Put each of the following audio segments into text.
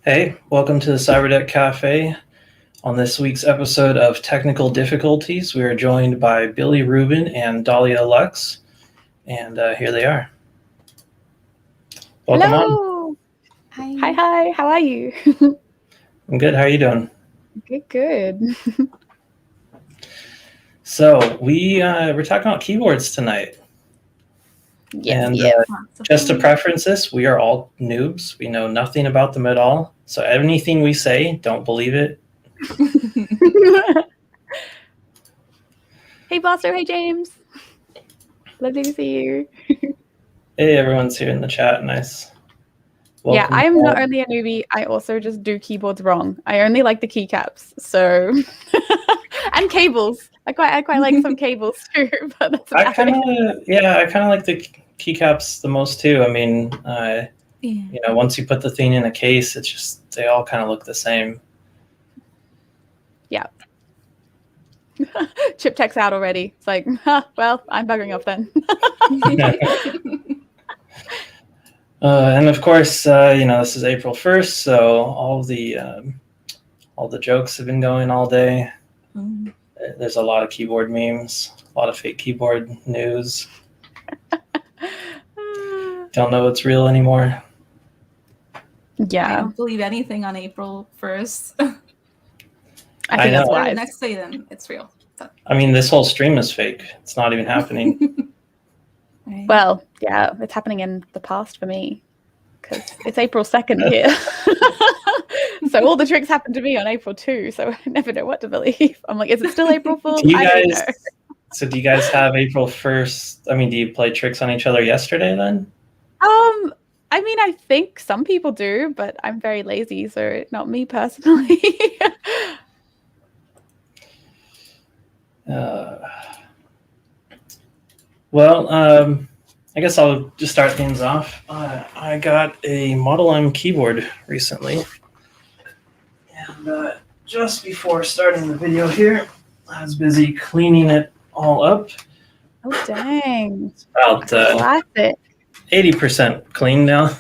Hey, welcome to the Cyberdeck Cafe. On this week's episode of Technical Difficulties, we are joined by Billie, Ruban, and Dahlia Lux, and here they are. Welcome on. Hello. Hi. How are you? I'm good. How are you doing? Good. So we're talking about keyboards tonight. Yes. Just to preference this, we are all noobs. We know nothing about them at all. So anything we say, don't believe it. Hey, Blaster. Hey, James. Lovely to see you. Hey, everyone's here in the chat. Nice. Welcome. I am not only a newbie, I also just do keyboards wrong. I only like the keycaps, so and cables. I quite like some cables too, but that's I kind of like the keycaps the most too. I mean, once you put the thing in a case, it's just they all kind of look the same. Yeah. Chip tech's out already. It's like, well, I'm buggering off then. And of course, this is April 1st, so all the jokes have been going all day. There's a lot of keyboard memes, a lot of fake keyboard news. Don't know what's real anymore. Yeah. I don't believe anything on April 1st. I think that's why. Next day, then it's real. I mean, this whole stream is fake. It's not even happening. Right. Well, yeah, it's happening in the past for me because it's April 2nd here. So all the tricks happen to me on April 2, so I never know what to believe. I'm like, is it still April Fool's? I don't know. So do you guys have April 1st? I mean, do you play tricks on each other yesterday then? I mean, I think some people do, but I'm very lazy, so not me personally. I guess I'll just start things off. I got a Model M keyboard recently. And just before starting the video here, I was busy cleaning it all up. Oh, dang. It's about classic. 80% clean now.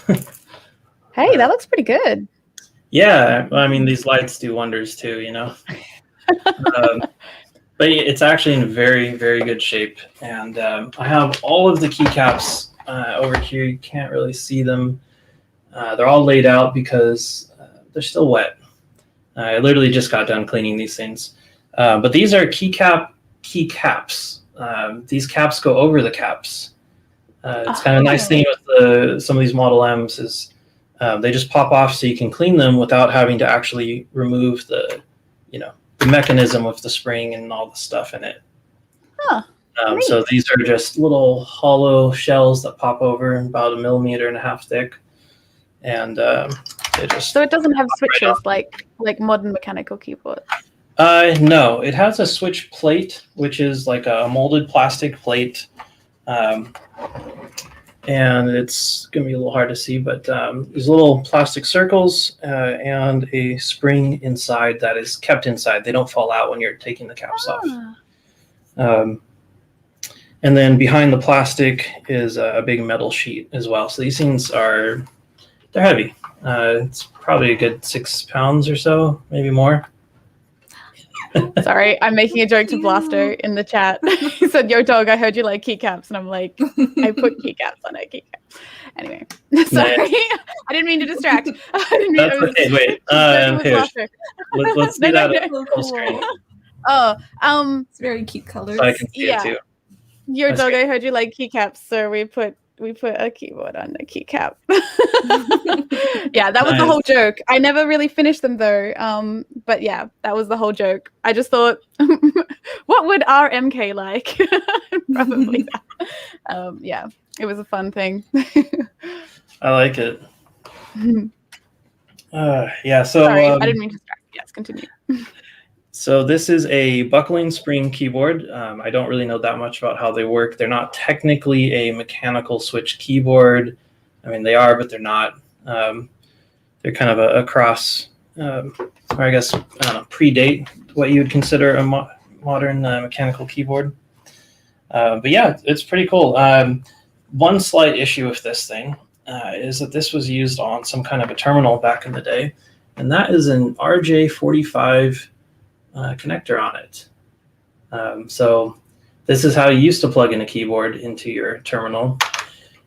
Hey, that looks pretty good. Yeah, I mean, these lights do wonders too, But it's actually in very, very good shape. And I have all of the keycaps over here. You can't really see them. They're all laid out because they're still wet. I literally just got done cleaning these things. But these are keycaps. These caps go over the caps. It's kind of a nice thing with some of these Model M's is they just pop off so you can clean them without having to actually remove the mechanism with the spring and all the stuff in it. So these are just little hollow shells that pop over about 1.5 millimeters thick. And they just so it doesn't have switches like modern mechanical keyboards. No, it has a switch plate, which is like a molded plastic plate. And it's going to be a little hard to see, but these little plastic circles and a spring inside that is kept inside. They don't fall out when you're taking the caps off. And then behind the plastic is a big metal sheet as well. So these things they're heavy. It's probably a good 6 pounds or so, maybe more. Sorry, I'm making a joke to Blasto in the chat. He said, "Yo, dog, I heard you like keycaps," and I'm like, "I put keycaps on a keycap." Anyway, sorry, I didn't mean to distract. That's okay. Wait, let's do that full screen. It's very cute colors. So I can see it too. Your dog, I heard you like keycaps, so we put a keyboard on the keycap. Yeah, that was the whole joke. I never really finished them though. But yeah, that was the whole joke. I just thought, what would our MK like? Probably that. Yeah, it was a fun thing. I like it. Yeah, so sorry, I didn't mean to distract. Yes, continue. So this is a buckling spring keyboard. I don't really know that much about how they work. They're not technically a mechanical switch keyboard. I mean, they are, but they're not. They're kind of a cross, or I guess, predate what you would consider a modern mechanical keyboard. But yeah, it's pretty cool. One slight issue with this thing is that this was used on some kind of a terminal back in the day. and that is an RJ45 connector on it. So this is how you used to plug in a keyboard into your terminal.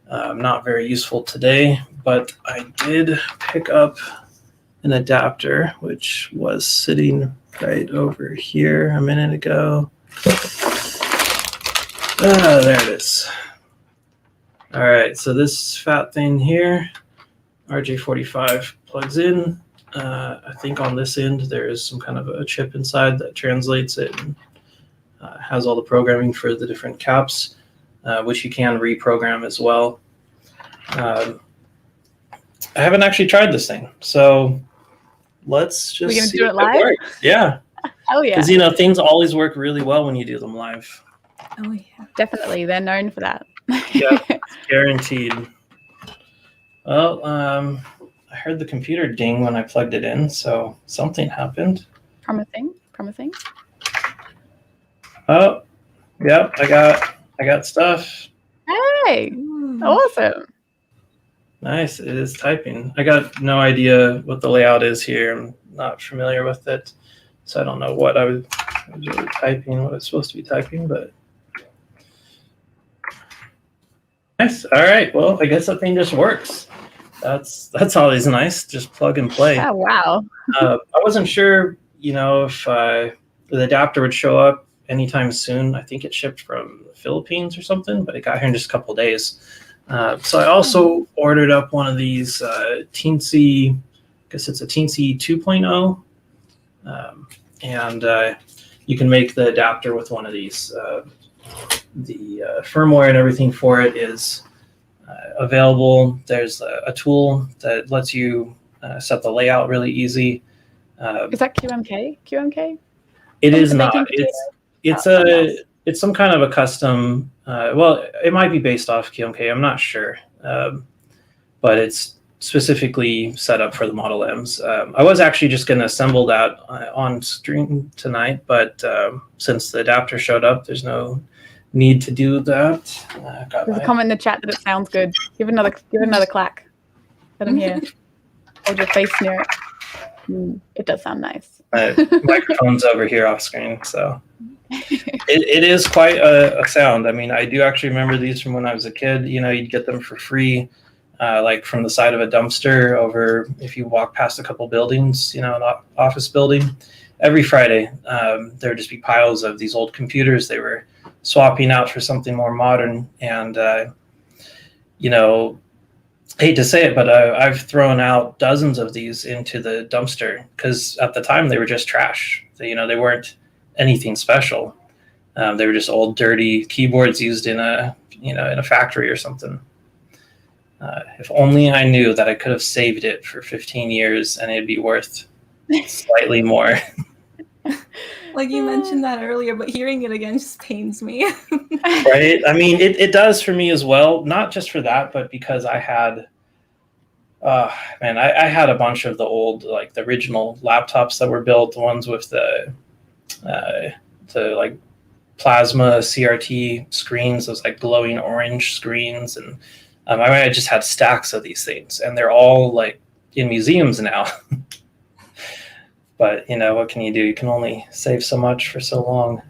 Not very useful today, but I did pick up an adapter, which was sitting right over here a minute ago. There it is. All right, so this fat thing here, RJ45 plugs in. I think on this end there is some kind of a chip inside that translates it and has all the programming for the different caps, which you can reprogram as well. I haven't actually tried this thing, so let's just see do it live. Works. Yeah. Oh yeah. Because things always work really well when you do them live. Oh yeah, definitely. They're known for that. Yeah, guaranteed. Well, I heard the computer ding when I plugged it in, so something happened. Promising. Oh, yep, I got stuff. Hey, awesome. Nice, it is typing. I got no idea what the layout is here. I'm not familiar with it, so I don't know what I was really typing, what I was supposed to be typing, but nice. All right, well, I guess that thing just works. That's always nice. Just plug and play. Oh wow. I wasn't sure, if the adapter would show up anytime soon. I think it shipped from the Philippines or something, but it got here in just a couple of days. So I also ordered up one of these Teensy, I guess it's a Teensy 2.0, and you can make the adapter with one of these. The firmware and everything for it is available. There's a tool that lets you set the layout really easy. Is that QMK? QMK? It is not. It's some kind of a custom. Well, it might be based off QMK. I'm not sure, but it's specifically set up for the Model M's. I was actually just going to assemble that on stream tonight, but since the adapter showed up, there's no need to do that. There's a comment in the chat that it sounds good. Give it another clack. Let him hear. Hold your face near it. It does sound nice. Microphone's over here off screen, so it is quite a sound. I mean, I do actually remember these from when I was a kid. You'd get them for free, like from the side of a dumpster over if you walk past a couple buildings, an office building. Every Friday, there would just be piles of these old computers they were swapping out for something more modern. And, I hate to say it, but I've thrown out dozens of these into the dumpster because at the time they were just trash. They weren't anything special. They were just old, dirty keyboards used in a factory or something. If only I knew that I could have saved it for 15 years and it'd be worth slightly more. Like you mentioned that earlier, but hearing it again just pains me. Right? I mean, it does for me as well. Not just for that, but because I had, I had a bunch of the old, like the original laptops that were built, the ones with the like plasma CRT screens, those like glowing orange screens, and I just had stacks of these things, and they're all like in museums now. But what can you do? You can only save so much for so long.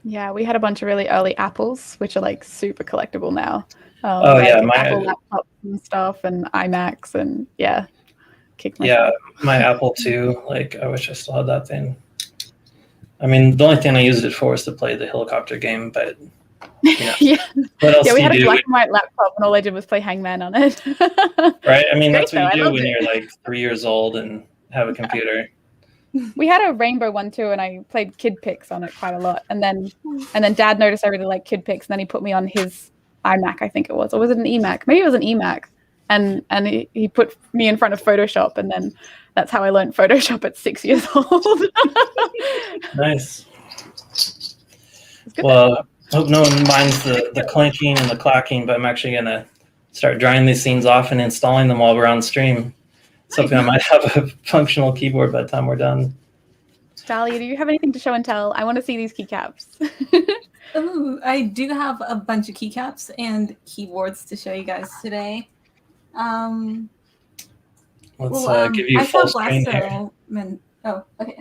Yeah, we had a bunch of really early Apples, which are like super collectible now. My Apple laptops and stuff, and iMacs, and my Apple II. Like, I wish I still had that thing. I mean, the only thing I used it for was to play the helicopter game, but yeah. What else we had do you a do? black and white laptop, and all I did was play Hangman on it. Right? I mean, Great, that's what you though. do when you're like 3 years old and have a computer. We had a rainbow one too, and I played Kid Pix on it quite a lot. And then Dad noticed I really liked Kid Pix, and then he put me on his iMac, I think it was, or was it an eMac? Maybe it was an eMac. And he put me in front of Photoshop, and then that's how I learned Photoshop at 6 years old. Nice. Well, I hope no one minds the clanking and the clacking, but I'm actually going to start drying these things off and installing them while we're on stream. Something I might have a functional keyboard by the time we're done. Dahlia, do you have anything to show and tell? I want to see these keycaps. Ooh, I do have a bunch of keycaps and keyboards to show you guys today. Let's give you I full saw screen here.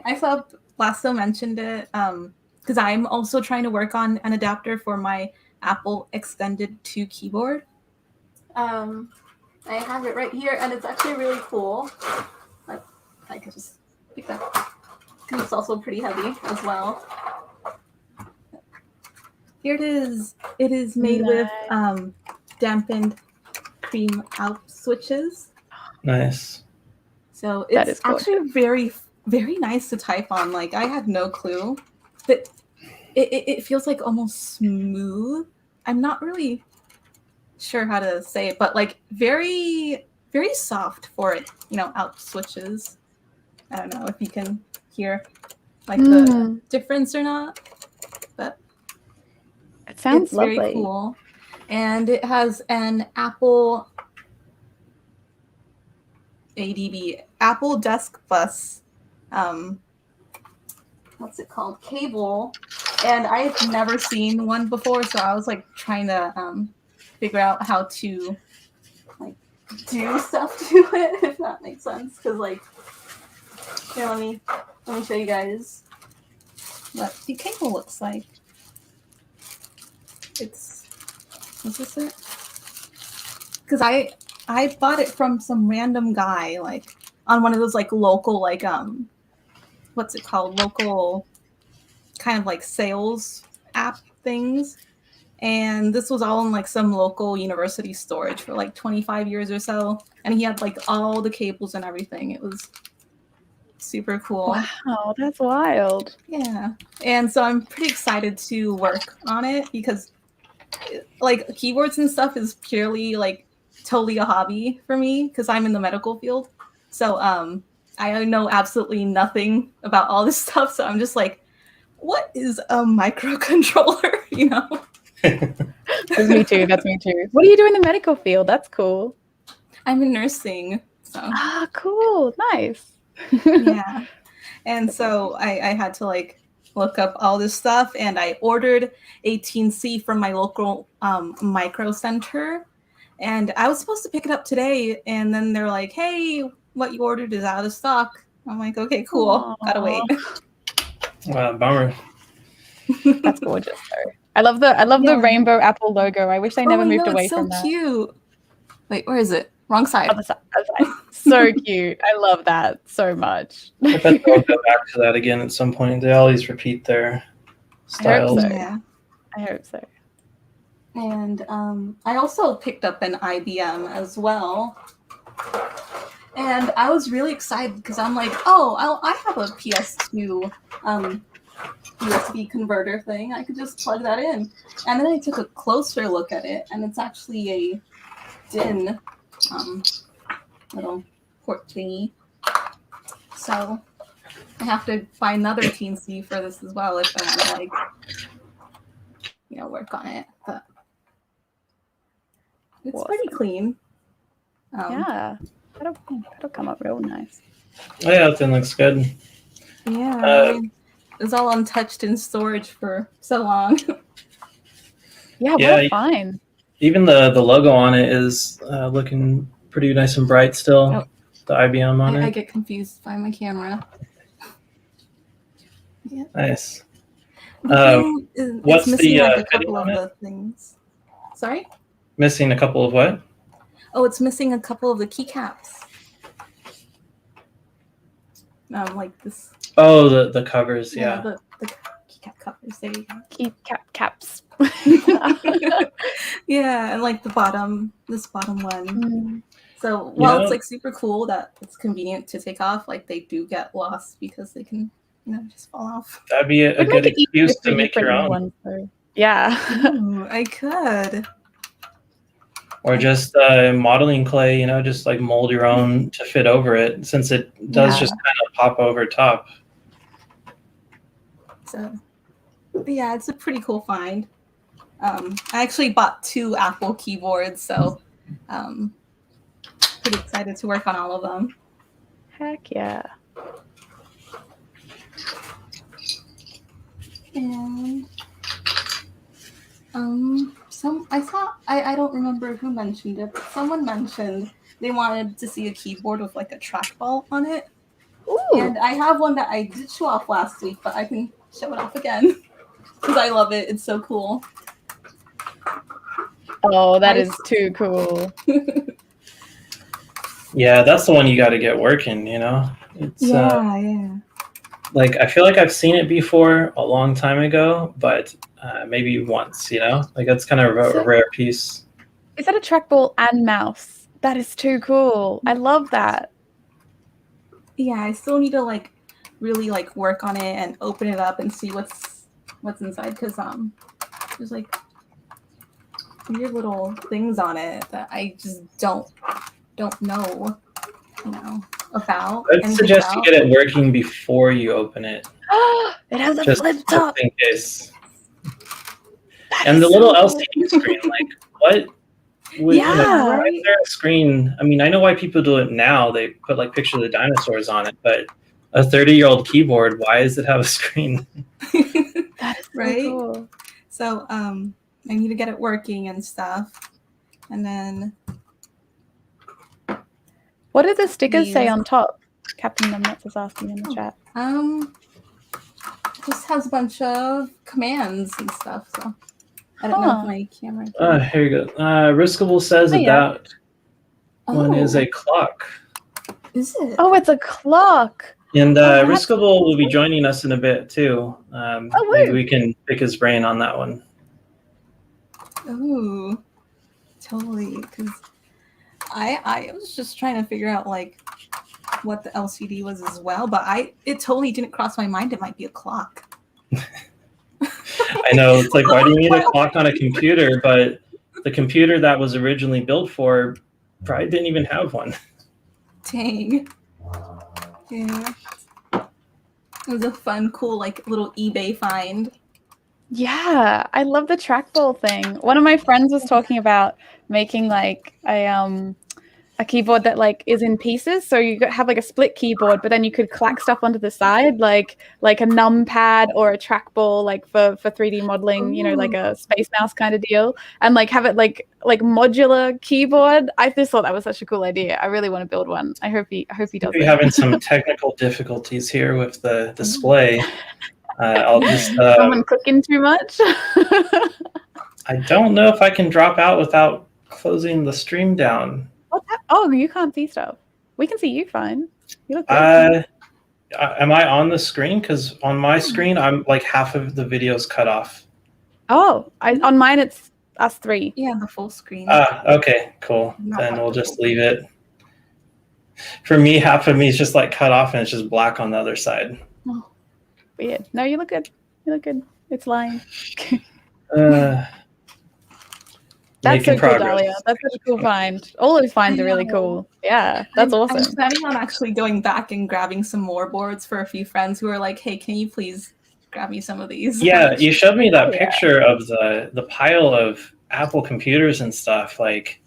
I saw Blasto mentioned it because I'm also trying to work on an adapter for my Apple Extended 2 keyboard. I have it right here, and it's actually really cool. Like, I could just pick that up because it's also pretty heavy as well. Here it is. It is made with dampened cream out switches. Nice. So it's actually very, very nice to type on. Like, I had no clue, but it feels like almost smooth. I'm not really sure how to say it, but like very, very soft for it, out switches. I don't know if you can hear like the difference or not, but it sounds lovely. Very cool. And it has an Apple ADB, Apple Desk Bus, what's it called? Cable. And I've never seen one before, so I was like trying to figure out how to like do stuff to it, if that makes sense. Because like, here, let me show you guys what the cable looks like. What's this it? Because I bought it from some random guy, like on one of those like local like what's it called? Local kind of like sales app things. And this was all in like some local university storage for like 25 years or so. And he had like all the cables and everything. It was super cool. Wow, that's wild. Yeah. And so I'm pretty excited to work on it because like keyboards and stuff is purely like totally a hobby for me because I'm in the medical field. So I know absolutely nothing about all this stuff. So I'm just like, what is a microcontroller? That's me too. What do you do in the medical field? That's cool. I'm in nursing. So cool. Nice. Yeah. And so I had to like look up all this stuff, and I ordered a TNC from my local micro center, and I was supposed to pick it up today, and then they're like, hey, what you ordered is out of stock. I'm like, okay, cool. Gotta wait. Wow, bummer. That's gorgeous though. I love the rainbow Apple logo. I wish they never moved away from that. It's so cute. Wait, where is it? Wrong side. Other side. So cute. I love that so much. I bet they'll go back to that again at some point. They always repeat their styles. I hope so. And I also picked up an IBM as well. And I was really excited because I'm like, I have a PS2 USB converter thing. I could just plug that in. And then I took a closer look at it, and it's actually a DIN little port thingy. So I have to buy another TNC for this as well if I want to like, work on it. But it's pretty clean. Yeah, that'll come up real nice. Oh yeah, that thing looks good. Yeah, it's all untouched in storage for so long. We're fine. Even the logo on it is looking pretty nice and bright still. Oh. The IBM on it. I get confused by my camera. Yeah. Nice. What's missing like a couple of the things. Sorry? Missing a couple of what? Oh, it's missing a couple of the keycaps. Like this. Oh, the covers, yeah. The keycap covers. There you go. Keycap caps. Yeah, and like this bottom one. So while it's like super cool that it's convenient to take off, like they do get lost because they can, just fall off. That'd be a good excuse to make your own. Yeah. Ooh, I could. Or just modeling clay, just like mold your own to fit over it, since it does just kind of pop over top. So, yeah, it's a pretty cool find. I actually bought 2 Apple keyboards, so pretty excited to work on all of them. Heck yeah. And I don't remember who mentioned it, but someone mentioned they wanted to see a keyboard with like a trackball on it. Ooh. And I have one that I did show off last week, but I can show it off again because I love it. It's so cool. Oh, that is too cool. Yeah, that's the one you got to get working, you know? It's, yeah. Like, I feel like I've seen it before a long time ago, but maybe once, you know? Like, that's kind of a rare piece. Is that a trackball and mouse? That is too cool. I love that. Yeah, I still need to like really like work on it and open it up and see what's inside because there's like weird little things on it that I just don't know, you know, about. I'd suggest you get it working before you open it. It has a Just flip top. in case. And the little LCD screen, like what? Why is there a screen? I mean, I know why people do it now. They put like pictures of the dinosaurs on it, but a 30-year-old keyboard, why does it have a screen? That is right. Cool. So I need to get it working and stuff, and then. What do the stickers say on top? Captain Numbnuts is asking in the chat. Just has a bunch of commands and stuff. So I don't know if my camera. Here you go. Riskable says that one is a clock. Is it? Oh, it's a clock. And Riskable will be joining us in a bit too. Maybe we can pick his brain on that one. Oh, totally. Because I was just trying to figure out like what the LCD was as well, but it totally didn't cross my mind it might be a clock. I know, it's like, why do you need a clock on a computer? But the computer that was originally built for probably didn't even have one. Dang. Yeah. It was a fun, cool, like little eBay find. Yeah, I love the trackball thing. One of my friends was talking about making like a keyboard that like is in pieces, so you have like a split keyboard, but then you could clack stuff onto the side, like a numpad or a trackball, like for 3D modeling. You know, like a Space Mouse kind of deal, and like have it like modular keyboard. I just thought that was such a cool idea. I really want to build one. I hope he does. We're having some technical difficulties here with the display. I'll just someone clicking too much. I don't know if I can drop out without closing the stream down. Oh, you can't see stuff. We can see you fine. You look good. Am I on the screen? Because on my screen, I'm like half of the video's cut off. Oh, on mine it's us three. Yeah, the full screen. Okay, cool. Then we'll just leave it. For me, half of me is just like cut off, and it's just black on the other side. Oh, weird. No, you look good. You look good. It's lying. That's so cool, Dahlia. That's such a cool find. All those finds are really cool. Yeah, that's awesome. I'm planning on actually going back and grabbing some more boards for a few friends who are like, hey, can you please grab me some of these? Yeah, you showed me that picture of the pile of Apple computers and stuff. Like,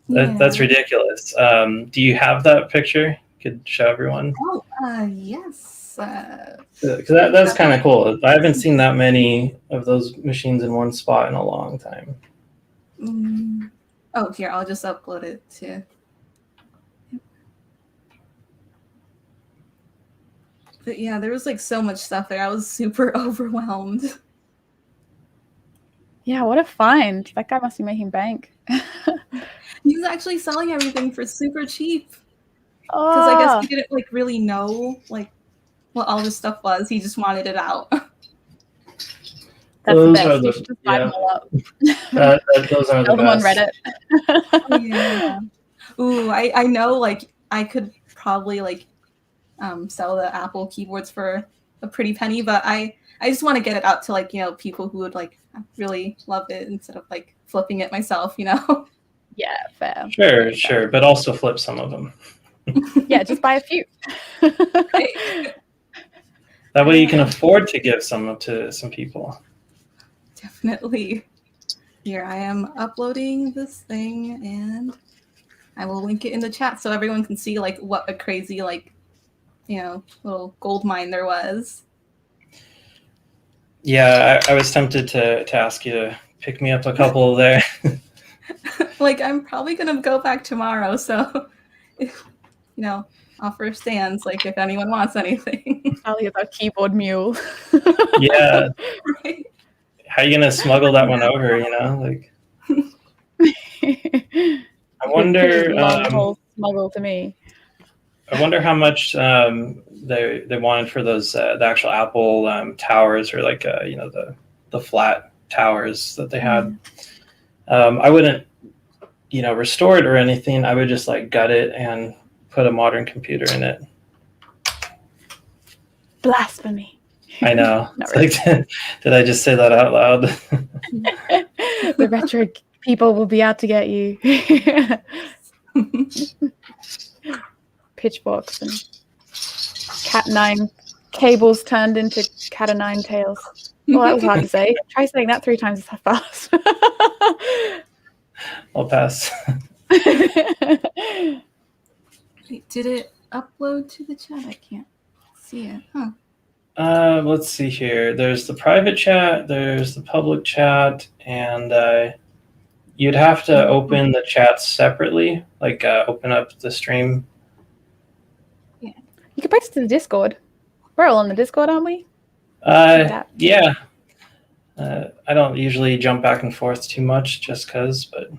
that's ridiculous. Do you have that picture? You could show everyone. Oh, yes. Because that's kind of cool. I haven't seen that many of those machines in one spot in a long time. Oh, here, I'll just upload it too. But yeah, there was like so much stuff there. I was super overwhelmed. Yeah, what a find. That guy must be making bank. He was actually selling everything for super cheap. Because I guess he didn't like really know like what all this stuff was. He just wanted it out. That's the best. You should just buy them all up. Those are the best. On Reddit. Oh, yeah. Ooh, I know like I could probably like sell the Apple keyboards for a pretty penny, but I just want to get it out to like, you know, people who would like really love it instead of like flipping it myself, you know? Yeah, fair. Sure. But also flip some of them. Yeah, just buy a few. Right. That way you can afford to give some to some people. Definitely. Here I am uploading this thing, and I will link it in the chat so everyone can see like what a crazy like, you know, little gold mine there was. Yeah, I was tempted to ask you to pick me up a couple there. Like, I'm probably gonna go back tomorrow, so if, offer stands, like if anyone wants anything. Dahlia's our keyboard mule. Yeah. Right? How are you gonna smuggle that one over? Like. I wonder. Long haul smuggle to me. I wonder how much they wanted for those the actual Apple towers, or like the flat towers that they had. I wouldn't restore it or anything. I would just like gut it and put a modern computer in it. Blasphemy. I know. Really. Like, did I just say that out loud? The retro people will be out to get you. Pitchforks and cat nine cables turned into cat o' nine tails. Well, that was hard to say. Try saying that 3 times as fast. I'll pass. Wait, did it upload to the chat? I can't see it. Huh. Let's see here. There's the private chat, there's the public chat, and you'd have to open the chats separately, like open up the stream. Yeah. You could post it to the Discord. We're all on the Discord, aren't we? Yeah. I don't usually jump back and forth too much just because, but...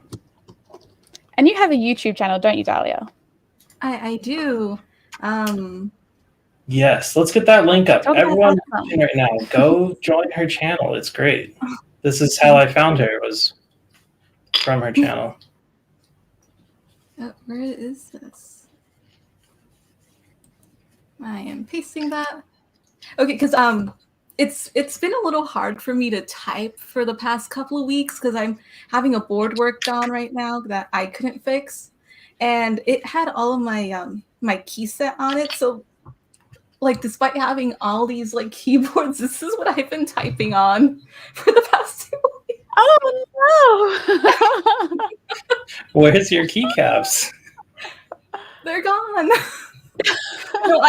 And you have a YouTube channel, don't you, Dahlia? I do. Yes, let's get that link up. Okay, Everyone awesome. right now, go join her channel. It's great. This is how I found her, was from her channel. Where is this? I am pasting that. Okay, because it's been a little hard for me to type for the past couple of weeks because I'm having a board worked on right now that I couldn't fix, and it had all of my my key set on it. So, like, despite having all these like keyboards, this is what I've been typing on for the past 2 weeks. Oh no! Where's your keycaps? They're gone. No,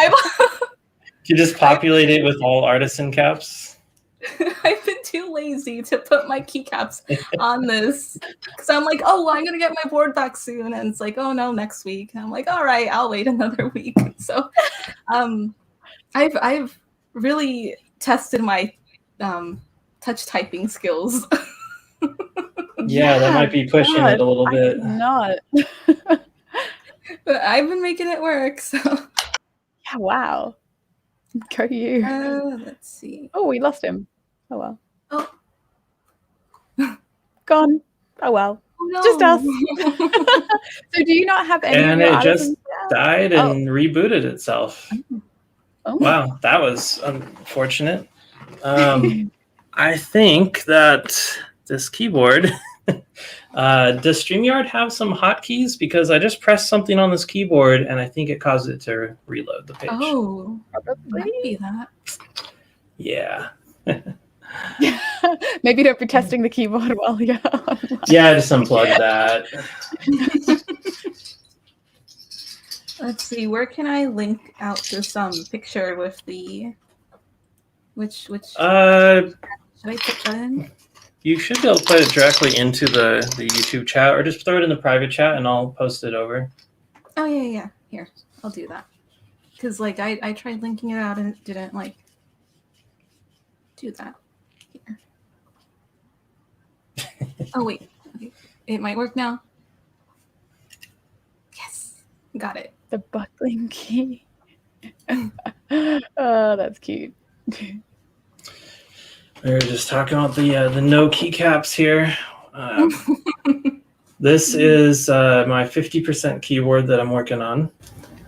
You just populate it with all artisan caps? I've been too lazy to put my keycaps on this because I'm like, oh, well, I'm gonna get my board back soon, and it's like, oh no, next week. And I'm like, all right, I'll wait another week. So, I've really tested my touch typing skills. Yeah, that might be pushing it a little bit. Not. But I've been making it work. So, Yeah, wow. Go you. let's see. Oh, we lost him. Oh well. Oh. Gone. Oh well. Oh, no. Just us. So do you not have any? And of your it just artisans now? died and rebooted itself. Oh. Wow, that was unfortunate. I think that this keyboard... does StreamYard have some hotkeys? Because I just pressed something on this keyboard and I think it caused it to reload the page. Oh, Probably. might be that. Yeah. Maybe don't be testing the keyboard while you're online. Yeah, I just unplugged that. Let's see. Where can I link out this picture with the which? Should I put that in? You should be able to put it directly into the YouTube chat, or just throw it in the private chat and I'll post it over. Oh yeah. Here, I'll do that. Because like I tried linking it out and it didn't like do that. Here. Oh wait, okay. It might work now. Yes, got it. The buckling key. Oh, that's cute. We were just talking about the no keycaps here. This is my 50% keyboard that I'm working on.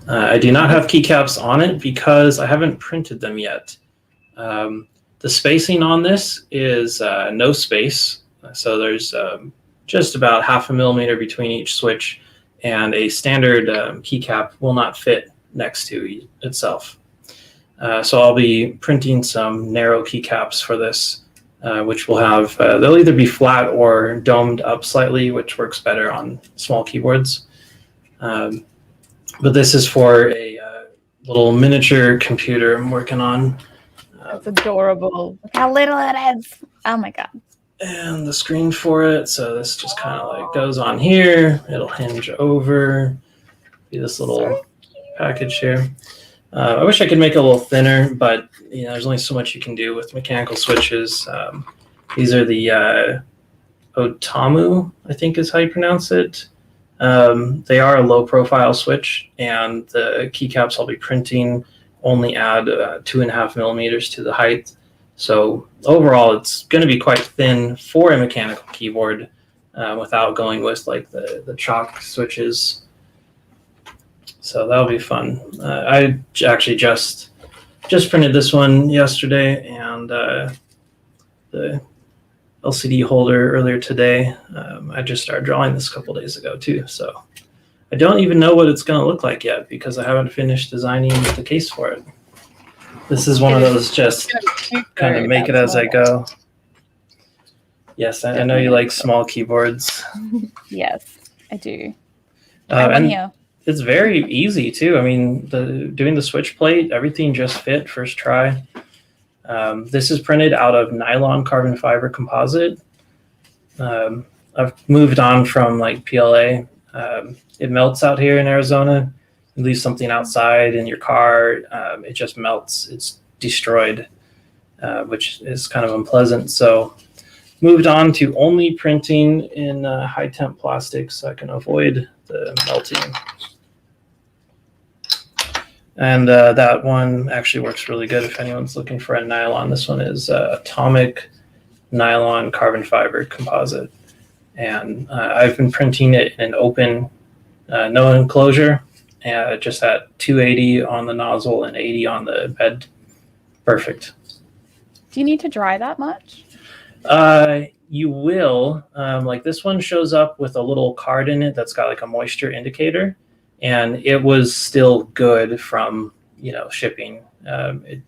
I do not have keycaps on it because I haven't printed them yet. The spacing on this is no space. So there's just about 0.5 millimeter between each switch, and a standard keycap will not fit next to itself. So I'll be printing some narrow keycaps for this, which will have, they'll either be flat or domed up slightly, which works better on small keyboards. But this is for a little miniature computer I'm working on. That's adorable. Look how little it is. Oh my god. and the screen for it. So this just kind of like goes on here. It'll hinge over. Be this little package here. I wish I could make it a little thinner, but there's only so much you can do with mechanical switches. These are the Otamu, I think is how you pronounce it. They are a low profile switch, and the keycaps I'll be printing only add 2.5 millimeters to the height. So overall, it's going to be quite thin for a mechanical keyboard without going with like the chalk switches. So that'll be fun. I actually just printed this one yesterday, and the LCD holder earlier today. I just started drawing this a couple days ago too. So I don't even know what it's going to look like yet because I haven't finished designing the case for it. This is one of those just kind of make it as I go. Yes, I know you like small keyboards. Yes, I do. And here. It's very easy too. I mean, doing the switch plate, everything just fit first try. This is printed out of nylon carbon fiber composite. I've moved on from like PLA. It melts out here in Arizona. You leave something outside in your car, it just melts. It's destroyed, which is kind of unpleasant. So moved on to only printing in high temp plastic so I can avoid the melting. And that one actually works really good if anyone's looking for a nylon. This one is atomic nylon carbon fiber composite. And I've been printing it in an open, no enclosure, just at 280 on the nozzle and 80 on the bed. Perfect. Do you need to dry that much? You will. Like this one shows up with a little card in it that's got like a moisture indicator. And it was still good from shipping. It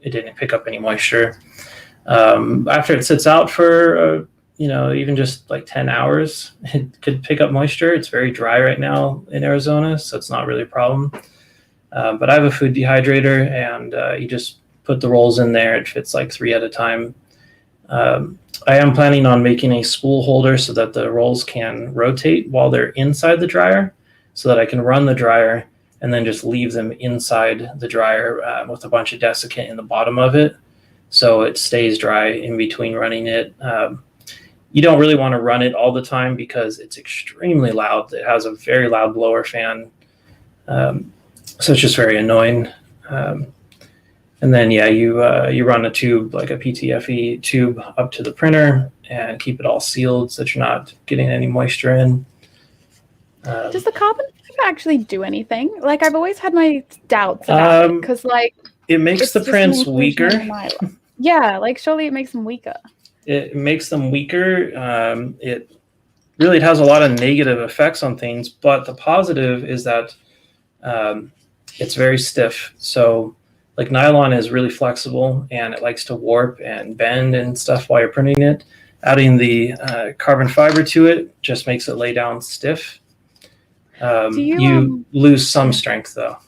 didn't pick up any moisture. After it sits out for even just like 10 hours, it could pick up moisture. It's very dry right now in Arizona, so it's not really a problem. But I have a food dehydrator, and you just put the rolls in there. It fits like 3 at a time. I am planning on making a spool holder so that the rolls can rotate while they're inside the dryer, so that I can run the dryer and then just leave them inside the dryer with a bunch of desiccant in the bottom of it, so it stays dry in between running it. You don't really want to run it all the time because it's extremely loud. It has a very loud blower fan, so it's just very annoying. And then you run a tube, like a PTFE tube, up to the printer and keep it all sealed so that you're not getting any moisture in. Does the carbon fiber actually do anything? Like, I've always had my doubts about it because, like, it makes the prints weaker. Yeah, like surely it makes them weaker. It makes them weaker. It has a lot of negative effects on things, but the positive is that it's very stiff. So, like, nylon is really flexible and it likes to warp and bend and stuff while you're printing it. Adding the carbon fiber to it just makes it lay down stiff. You lose some strength though.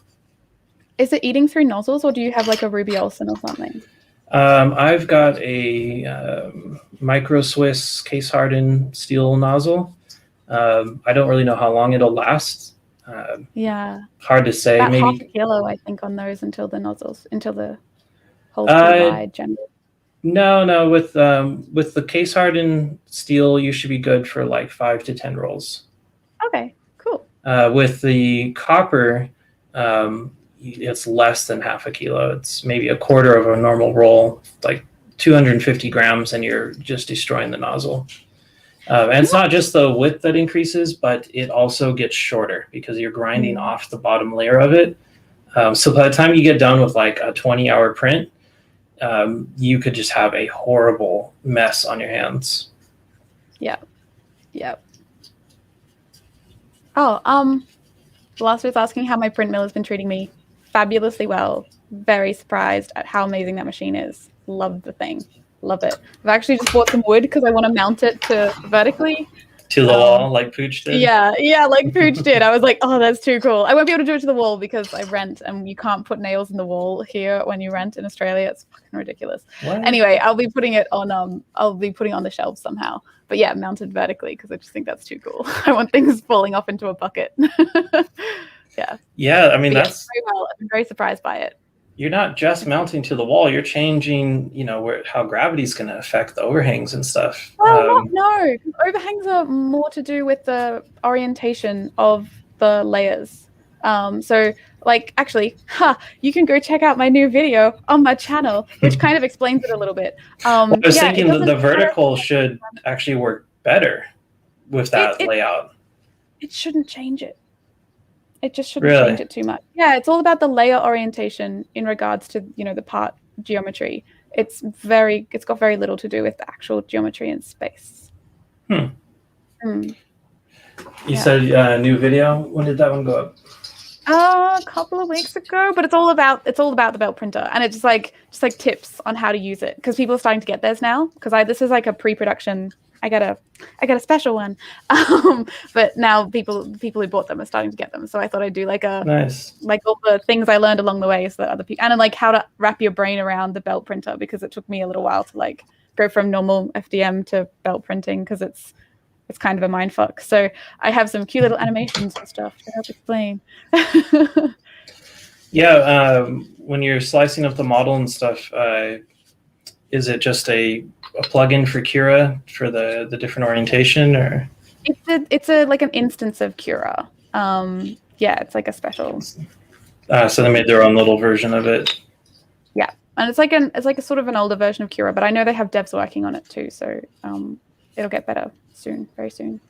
Is it eating through nozzles, or do you have like a Ruby Olsen or something? I've got a micro Swiss case hardened steel nozzle. I don't really know how long it'll last. Hard to say. About maybe half a kilo, I think, on those until the holes too wide. Generally. No. With the case hardened steel, you should be good for like 5 to 10 rolls. Okay. Cool. With the copper, it's less than half a kilo. It's maybe a quarter of a normal roll, like 250 grams, and you're just destroying the nozzle. And it's not just the width that increases, but it also gets shorter because you're grinding off the bottom layer of it. So by the time you get done with like a 20-hour print, you could just have a horrible mess on your hands. Yeah. Oh, Velocity was asking how my print mill has been treating me. Fabulously well. Very surprised at how amazing that machine is. Love the thing. Love it. I've actually just bought some wood because I want to mount it to vertically. To the wall, like Pooch did? Yeah, like Pooch did. I was like, oh, that's too cool. I won't be able to do it to the wall because I rent, and you can't put nails in the wall here when you rent in Australia. It's fucking ridiculous. What? Anyway, I'll be putting it on. I'll be putting it on the shelves somehow. But yeah, mounted vertically because I just think that's too cool. I want things falling off into a bucket. Yeah. Yeah, I mean, But that's... very well. I'm very surprised by it. You're not just mounting to the wall, you're changing, how gravity's going to affect the overhangs and stuff. Oh, no. Overhangs are more to do with the orientation of the layers. So, like, actually, you can go check out my new video on my channel, which kind of explains it a little bit. I was thinking that the vertical should actually work better with that layout. It shouldn't change it. It just shouldn't change it too much. Yeah, it's all about the layer orientation in regards to, the part geometry. It's got very little to do with the actual geometry in space. You said new video. When did that one go up? A couple of weeks ago, but it's all about the belt printer, and it's just like tips on how to use it, because people are starting to get theirs now, because this is like a pre-production. I got a special one, but now people who bought them are starting to get them. So I thought I'd do like all the things I learned along the way, so that other people, and like how to wrap your brain around the belt printer, because it took me a little while to like go from normal FDM to belt printing, because it's kind of a mind fuck. So I have some cute little animations and stuff to help explain. Yeah, when you're slicing up the model and stuff, is it just a plugin for Cura for the different orientation, or? It's like an instance of Cura. Yeah, it's like a special. So they made their own little version of it. Yeah, and it's like a sort of an older version of Cura, but I know they have devs working on it too, so it'll get better soon, very soon.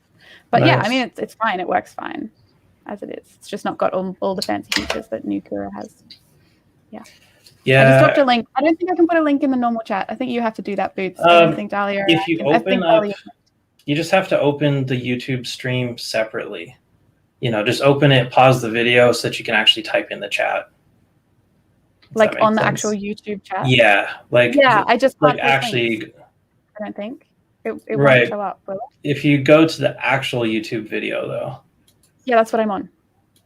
But yeah, I mean, it's fine. It works fine as it is. It's just not got all the fancy features that new Cura has. Yeah. Yeah. I just dropped a link. I don't think I can put a link in the normal chat. I think you have to do that, Boots. I don't think Dahlia. If you open up, you just have to open the YouTube stream separately. Just open it, pause the video so that you can actually type in the chat. Like on the actual YouTube chat? Yeah. I just actually. I don't think. It won't show up, will it? If you go to the actual YouTube video, though. Yeah, that's what I'm on.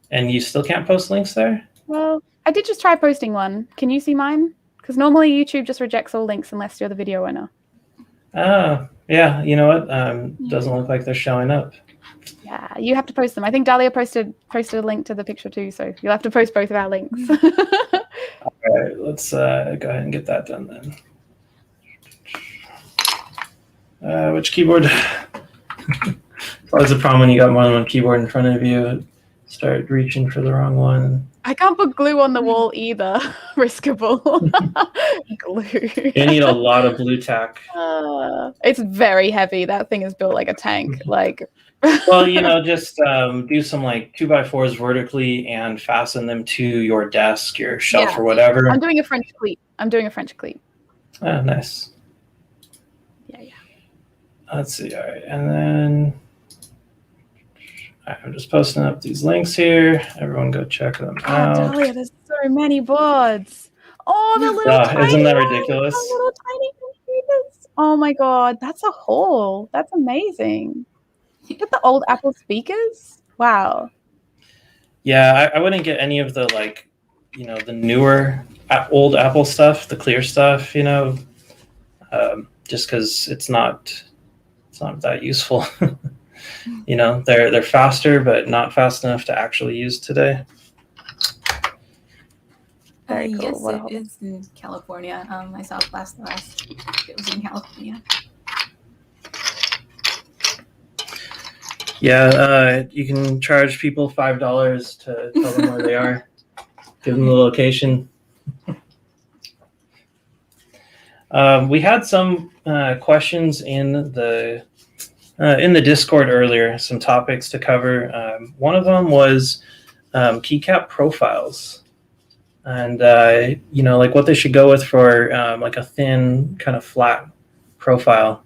And you still can't post links there? Well, I did just try posting one. Can you see mine? Because normally YouTube just rejects all links unless you're the video owner. Oh, yeah. You know what? Doesn't look like they're showing up. Yeah, you have to post them. I think Dahlia posted a link to the picture too, so you'll have to post both of our links. All right, let's go ahead and get that done then. Which keyboard? It's always a problem when you got more than one keyboard in front of you. Start reaching for the wrong one. I can't put glue on the wall either. Riskable. Glue. You need a lot of blue tack. It's very heavy. That thing is built like a tank. Well, just do some like 2x4s vertically and fasten them to your desk, your shelf, or whatever. I'm doing a French cleat. Oh, nice. Yeah. Let's see. All right, and then I'm just posting up these links here. Everyone go check them out. Dahlia, there's so many boards. Oh, the little tiny isn't that ridiculous? The little tiny computers. Oh my god, that's a haul. That's amazing. Look at the old Apple speakers. Wow. Yeah, I wouldn't get any of the the newer old Apple stuff, the clear stuff, just because it's not that useful. They're faster, but not fast enough to actually use today. Very cool. Yes, it is in California. I saw it last. It was in California. Yeah, you can charge people $5 to tell them where they are. Give them the location. We had some questions in the Discord earlier, some topics to cover. One of them was keycap profiles, and what they should go with for a thin kind of flat profile.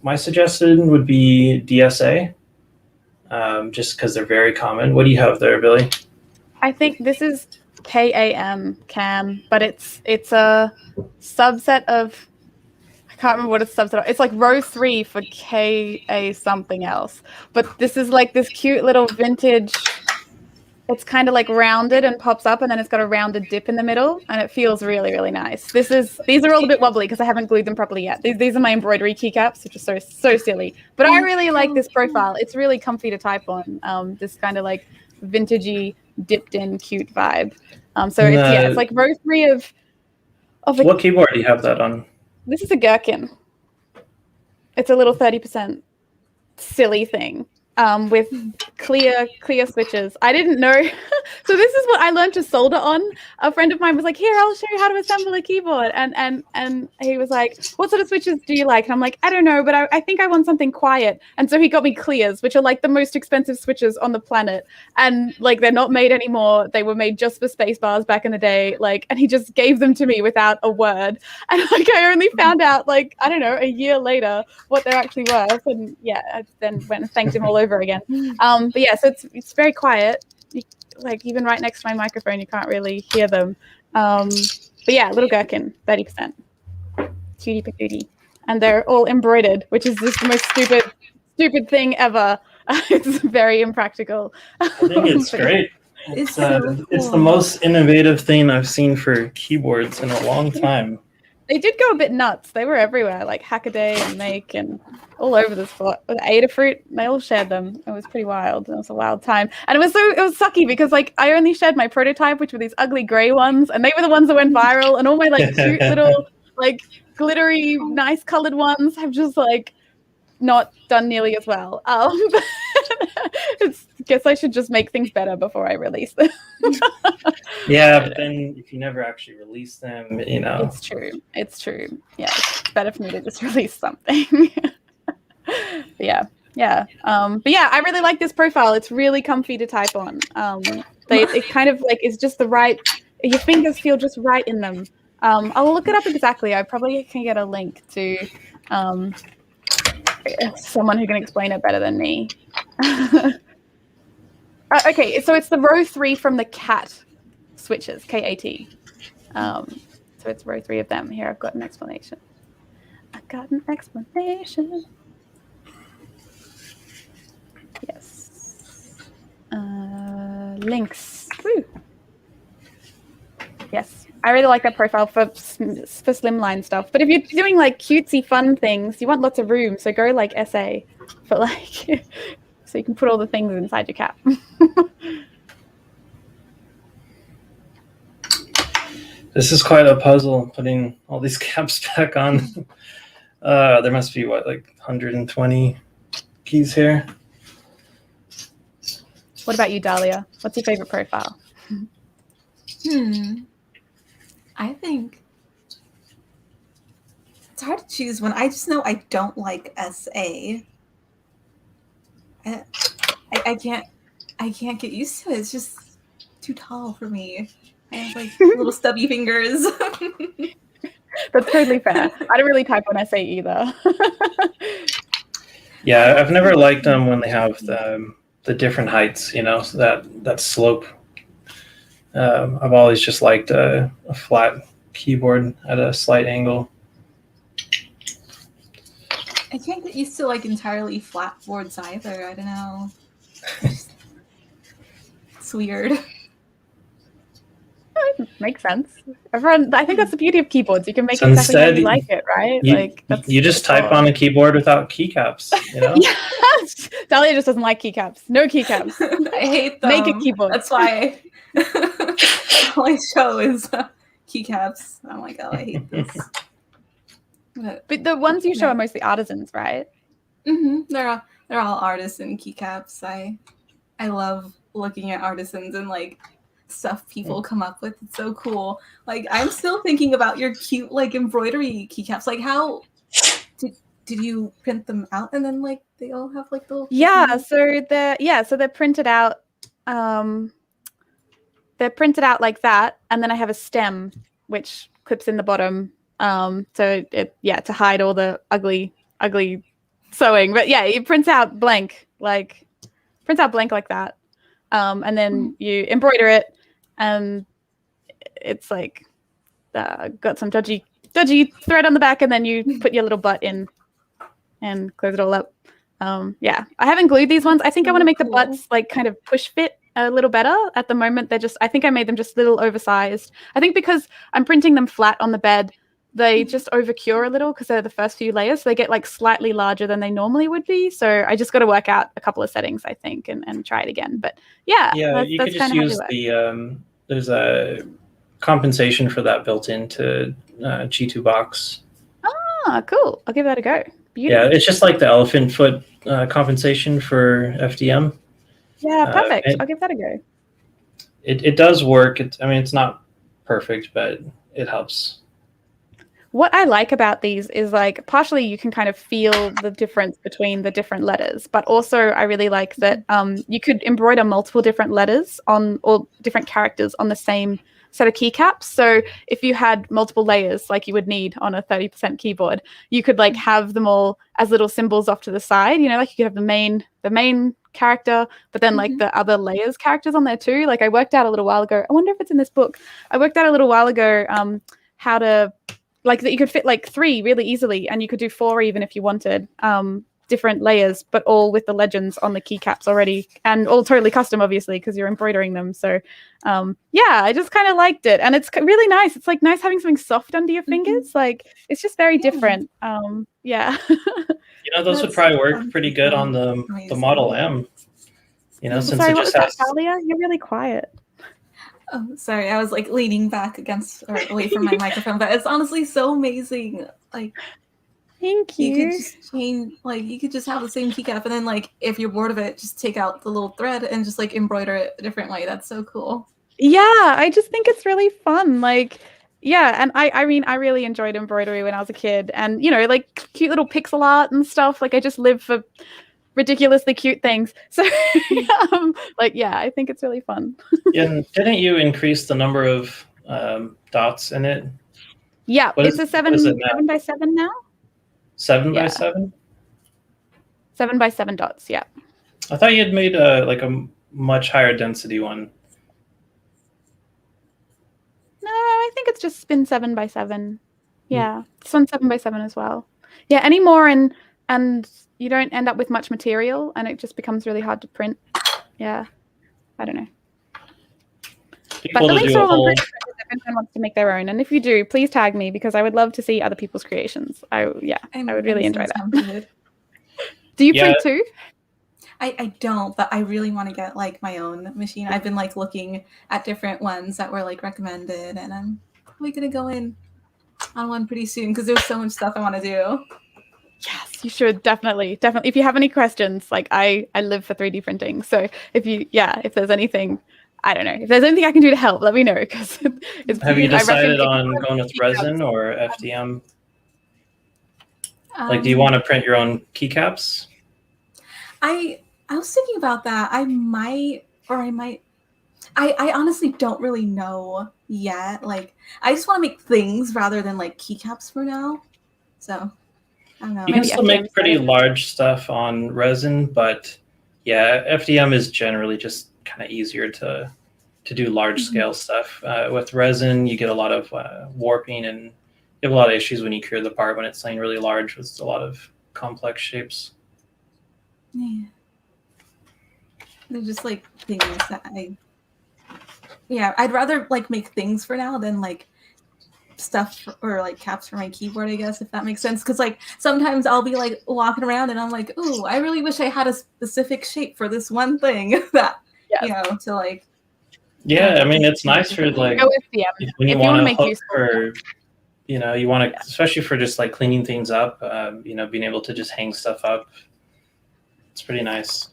My suggestion would be DSA, just because they're very common. What do you have there, Billie? I think this is CAM, but it's a subset of, I can't remember what it's subtitled. It's like row 3 for KA something else. But this is like this cute little vintage. It's kind of like rounded and pops up, and then it's got a rounded dip in the middle, and it feels really, really nice. These are all a bit wobbly because I haven't glued them properly yet. These are my embroidery keycaps, which are so silly. But I really like this profile. It's really comfy to type on. This kind of like vintagey, dipped in, cute vibe. So it's like row 3 of what keyboard do you have that on? This is a Gherkin. It's a little 30% silly thing. With clear switches. I didn't know. So this is what I learned to solder on. A friend of mine was like, here, I'll show you how to assemble a keyboard. And he was like, what sort of switches do you like? And I'm like, I don't know, but I think I want something quiet. And so he got me clears, which are like the most expensive switches on the planet. And like, they're not made anymore. They were made just for space bars back in the day. Like, and he just gave them to me without a word. And like, I only found out like, I don't know, a year later what they're actually worth. And yeah, I then went and thanked him all over again. But yeah, so it's very quiet. Like even right next to my microphone, you can't really hear them. But yeah, little Gherkin, 30%. Cutie patootie. And they're all embroidered, which is just the most stupid thing ever. It's very impractical. I think it's great. It's so cool. It's the most innovative thing I've seen for keyboards in a long time. They did go a bit nuts. They were everywhere, like Hackaday and Make and all over the spot. With Adafruit, they all shared them. It was pretty wild. It was a wild time. And it was sucky because like I only shared my prototype, which were these ugly gray ones, and they were the ones that went viral, and all my like cute little like glittery, nice colored ones have just like not done nearly as well. Guess I should just make things better before I release them. Yeah, but then if you never actually release them, you know. It's true. Yeah, it's better for me to just release something. Yeah. But yeah, I really like this profile. It's really comfy to type on. It kind of like is just the right. Your fingers feel just right in them. I'll look it up exactly. I probably can get a link to someone who can explain it better than me. Okay, so it's the row 3 from the cat switches, KAT. So it's row 3 of them. Here, I've got an explanation. Yes. Links. Woo. Yes, I really like that profile for slimline stuff. But if you're doing like cutesy fun things, you want lots of room. So go like SA for like, so you can put all the things inside your cap. This is quite a puzzle, putting all these caps back on. There must be, what, like 120 keys here? What about you, Dahlia? What's your favorite profile? I think it's hard to choose one. I just know I don't like SA. I can't get used to it. It's just too tall for me. I have like little stubby fingers. That's totally fair. I don't really type on SA either. Yeah, I've never liked them when they have the different heights, you know, so that slope. I've always just liked a flat keyboard at a slight angle. I can't get used to like entirely flat boards either. I don't know. It's weird. Makes sense. Everyone, I think that's the beauty of keyboards. You can make So it exactly how instead, you like it, right? You just type on a keyboard without keycaps, you know? Yes. Dahlia just doesn't like keycaps. No keycaps. I hate them. Make a keyboard. That's why all I show is keycaps. I'm like, oh, I hate this. But the ones you show are mostly artisans, right? Mm-hmm. They're all artisan keycaps. I love looking at artisans and like stuff people come up with. It's so cool. Like I'm still thinking about your cute like embroidery keycaps. Like how did you print them out and then like they all have like the so they're printed out. They're printed out like that, and then I have a stem which clips in the bottom. To hide all the ugly sewing. But yeah, it prints out blank like that. And then you embroider it, and it's like got some dodgy dodgy thread on the back, and then you put your little butt in and close it all up. Yeah, I haven't glued these ones. I think I want to make the butts like kind of push fit a little better. At the moment, I think I made them just a little oversized. I think because I'm printing them flat on the bed, they just overcure a little because they're the first few layers. So they get like slightly larger than they normally would be. So I just got to work out a couple of settings, I think, and try it again. But yeah, you could just use the there's a compensation for that built into G2 box. Ah, cool. I'll give that a go. Beautiful. Yeah, it's just like the elephant foot compensation for FDM. Yeah, perfect. I'll give that a go. It does work. It's not perfect, but it helps. What I like about these is like partially you can kind of feel the difference between the different letters, but also I really like that you could embroider multiple different letters on or different characters on the same set of keycaps. So if you had multiple layers like you would need on a 30% keyboard, you could like have them all as little symbols off to the side, like you could have the main character, but then like the other layers characters on there too. Like I worked out a little while ago, I wonder if it's in this book. I worked out a little while ago how to like that you could fit like 3 really easily, and you could do 4 even if you wanted, different layers, but all with the legends on the keycaps already, and all totally custom, obviously, because you're embroidering them. So yeah, I just kind of liked it, and it's really nice. It's like nice having something soft under your fingers. Like it's just very different. Yeah. Those would probably work pretty good on the Model M. Since sorry, it what was just that, has. Dahlia? You're really quiet. Oh, sorry. I was like leaning back against or away from my microphone, but it's honestly so amazing. Like, thank you. You could just change, like, you could just have the same keycap, and then, like, if you're bored of it, just take out the little thread and just like embroider it a different way. That's so cool. Yeah, I just think it's really fun. Like, yeah, and I mean, I really enjoyed embroidery when I was a kid, and like cute little pixel art and stuff. Like, I just live for ridiculously cute things. So like, yeah, I think it's really fun. And didn't you increase the number of dots in it? Yeah, it's a 7 by 7 now. 7 by 7? 7 by 7 dots, yeah. I thought you had made a much higher density one. No, I think it's just been 7 by 7. Yeah, this one's 7 by 7 as well. Yeah, any more and you don't end up with much material, and it just becomes really hard to print. Yeah, I don't know. But the links are all on Print if anyone wants to make their own, and if you do, please tag me because I would love to see other people's creations. I would really enjoy that. Do you print too? I don't, but I really want to get like my own machine. I've been like looking at different ones that were like recommended, and I'm probably gonna go in on one pretty soon because there's so much stuff I want to do. Yes, you should definitely. If you have any questions, like I live for 3D printing, so if there's anything, I don't know, if there's anything I can do to help, let me know. Because have you decided on going with resin or FDM? Like, do you want to print your own keycaps? I was thinking about that. I might. I honestly don't really know yet. Like, I just want to make things rather than like keycaps for now. So I don't know. You can still make pretty large stuff on resin, but yeah, FDM is generally just kind of easier to do large scale stuff. With resin, you get a lot of warping, and you have a lot of issues when you cure the part when it's something really large with a lot of complex shapes. Yeah. They're just like things that I'd rather like make things for now than like stuff or like caps for my keyboard, I guess, if that makes sense. Because like sometimes I'll be like walking around and I'm like, oh, I really wish I had a specific shape for this one thing that to like. Yeah, I mean, it's nice for like when you want to hook or you want to, especially for just like cleaning things up. Being able to just hang stuff up. It's pretty nice.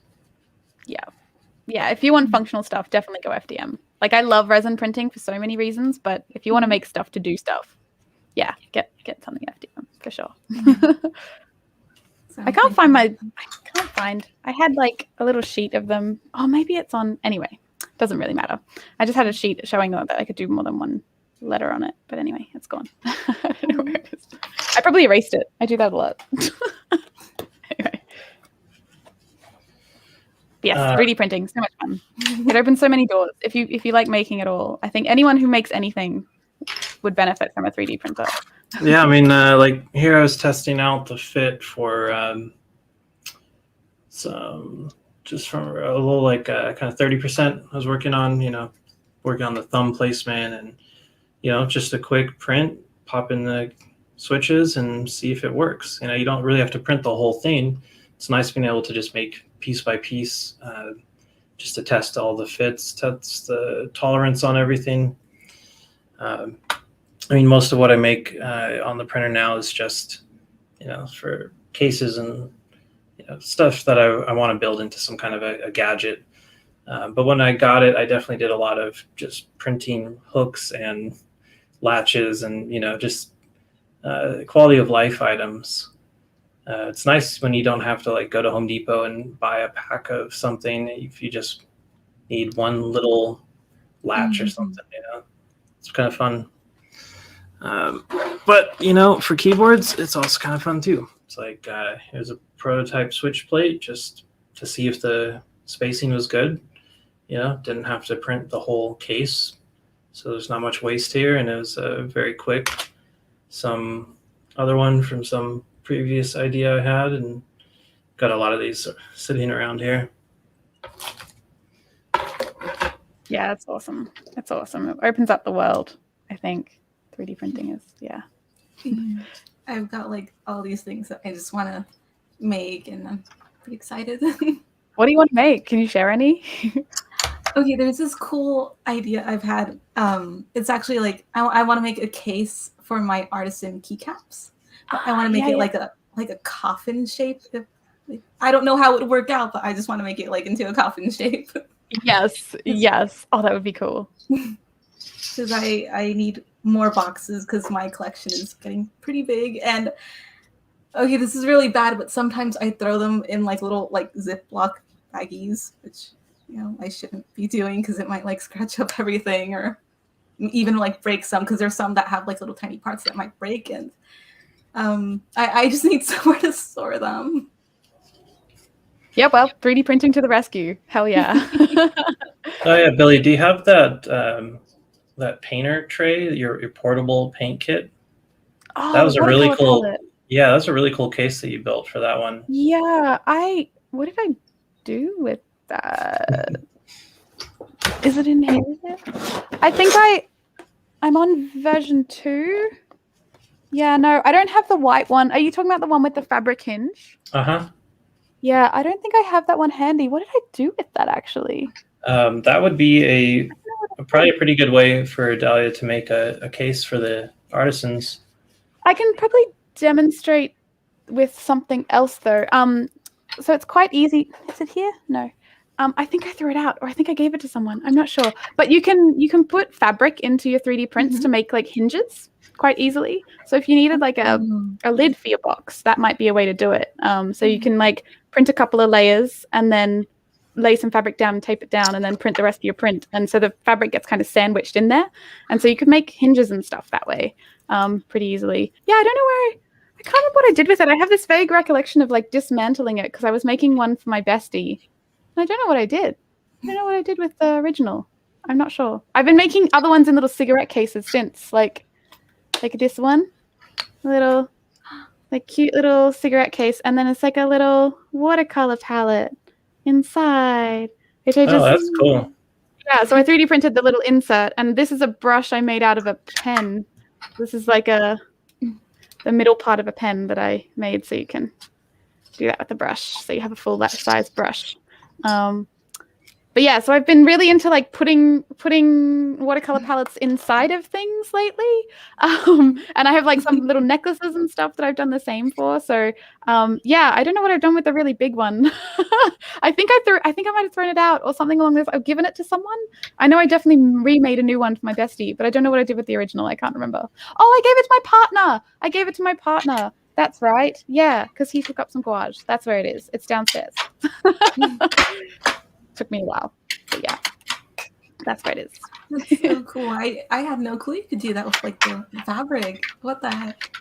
Yeah, if you want functional stuff, definitely go FDM. Like, I love resin printing for so many reasons, but if you want to make stuff to do stuff, yeah, get something FDM for sure. I can't find I had like a little sheet of them. Oh, maybe it's on, anyway, doesn't really matter. I just had a sheet showing that I could do more than one letter on it, but anyway, it's gone. I don't know where it is. I probably erased it. I do that a lot. Anyway. Yes, 3D printing, so much fun. It opens so many doors. If you like making it all, I think anyone who makes anything would benefit from a 3D printer. Yeah, I mean, like here I was testing out the fit for some just from a little like kind of 30%. I was working on the thumb placement and just a quick print, pop in the switches and see if it works. You don't really have to print the whole thing. It's nice being able to just make piece by piece, just to test all the fits, test the tolerance on everything. I mean, most of what I make on the printer now is just, for cases and stuff that I want to build into some kind of a gadget. But when I got it, I definitely did a lot of just printing hooks and latches and just quality of life items. It's nice when you don't have to like go to Home Depot and buy a pack of something if you just need one little latch or something. It's kind of fun. But for keyboards, it's also kind of fun too. It's like here's a prototype switch plate just to see if the spacing was good. Didn't have to print the whole case, so there's not much waste here, and it was very quick. Some other one from some previous idea I had, and got a lot of these sitting around here. Yeah, it's awesome. It's awesome. It opens up the world, I think. 3D printing is, yeah. I've got like all these things that I just want to make, and I'm pretty excited. What do you want to make? Can you share any? Okay, there's this cool idea I've had. It's actually like I want to make a case for my artisan keycaps. I want to make it like a coffin shape. I don't know how it would work out, but I just want to make it like into a coffin shape. Yes. Oh, that would be cool. Because I need more boxes because my collection is getting pretty big. And okay, this is really bad, but sometimes I throw them in like little like Ziploc baggies, which I shouldn't be doing because it might like scratch up everything or even like break some, because there's some that have like little tiny parts that might break, and I just need somewhere to store them. Yeah, well, 3D printing to the rescue. Hell yeah. Oh yeah, Billie, do you have that painter tray, your portable paint kit? Oh, that was a really cool palette. Yeah, that's a really cool case that you built for that one. Yeah, what did I do with that? Is it in here? I think I'm on version 2. Yeah, no, I don't have the white one. Are you talking about the one with the fabric hinge? Uh-huh. Yeah, I don't think I have that one handy. What did I do with that actually? That would be probably a pretty good way for Dahlia to make a case for the artisans. I can probably demonstrate with something else though. So it's quite easy. Is it here? No. I think I threw it out, or I think I gave it to someone. I'm not sure. But you can put fabric into your 3D prints to make like hinges quite easily. So if you needed like a lid for your box, that might be a way to do it. So you can like print a couple of layers and then lay some fabric down and tape it down and then print the rest of your print. And so the fabric gets kind of sandwiched in there. And so you could make hinges and stuff that way pretty easily. Yeah, I don't know I can't remember what I did with it. I have this vague recollection of like dismantling it because I was making one for my bestie. And I don't know what I did. I don't know what I did with the original. I'm not sure. I've been making other ones in little cigarette cases since, like this one, little, like cute little cigarette case, and then it's like a little watercolor palette inside. Which I just, that's cool. Yeah, so I 3D printed the little insert, and this is a brush I made out of a pen. This is like the middle part of a pen that I made, so you can do that with the brush. So you have a full size brush. But yeah, so I've been really into like putting watercolor palettes inside of things lately. And I have like some little necklaces and stuff that I've done the same for. So yeah, I don't know what I've done with the really big one. I think I might have thrown it out or something along those. I've given it to someone. I know I definitely remade a new one for my bestie, but I don't know what I did with the original. I can't remember. Oh, I gave it to my partner. I gave it to my partner. That's right. Yeah, because he took up some gouache. That's where it is. It's downstairs. Took me a while, but yeah, that's where it is. That's so cool. I had no clue you could do that with like the fabric. What the heck?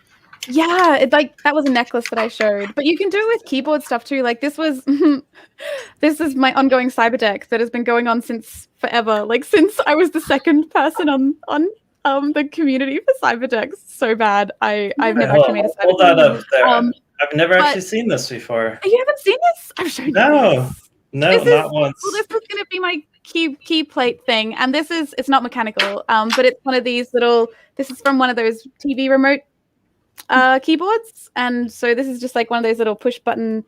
Yeah, it like that was a necklace that I showed, but you can do it with keyboard stuff too. Like this is my ongoing Cyberdeck that has been going on since forever. Like since I was the second person on the community for Cyberdeck so bad. I've never Hold, actually made a Cyberdeck. hold that up there. Um, I've never but- actually seen this before. You haven't seen this? I've shown you No, this. no, not once. Well, this is going to be my key plate thing, and it's not mechanical, but it's one of these little. This is from one of those TV remote keyboards, and so this is just like one of those little push button,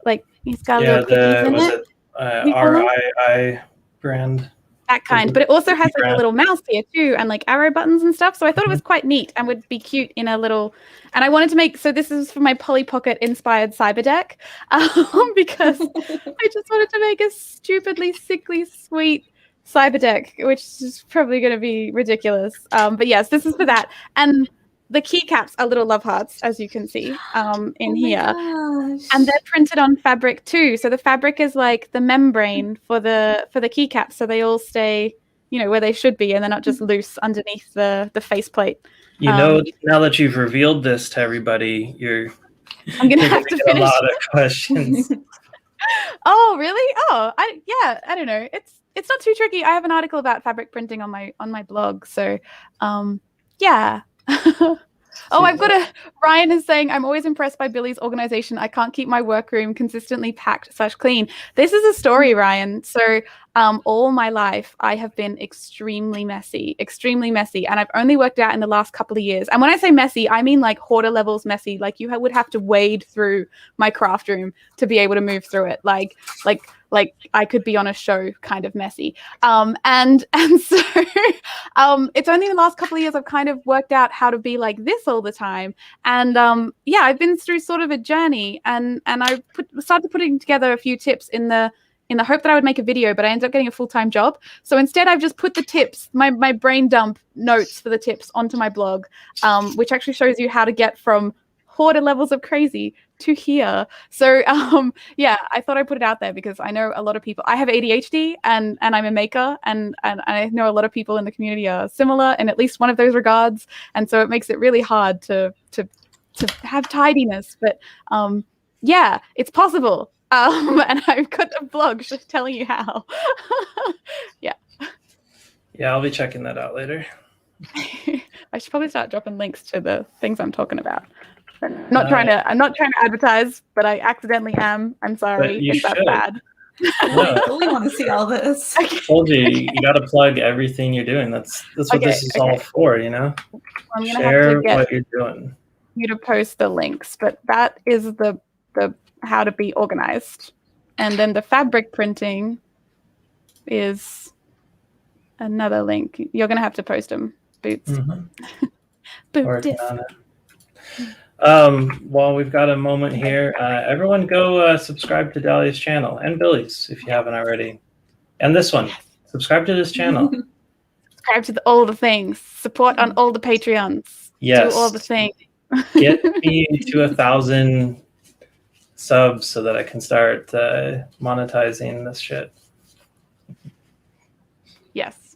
like it's got little cookies in it. RII brand. That kind, but it also has like a little mouse here too, and like arrow buttons and stuff. So I thought it was quite neat and would be cute in a little. And I wanted to make, so this is for my Polly Pocket inspired Cyberdeck, because I just wanted to make a stupidly sickly sweet Cyberdeck, which is probably going to be ridiculous. But yes, this is for that. And the keycaps are little love hearts, as you can see in here. Gosh. And they're printed on fabric too. So the fabric is like the membrane for the keycaps, so they all stay, where they should be, and they're not just loose underneath the faceplate. Now that you've revealed this to everybody, I'm gonna have to get finish a lot of questions. Oh, really? Oh, I don't know. It's not too tricky. I have an article about fabric printing on my blog. So, yeah. I've got Ryan is saying, I'm always impressed by Billie's organization. I can't keep my workroom consistently packed/clean. This is a story, Ryan. So all my life, I have been extremely messy. And I've only worked out in the last couple of years. And when I say messy, I mean like hoarder levels messy. Like you would have to wade through my craft room to be able to move through it. Like I could be on a show kind of messy. And so it's only in the last couple of years I've kind of worked out how to be like this all the time. And I've been through sort of a journey, and I started putting together a few tips in the hope that I would make a video, but I ended up getting a full-time job. So instead I've just put the tips, my brain dump notes for the tips onto my blog, which actually shows you how to get from hoarder levels of crazy to here. So I thought I'd put it out there because I know a lot of people. I have ADHD and I'm a maker, and I know a lot of people in the community are similar in at least one of those regards, and so it makes it really hard to have tidiness. But it's possible. And I've got a blog just telling you how. Yeah, I'll be checking that out later. I should probably start dropping links to the things I'm talking about. I'm not trying to advertise, but I accidentally am. I'm sorry if that's bad. I really want to see all this. I told you got to plug everything you're doing. That's what this is all for, I'm gonna Share have to get what you're doing. You to post the links, but that is the how to be organized. And then the fabric printing is another link. You're gonna have to post them. Boots. Mm-hmm. Boot on it. While we've got a moment here, everyone go subscribe to Dahlia's channel and Billie's if you haven't already. And this one, subscribe to this channel. Subscribe to all the things. Support on all the Patreons. Yes. Do all the things. Get me to 1,000 subs so that I can start monetizing this shit. Yes,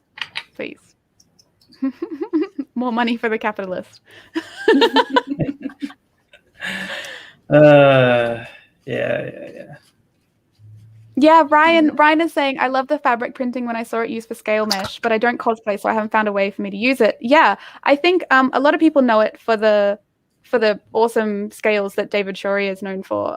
please. More money for the capitalist. Yeah, Ryan is saying, I love the fabric printing when I saw it used for scale mesh, but I don't cosplay, so I haven't found a way for me to use it. Yeah, I think a lot of people know it for the awesome scales that David Shorey is known for.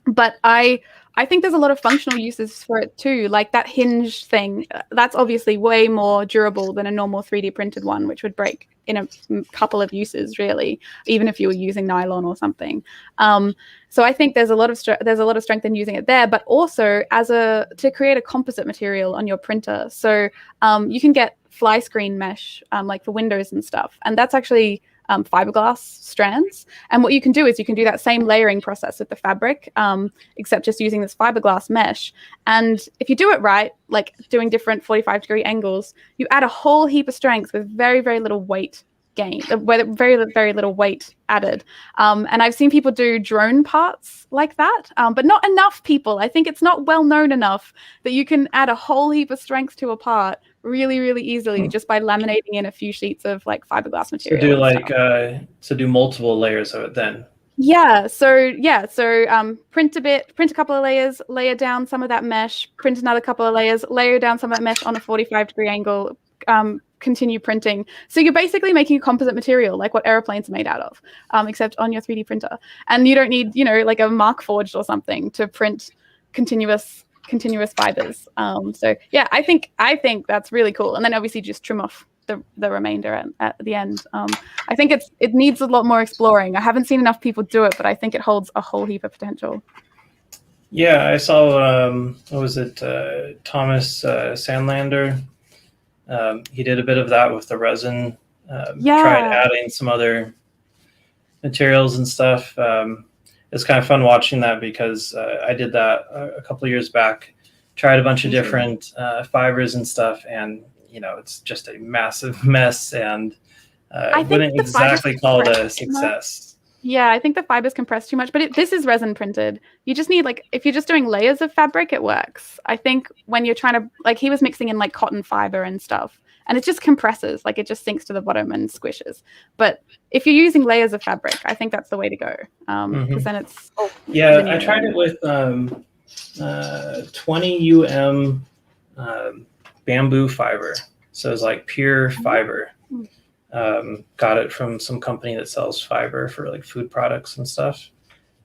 But I think there's a lot of functional uses for it too, like that hinge thing. That's obviously way more durable than a normal 3D printed one, which would break in a couple of uses, really, even if you were using nylon or something. So I think there's a lot of strength in using it there, but also to create a composite material on your printer. So you can get fly screen mesh, like for windows and stuff, and that's actually fiberglass strands. And what you can do is you can do that same layering process with the fabric, except just using this fiberglass mesh. And if you do it right, like doing different 45-degree angles, you add a whole heap of strength with very, very little weight gain, very, very little weight added. And I've seen people do drone parts like that, but not enough people. I think it's not well known enough that you can add a whole heap of strength to a part really, really easily just by laminating in a few sheets of like fiberglass material. So do multiple layers of it then. So print a couple of layers, layer down some of that mesh, print another couple of layers, layer down some of that mesh on a 45-degree angle, continue printing. So you're basically making a composite material, like what airplanes are made out of, except on your 3D printer. And you don't need, like a Mark Forged or something to print continuous fibers. So yeah, I think that's really cool. And then obviously just trim off the remainder at the end. I think it needs a lot more exploring. I haven't seen enough people do it, but I think it holds a whole heap of potential. Yeah, I saw, what was it, Thomas Sandlander. He did a bit of that with the resin. Tried adding some other materials and stuff. It's kind of fun watching that because I did that a couple of years back. Tried a bunch of different fibers and stuff, and it's just a massive mess, and I wouldn't exactly call it a success. Yeah, I think the fibers compress too much, but this is resin printed. You just need, like, if you're just doing layers of fabric, it works. I think when you're trying to, like, he was mixing in like cotton fiber and stuff, and it just compresses, like it just sinks to the bottom and squishes. But if you're using layers of fabric, I think that's the way to go, because then it's I tried it with 20 bamboo fiber, so it's like pure fiber. Got it from some company that sells fiber for like food products and stuff.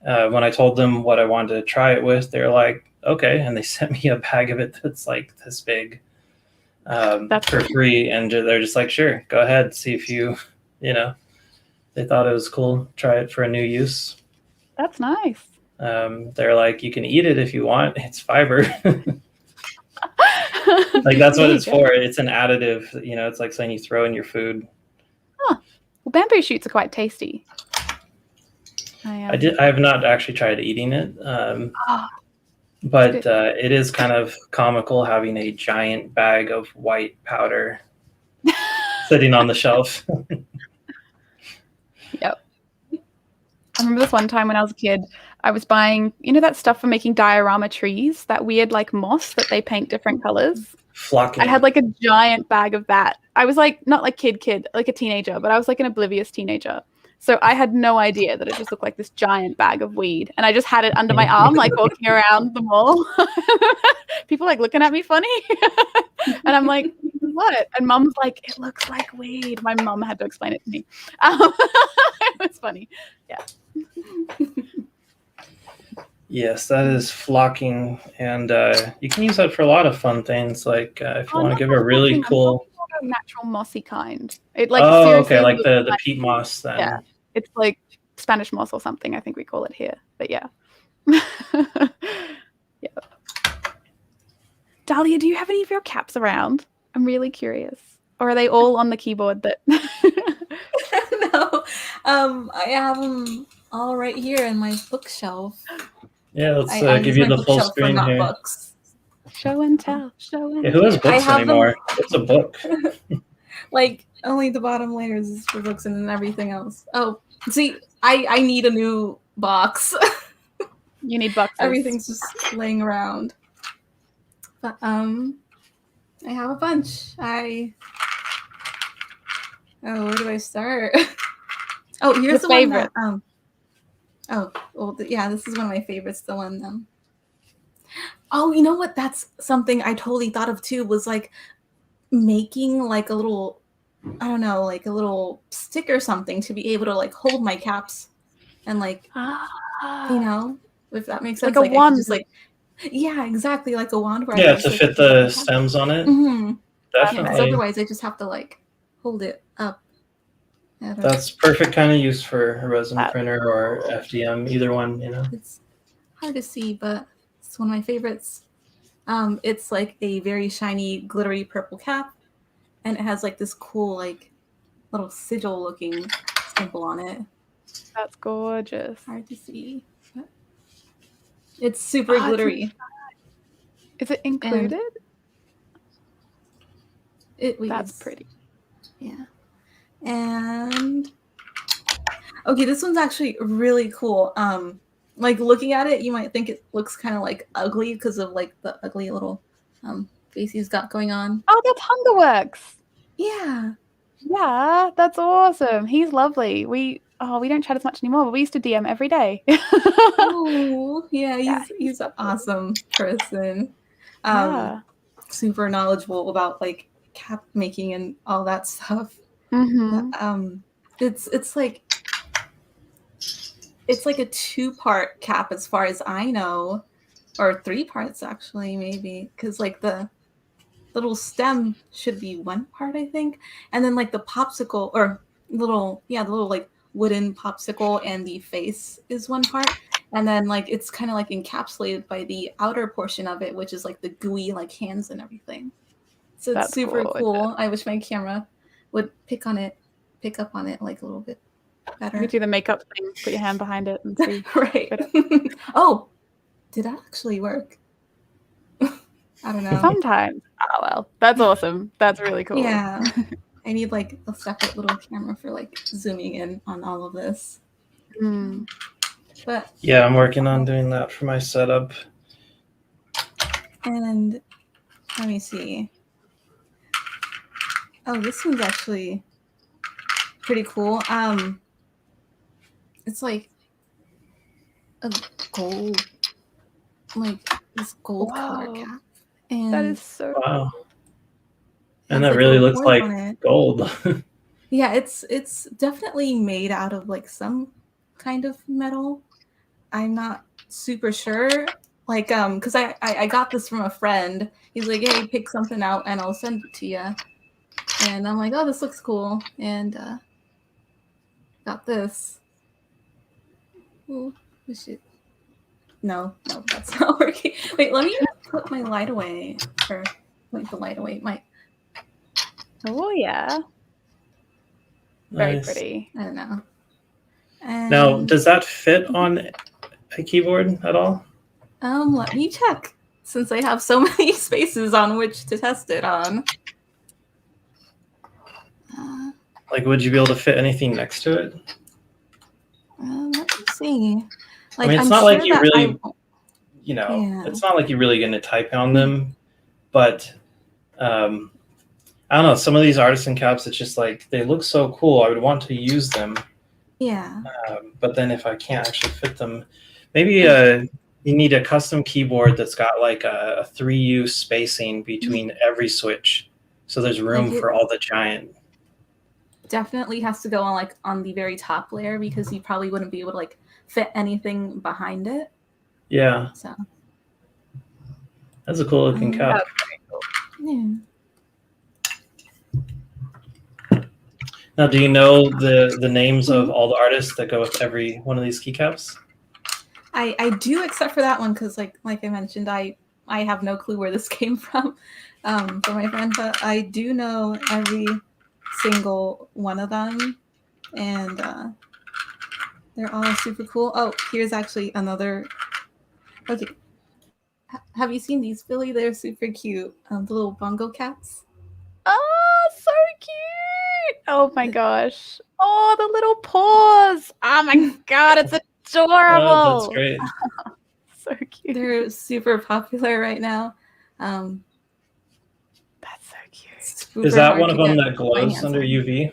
When I told them what I wanted to try it with, they're like, okay, and they sent me a bag of it that's like this big, for free, and they're just like, sure, go ahead, see if they thought it was cool, try it for a new use. That's nice. They're like, you can eat it if you want, it's fiber. Like, that's what it's for. It's an additive, it's like something you throw in your food. Well, bamboo shoots are quite tasty. I have not actually tried eating it, but it is kind of comical having a giant bag of white powder sitting on the shelf. Yep. I remember this one time when I was a kid, I was buying, that stuff for making diorama trees, that weird like moss that they paint different colors. Flocking. I had like a giant bag of that. I was like, not like kid, like a teenager, but I was like an oblivious teenager. So I had no idea that it just looked like this giant bag of weed. And I just had it under my arm, like walking around the mall. People like looking at me funny. And I'm like, what? And Mum's like, it looks like weed. My mum had to explain it to me. It was funny. Yeah. Yes, that is flocking, and you can use that for a lot of fun things. Like if you want to give a really cool natural mossy kind. It like okay, like the peat moss. Then yeah, it's like Spanish moss or something. I think we call it here. But yeah, yeah. Dahlia, do you have any of your caps around? I'm really curious. Or are they all on the keyboard? That No, I have them all right here in my bookshelf. Yeah, let's give you the full screen here. Books. Show and tell. Show and tell. Who has books anymore? What's a book? Like, only the bottom layers is for books and then everything else. Oh, see, I need a new box. You need boxes. Everything's just laying around. But I have a bunch. Where do I start? Oh, here's the favorite. One that, yeah, this is one of my favorites. The one. Oh, you know what? That's something I totally thought of too. Was like making like a little, I don't know, like a little stick or something to be able to like hold my caps, and like, if that makes sense. Like a wand, just like, yeah, exactly, like a wand. Yeah, to fit the stems on it. Mm-hmm. Definitely. Yeah, otherwise, I just have to like hold it up. That's perfect kind of use for a resin printer or FDM, either one, It's hard to see, but it's one of my favorites. It's like a very shiny, glittery purple cap, and it has like this cool, like little sigil-looking symbol on it. That's gorgeous. Hard to see. But it's super glittery. Is it included? That's pretty. Yeah. And okay, this one's actually really cool. Like looking at it, you might think it looks kind of like ugly because of like the ugly little face he's got going on. Oh, that's Hungerworks. Yeah. Yeah, that's awesome. He's lovely. We don't chat as much anymore, but we used to DM every day. Oh, yeah, he's an awesome person. Super knowledgeable about like cap making and all that stuff. Mm-hmm. It's like a 2-part cap as far as I know, or 3 parts actually, maybe, because like the little stem should be 1 part, I think, and then like the popsicle or the little like wooden popsicle and the face is 1 part, and then like it's kind of like encapsulated by the outer portion of it, which is like the gooey like hands and everything. So it's That's super gorgeous. cool. I wish my camera would pick up on it like a little bit better. You could do the makeup thing, put your hand behind it and see. Right. Oh, did that actually work? I don't know. Sometimes. Oh well, that's awesome. That's really cool. Yeah. I need like a separate little camera for like zooming in on all of this. But yeah, I'm working on doing that for my setup. And let me see. Oh, this one's actually pretty cool. It's like a gold, like this gold color cap. And That is so wow. And has, that like, really a looks report like on it. gold. Yeah, it's definitely made out of like some kind of metal. I'm not super sure. Like, because I got this from a friend. He's like, hey, pick something out and I'll send it to you. And I'm like, oh, this looks cool. And got this. Ooh, we should. No, that's not working. Wait, let me put my light away. Or like the light away. Oh yeah. Very Nice. pretty. I don't know. And, Now, does that fit on a keyboard at all? let me check, since I have so many spaces on which to test it on. Like, would you be able to fit anything next to it? Let me see. Like, I mean, it's I'm not sure like you that really, Yeah. it's not like you're really going to type on them, but I don't know. Some of these artisan caps, it's just like they look so cool. I would want to use them. Yeah. But then if I can't actually fit them, maybe you need a custom keyboard that's got like a 3U spacing between every switch, so there's room for all the giant. Definitely has to go on the very top layer, because you probably wouldn't be able to like fit anything behind it. Yeah, So that's a cool looking cap. yeah. Now, do you know the names of all the artists that go with every one of these keycaps? I do, except for that one, because like I mentioned, I have no clue where this came from my friend, but I do know every single one of them, and they're all super cool. Oh, here's actually another. Okay, have you seen these, Billie? They're super cute. The little bongo cats. Oh, so cute! Oh my gosh! Oh, the little paws! Oh my god, it's adorable! Oh, that's great. So cute. They're super popular right now. That's so cute. Super Is that hard one of to them get that my glows hands under on. UV?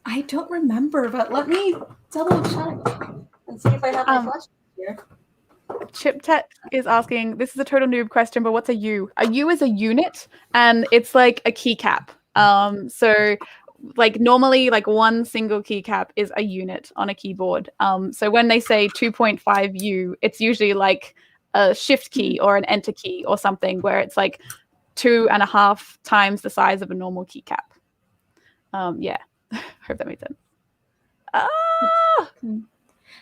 I don't remember, but let me double check and see if I have my flash here. Chip Tet is asking, this is a total noob question, but what's a U? A U is a unit, and it's like a keycap. So like normally like one single keycap is a unit on a keyboard. So when they say 2.5 U, it's usually like a shift key or an enter key or something, where it's like 2.5 times the size of a normal keycap. Yeah, hope that made sense.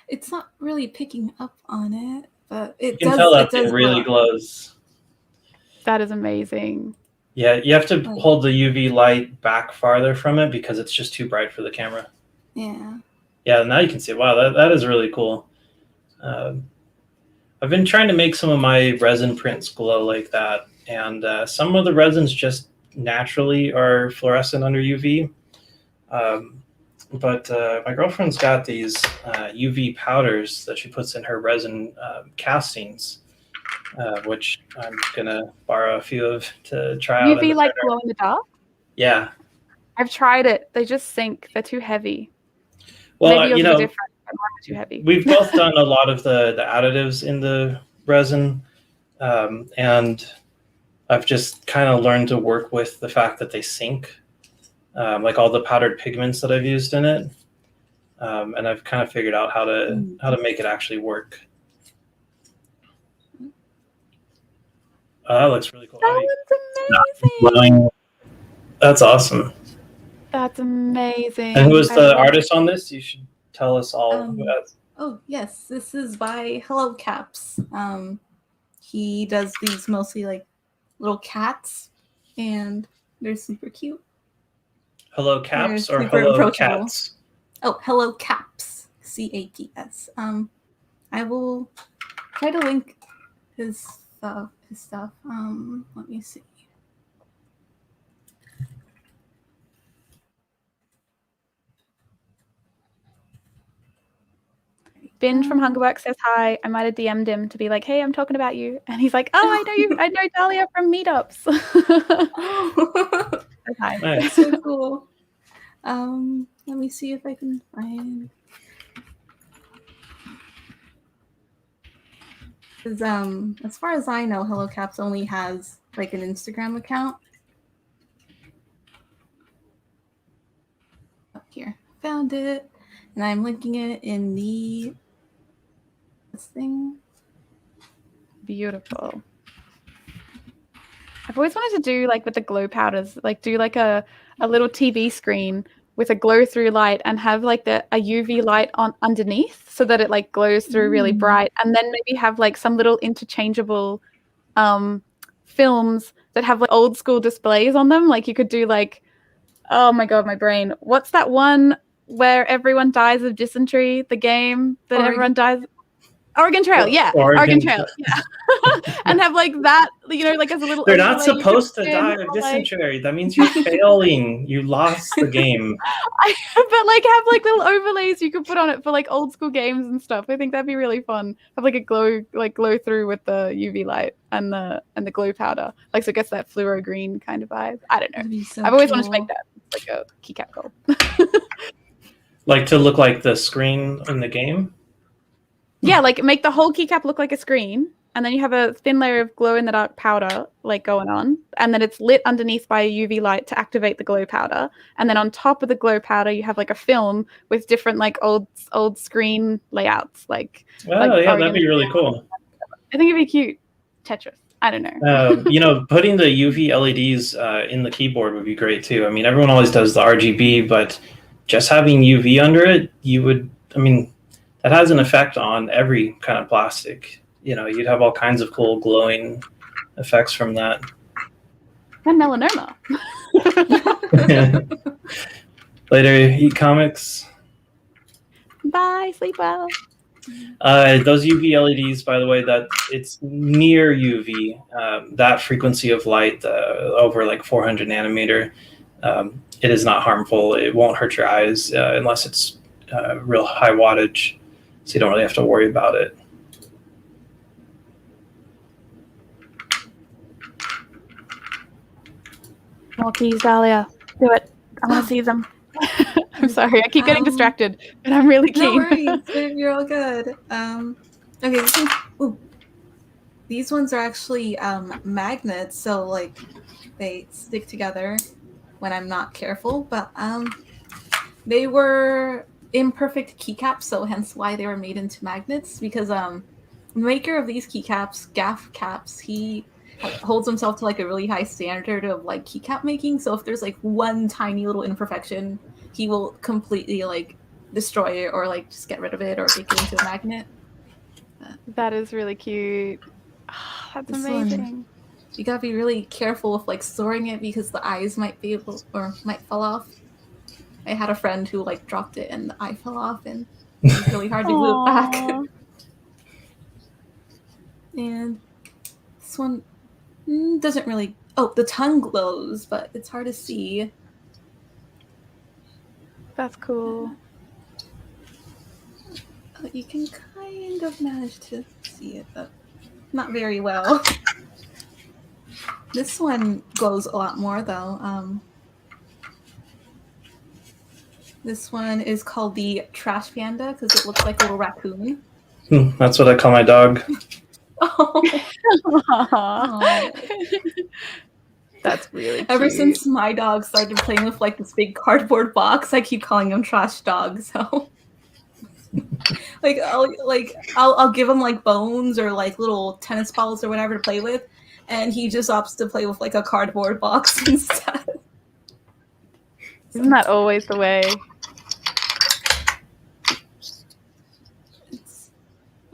It's not really picking up on it, but it You can does. tell that It does thing really glow. glows. That is amazing. Yeah, you have to hold the UV light back farther from it because it's just too bright for the camera. Yeah. Yeah, now you can see. Wow, that is really cool. I've been trying to make some of my resin prints glow like that, and some of the resins just naturally are fluorescent under UV. But my girlfriend's got these UV powders that she puts in her resin castings, which I'm gonna borrow a few of to try out. UV like glow in the dark? Yeah. I've tried it. They just sink. They're too heavy. Well, Maybe yours are different, but mine are too heavy. We've both done a lot of the additives in the resin, and I've just kind of learned to work with the fact that they sink, like all the powdered pigments that I've used in it. And I've kind of figured out how to make it actually work. That looks really cool. That one's amazing. That's awesome. That's amazing. And who is the artist on this? You should tell us all. Who has. Oh yes, this is by Hello Caps. He does these mostly like little cats, and they're super cute. Hello Caps or Hello Cats? Oh, Hello Caps. CAPS. I will try to link his stuff. Let me see. Ben from Hungerworks says hi. I might have DM'd him to be like, "Hey, I'm talking about you," and he's like, "Oh, I know you. I know Dahlia from meetups." Oh, hi. Nice. so cool. Let me see if I can find. Because as far as I know, Hello Caps only has like an Instagram account. Up here, found it, and I'm linking it in the this thing. Beautiful. I've always wanted to do like with the glow powders, like do like a little TV screen with a glow through light and have like a UV light on underneath so that it like glows through really bright, and then maybe have like some little interchangeable films that have like old school displays on them. Like you could do like, oh my god, my brain. What's that one where everyone dies of dysentery? The game that everyone dies. Oregon Trail, yeah. Oregon Trail, yeah. And have like that, you know, like as a little. They're not supposed to die of dysentery. That means you're failing. You lost the game. But like have like little overlays you could put on it for like old school games and stuff. I think that'd be really fun. Have like a glow through with the UV light and the glow powder. Like so it gets that fluoro green kind of vibe. I don't know. So I've always wanted to make that like a keycap goal. Like to look like the screen in the game? Yeah, like make the whole keycap look like a screen, and then you have a thin layer of glow in the dark powder like going on, and then it's lit underneath by a UV light to activate the glow powder, and then on top of the glow powder you have like a film with different like old screen layouts. Like yeah, that'd be really cool. I think it'd be cute. Tetris. I don't know. You know, putting the UV LEDs in the keyboard would be great too. I mean, everyone always does the RGB, but just having UV under it, that has an effect on every kind of plastic. You know, you'd have all kinds of cool glowing effects from that. And melanoma. Later, eat comics. Bye, sleep well. Those UV LEDs, by the way, that it's near UV, that frequency of light over like 400 nanometer, it is not harmful. It won't hurt your eyes unless it's real high wattage. So you don't really have to worry about it. More keys, Dahlia. Do it. I want to see them. I'm sorry. I keep getting distracted, but I'm really keen. No worries. You're all good. Okay. These ones are actually magnets, so like they stick together when I'm not careful. But they were imperfect keycaps, so hence why they were made into magnets, because the maker of these keycaps, Gaff Caps, he holds himself to like a really high standard of like keycap making. So if there's like one tiny little imperfection, he will completely like destroy it or like just get rid of it or make it into a magnet. That is really cute. Oh, that's amazing. You gotta be really careful with like storing it because the eyes might be able or might fall off. I had a friend who like dropped it and the eye fell off, and it was really hard to glue it back. And this one doesn't really. Oh, the tongue glows, but it's hard to see. That's cool. You can kind of manage to see it, but not very well. This one glows a lot more, though. This one is called the Trash Panda because it looks like a little raccoon. That's what I call my dog. Oh, Aw. That's really cute. Ever since my dog started playing with like this big cardboard box, I keep calling him trash dog. So I'll give him like bones or like little tennis balls or whatever to play with, and he just opts to play with like a cardboard box instead. Isn't that always the way?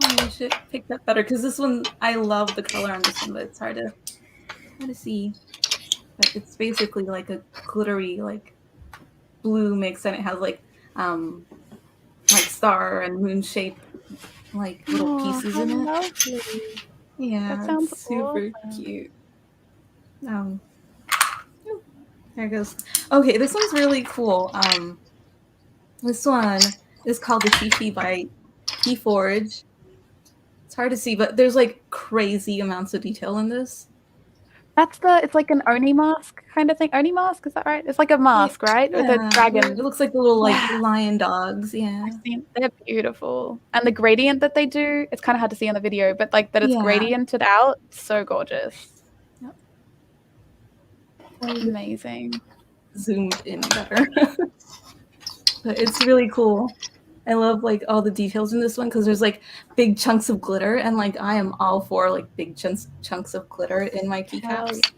I should pick that better because this one, I love the color on this one, but it's hard to see. But it's basically like a glittery like blue mix, and it has like star and moon shape like little pieces in it. Lovely. Yeah, That sounds it's super awesome. cute. There it goes. Okay, this one's really cool. This one is called the Shishi by Keyforge. It's hard to see, but there's like crazy amounts of detail in this. It's like an Oni mask kind of thing. Oni mask, is that right? It's like a mask, right? With a dragon. It looks like the little like lion dogs. Yeah. They're beautiful. And the gradient that they do, it's kind of hard to see on the video, but like that it's gradiented out, so gorgeous. Yep. Amazing. Zoomed in better. But it's really cool. I love like all the details in this one because there's like big chunks of glitter, and like I am all for like big chunks of glitter in my keycaps.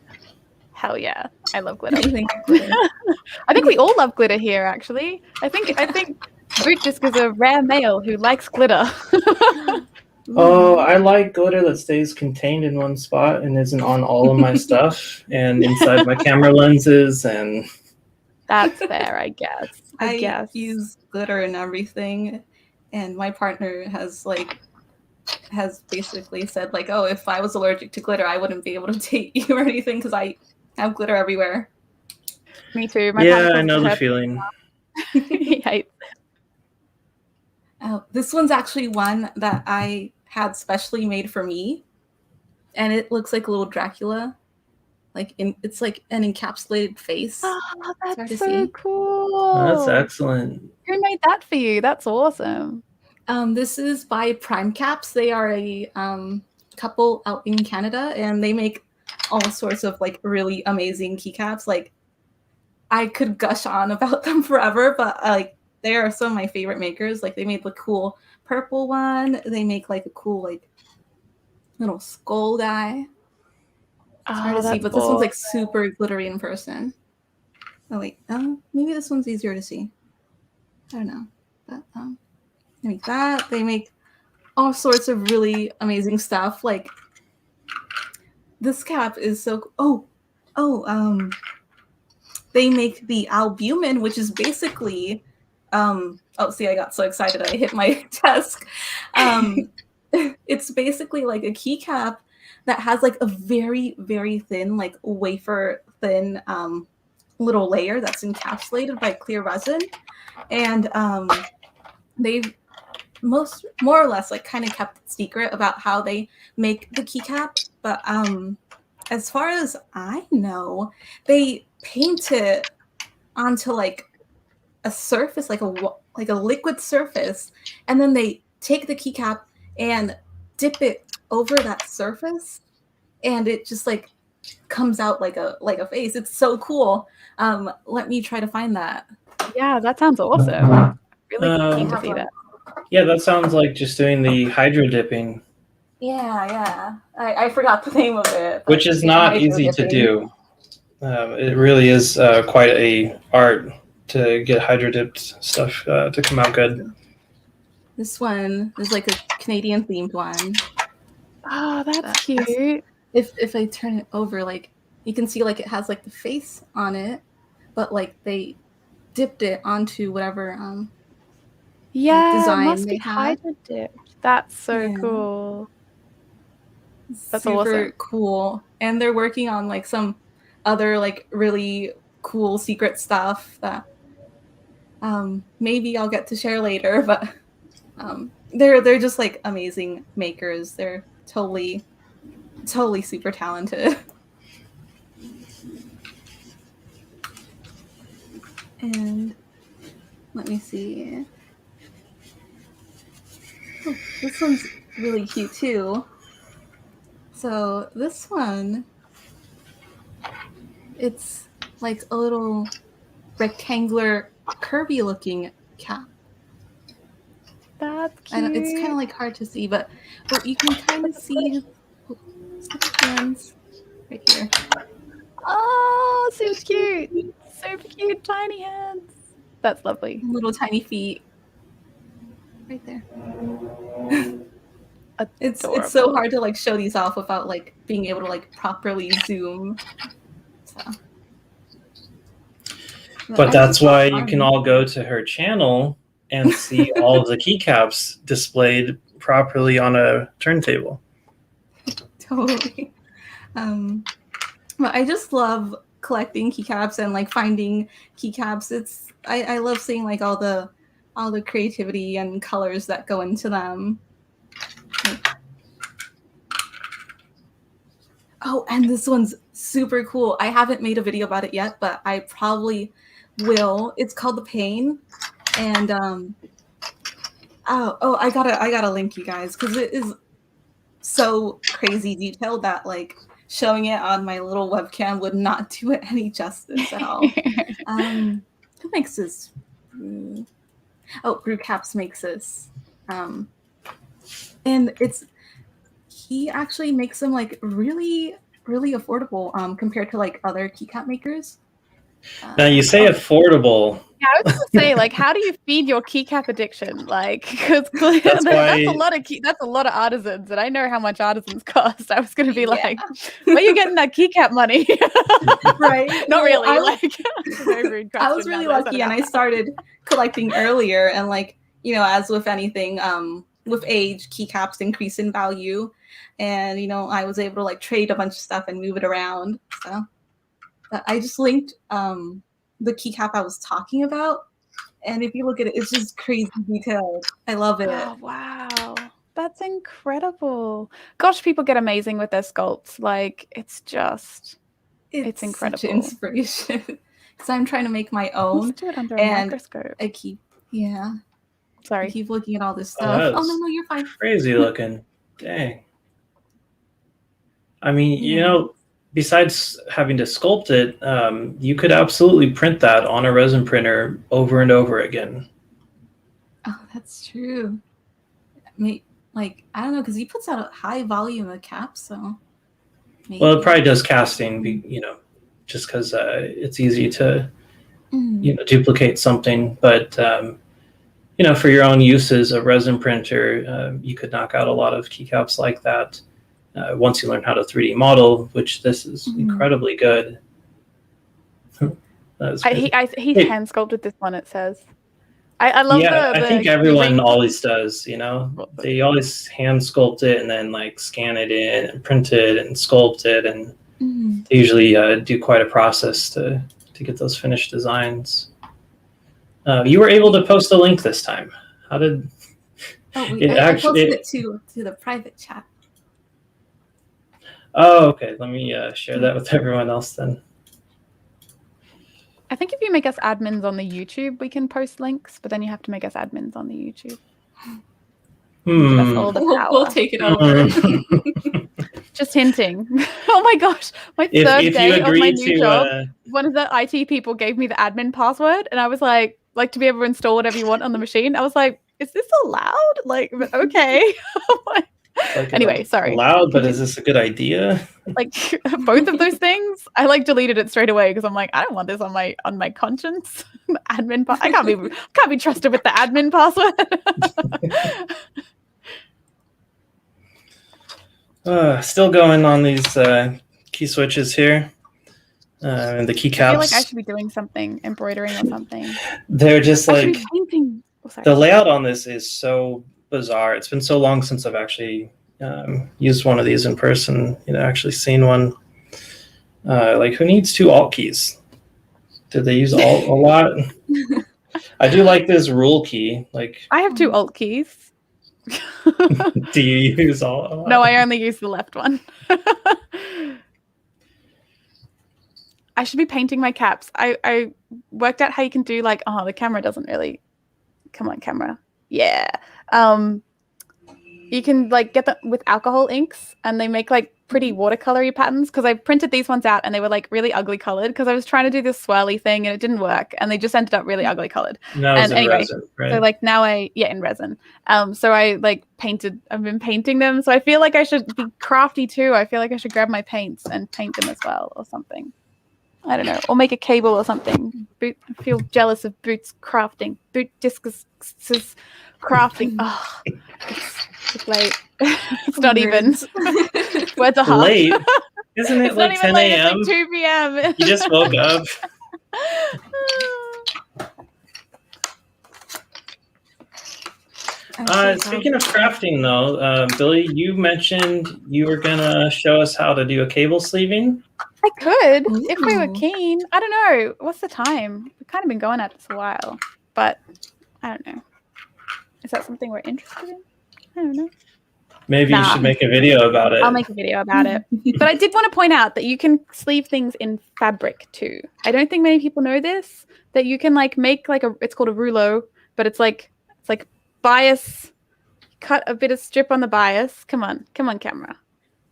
Hell yeah. I love glitter. Anything glitter. I think we all love glitter here, actually. I think Boot just is a rare male who likes glitter. Oh, I like glitter that stays contained in one spot and isn't on all of my stuff and inside my camera lenses and. That's fair, I guess. I use glitter in everything, and my partner has basically said like, oh, if I was allergic to glitter, I wouldn't be able to date you or anything because I have glitter everywhere. Me too. Yeah, I know the feeling. He hates it. This one's actually one that I had specially made for me, and it looks like a little Dracula. It's like an encapsulated face. Oh, that's so cool. That's excellent. Who made that for you? That's awesome. This is by Prime Caps. They are a couple out in Canada, and they make all sorts of like really amazing keycaps. Like I could gush on about them forever, but like they are some of my favorite makers. Like they made the cool purple one. They make like a cool like little skull guy. It's hard to see, but this one's like super glittery in person. Oh wait, maybe this one's easier to see. I don't know. But they make that. They make all sorts of really amazing stuff. Like this cap is so they make the albumin, which is basically see, I got so excited I hit my desk. It's basically like a keycap that has like a very, very thin, like wafer thin little layer that's encapsulated by clear resin. And they've more or less like kind of kept it secret about how they make the keycap. But as far as I know, they paint it onto like a surface, like a liquid surface, and then they take the keycap and dip it over that surface, and it just like comes out like a face. It's so cool. Let me try to find that. Yeah, that sounds awesome. Really keen to see that. Yeah, that sounds like just doing the hydro dipping. Yeah. I forgot the name of it. Which is not easy to do. It really is quite a art to get hydro dipped stuff to come out good. This one is like a Canadian themed one. Oh, that's cute. If I turn it over, like you can see like it has like the face on it, but like they dipped it onto whatever design must they be had. hydro dipped. That's so cool. That's super awesome. Cool. And they're working on like some other like really cool secret stuff that maybe I'll get to share later, but they're just like amazing makers. They're totally super talented. And let me see. Oh, this one's really cute too. So this one, it's like a little rectangular, curvy looking cap. That's cute. It's kind of like hard to see, but you can kind of see his hands right here. Oh, so cute. Super cute, tiny hands. That's lovely. Little tiny feet. Right there. It's so hard to like show these off without like being able to like properly zoom. So. But that's why you can all go to her channel and see all of the keycaps displayed properly on a turntable. Totally. But I just love collecting keycaps and like finding keycaps. I love seeing like all the creativity and colors that go into them. Oh, and this one's super cool. I haven't made a video about it yet, but I probably will. It's called The Pain, and I gotta link you guys because it is so crazy detailed that like showing it on my little webcam would not do it any justice at all. Who makes this? Brewcaps makes this, and he actually makes them like really, really affordable compared to like other keycap makers. Now you say affordable. Yeah, I was going to say, like, how do you feed your keycap addiction? Like, because that's a lot of artisans, and I know how much artisans cost. I was going to be like, where are you getting that keycap money? Right? Not really. I was really lucky, and I started collecting earlier, and like as with anything, with age, keycaps increase in value, and I was able to like trade a bunch of stuff and move it around. So I just linked the keycap I was talking about, and if you look at it, it's just crazy detailed. I love it. Oh, wow, that's incredible. Gosh, people get amazing with their sculpts. Like it's incredible. Such inspiration. Because I'm trying to make my own. Let's do it under a microscope. I keep Sorry. I keep looking at all this stuff. Oh no, you're fine. Crazy looking. Dang. I mean, besides having to sculpt it, you could absolutely print that on a resin printer over and over again. Oh, that's true. Like, I don't know, because he puts out a high volume of caps, so. Maybe. Well, it probably does casting, just because it's easy to, duplicate something. But, for your own uses, a resin printer, you could knock out a lot of keycaps like that. Once you learn how to 3D model, which this is incredibly good. He hand sculpted this one, it says. I love I think everyone always does, They always hand sculpt it and then like scan it in and print it and sculpt it. And they usually do quite a process to get those finished designs. You were able to post a link this time. How did I posted it to the private chat. Oh, okay. Let me share that with everyone else then. I think if you make us admins on the YouTube, we can post links, but then you have to make us admins on the YouTube. That's all the power. We'll take it over. Just hinting. Oh my gosh. My third day of my new job, one of the IT people gave me the admin password, and I was like to be able to install whatever you want on the machine. I was like, is this allowed? Like, okay. Anyway, sorry. Allowed, but is this a good idea? Like both of those things, I like deleted it straight away because I'm like, I don't want this on my conscience. Admin, I can't be trusted with the admin password. Still going on these key switches here, and the keycaps. I feel like I should be doing something, embroidering or something. They're just like painting. The layout on this is so bizarre. It's been so long since I've actually used one of these in person, actually seen one. Like, who needs 2 alt keys? Did they use alt a lot? I do like this rule key. Like, I have 2 alt keys. Do you use alt a lot? No, I only use the left one. I should be painting my caps. I worked out how you can do like, the camera doesn't really. Come on, camera. Yeah. you can like get them with alcohol inks, and they make like pretty watercolory patterns. Because I printed these ones out and they were like really ugly colored because I was trying to do this swirly thing and it didn't work, and they just ended up really ugly colored. That was in resin, right? So like now in resin. So I like I've been painting them. So I feel like I should be crafty too. I feel like I should grab my paints and paint them as well or something. I don't know, or make a cable or something. I feel jealous of Boots crafting. Boot discus crafting. Oh, it's late. It's not even. Where's a half? Late? Isn't it like 10 a.m.? It's like 2 p.m. You just woke up. Speaking of crafting, though, Billie, you mentioned you were gonna show us how to do a cable sleeving. I could, if we were keen. I don't know. What's the time? We've kind of been going at this a while, but I don't know. Is that something we're interested in? I don't know. Maybe you should make a video about it. I'll make a video about it. But I did want to point out that you can sleeve things in fabric too. I don't think many people know this, that you can like make like it's called a rouleau, but it's like bias, cut a bit of strip on the bias. Come on, camera.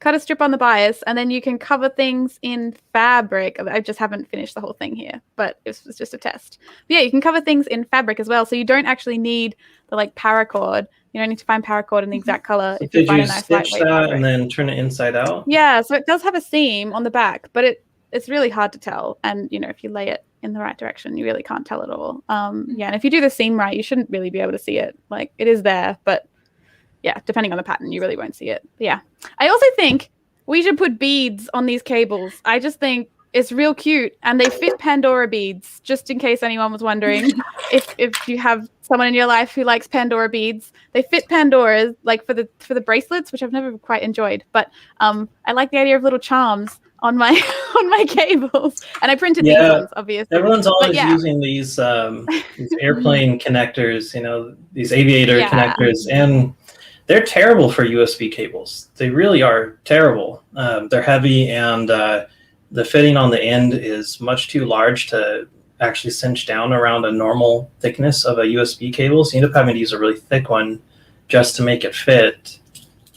Cut a strip on the bias, and then you can cover things in fabric. I just haven't finished the whole thing here, but it was just a test. But yeah, you can cover things in fabric as well, so you don't actually need the like paracord. You don't need to find paracord in the exact color. So did you stitch that and then turn it inside out? Yeah, so it does have a seam on the back, but it's really hard to tell. And if you lay it in the right direction, you really can't tell at all. Yeah, and if you do the seam right, you shouldn't really be able to see it. Like, it is there, but yeah, depending on the pattern, you really won't see it. But yeah, I also think we should put beads on these cables. I just think it's real cute, and they fit Pandora beads, just in case anyone was wondering. if you have someone in your life who likes Pandora beads, they fit Pandora's, like for the bracelets, which I've never quite enjoyed. But I like the idea of little charms on my cables, and I printed these ones, obviously. Everyone's always using these airplane connectors, these aviator connectors, and they're terrible for USB cables. They really are terrible. They're heavy, and the fitting on the end is much too large to actually cinch down around a normal thickness of a USB cable. So you end up having to use a really thick one just to make it fit.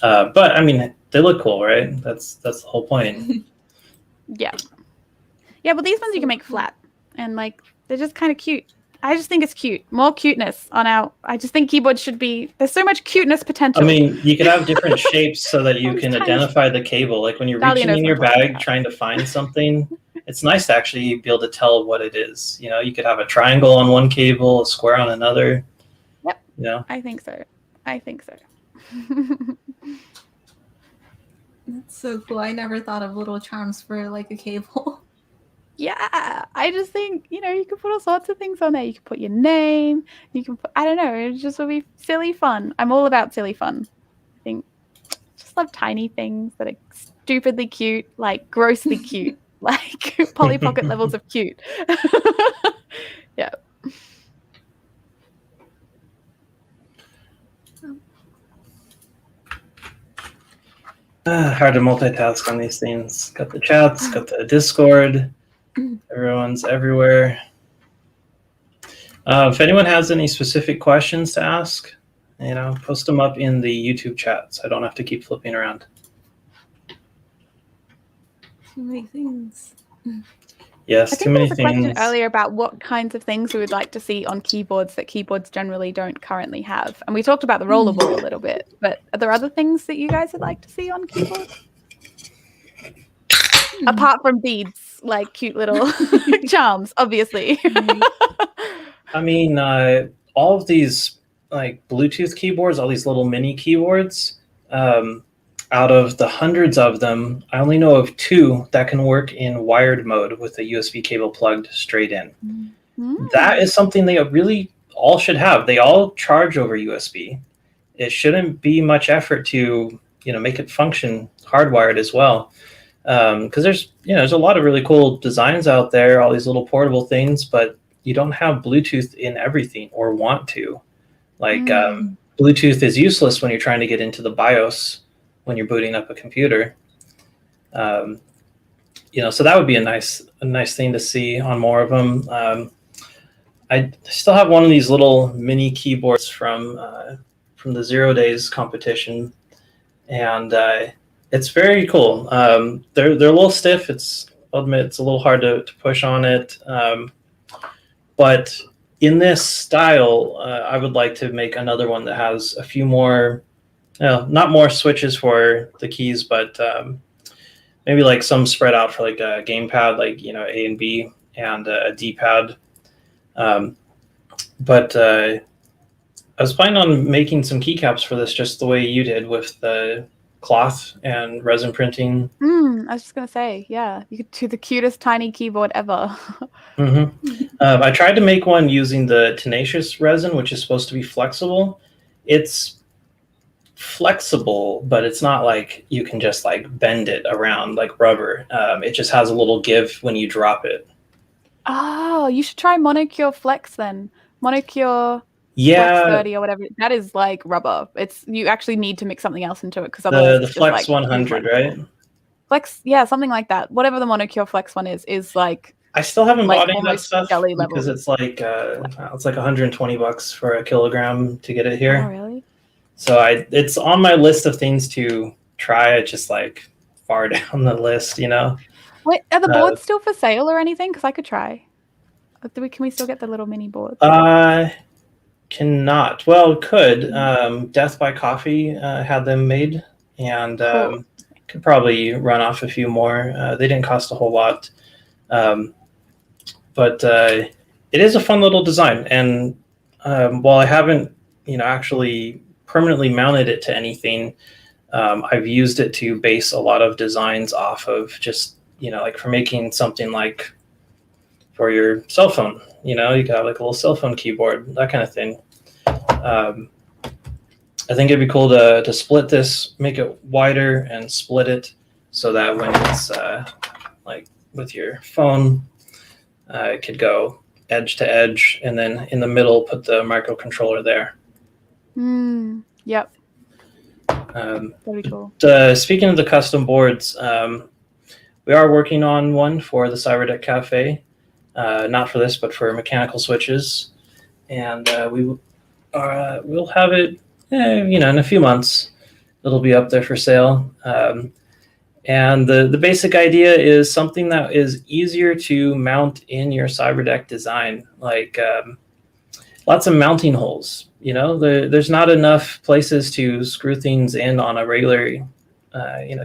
But I mean, they look cool, right? That's the whole point. Yeah, but these ones you can make flat, and like they're just kind of cute. I just think it's cute. More cuteness on our. I just think keyboards should be. There's so much cuteness potential. I mean, you could have different shapes so that you can identify the cable. Like when you're reaching in your bag trying to find something, it's nice to actually be able to tell what it is. You could have a triangle on one cable, a square on another. Yep. I think so. That's so cool. I never thought of little charms for like a cable. Yeah, I just think, you can put all sorts of things on there. You can put your name. You can put, I don't know, it just will be silly fun. I'm all about silly fun. I think, just love tiny things that are stupidly cute, like grossly cute, like Polly Pocket levels of cute. Yeah. Hard to multitask on these things. Got the chats, got the Discord. Everyone's everywhere. If anyone has any specific questions to ask, post them up in the YouTube chat so I don't have to keep flipping around. Too many things. Yes, too many things. I think there was a question earlier about what kinds of things we would like to see on keyboards that keyboards generally don't currently have. And we talked about the rollerball a little bit, but are there other things that you guys would like to see on keyboards? Apart from beads, like cute little charms, obviously. I mean, all of these like Bluetooth keyboards, all these little mini keyboards, out of the hundreds of them, I only know of 2 that can work in wired mode with a USB cable plugged straight in. That is something they really all should have. They all charge over USB. It shouldn't be much effort to, make it function hardwired as well. Because there's a lot of really cool designs out there, all these little portable things, but you don't have Bluetooth in everything or want to. Like Bluetooth is useless when you're trying to get into the BIOS when you're booting up a computer. So that would be a nice thing to see on more of them. I still have one of these little mini keyboards from from the 0 days competition, and it's very cool. They're a little stiff. I'll admit it's a little hard to push on it, but in this style, I would like to make another one that has a few more, not more switches for the keys, but maybe like some spread out for like a gamepad, like A and B, and a D-pad. But I was planning on making some keycaps for this just the way you did with the cloth and resin printing. I was just gonna say, yeah, you could do the cutest tiny keyboard ever. I tried to make one using the tenacious resin, which is supposed to be flexible. It's flexible, but it's not like you can just like bend it around like rubber. It just has a little give when you drop it. Oh, you should try Monocure Flex then. Monocure Yeah, Flex 30 or whatever. That is like rubber. You actually need to mix something else into it because otherwise the it's just Flex like 100, right? Flex, yeah, something like that. Whatever the Monocure Flex one is like. I still haven't like bought any of that almost stuff jelly level. because it's like $120 for a kilogram to get it here. Oh, really? So it's on my list of things to try. It's just like far down the list, Wait, are the boards still for sale or anything? Because I could try. Can we still get the little mini boards? Cannot. Well, could. Death by Coffee had them made, and Cool. could probably run off a few more. They didn't cost a whole lot, but it is a fun little design. And while I haven't, actually permanently mounted it to anything, I've used it to base a lot of designs off of, just like for making something like for your cell phone. You got like a little cell phone keyboard, that kind of thing. I think it'd be cool to split this, make it wider and split it so that when it's like with your phone, it could go edge to edge, and then in the middle put the microcontroller there. Yep. That'd be cool. Speaking of the custom boards, we are working on one for the Cyberdeck Cafe. Not for this, but for mechanical switches, and we'll have it, in a few months. It'll be up there for sale, and the basic idea is something that is easier to mount in your Cyberdeck design, like lots of mounting holes. There's not enough places to screw things in on a regular,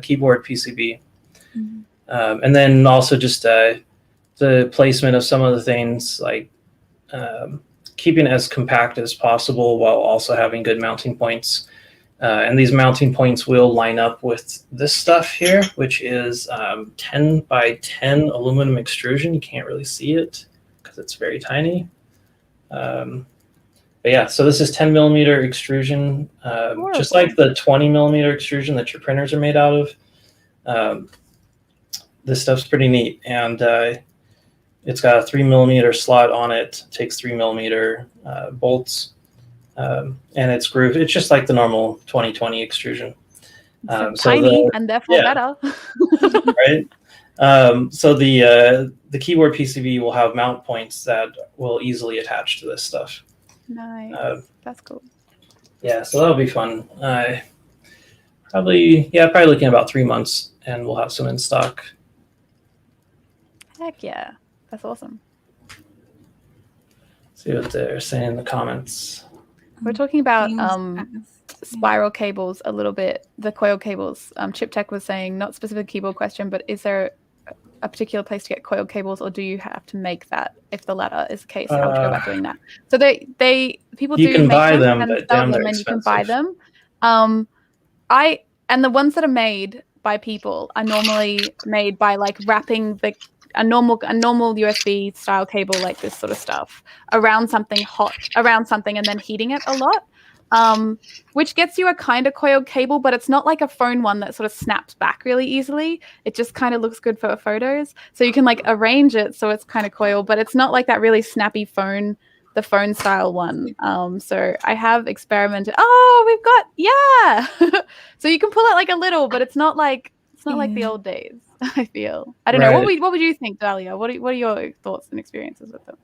keyboard PCB, and then also just the placement of some of the things, like keeping it as compact as possible while also having good mounting points. And these mounting points will line up with this stuff here, which is 10 by 10 aluminum extrusion. You can't really see it because it's very tiny. But yeah, so this is 10 millimeter extrusion, just like the 20 millimeter extrusion that your printers are made out of. This stuff's pretty neat, and it's got a 3 millimeter slot on it. Takes 3 millimeter bolts, and it's grooved. It's just like the normal 2020 extrusion. So tiny and therefore better. Right. So the keyboard PCB will have mount points that will easily attach to this stuff. Nice. That's cool. Yeah, so that'll be fun. Probably looking at about 3 months, and we'll have some in stock. Heck yeah. That's awesome. See what they're saying in the comments. We're talking about spiral cables a little bit, the coil cables. Chip Tech was saying, not specific keyboard question, but is there a particular place to get coil cables, or do you have to make that? If the latter is the case, how would you go about doing that? So people do can make buy them them, and but sell damn, them, they're and you can expensive. buy them. And the ones that are made by people are normally made by like wrapping a normal USB style cable, like this sort of stuff, around something hot, and then heating it a lot, which gets you a kind of coiled cable, but it's not like a phone one that sort of snaps back really easily. It just kind of looks good for photos. So you can like arrange it so it's kind of coiled, but it's not like that really snappy the phone style one. So I have experimented. Oh, we've got, so you can pull it like a little, but it's not like the old days. I feel. I don't know. What would you think, Dahlia? What are your thoughts and experiences with them?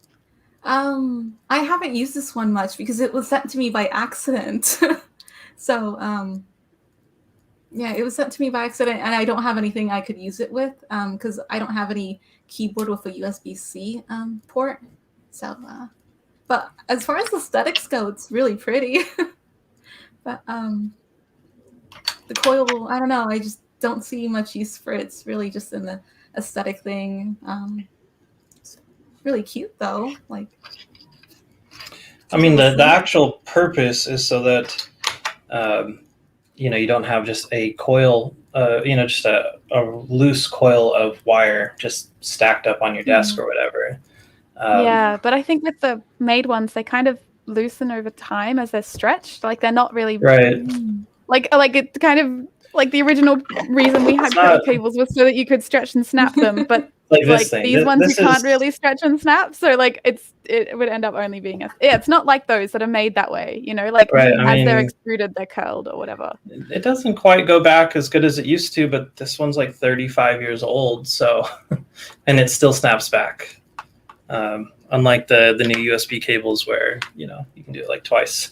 I haven't used this one much because it was sent to me by accident. So yeah, it was sent to me by accident, and I don't have anything I could use it with because I don't have any keyboard with a USB-C port. So, but as far as aesthetics go, it's really pretty. But the coil, I don't know. I just don't see much use for it. It's really just an aesthetic thing. It's really cute though. Like, I mean, the actual purpose is so that you don't have just a coil, just a loose coil of wire just stacked up on your desk or whatever. Yeah, but I think with the made ones, they kind of loosen over time as they're stretched. Like they're not really right. Like it's kind of like the original reason we had credit cables was so that you could stretch and snap them, but like these ones you can't really stretch and snap, so like it would end up only being it's not like those that are made that way, like as they're extruded they're curled or whatever. It doesn't quite go back as good as it used to, but this one's like 35 years old, so and it still snaps back. Unlike the new USB cables where you can do it like twice.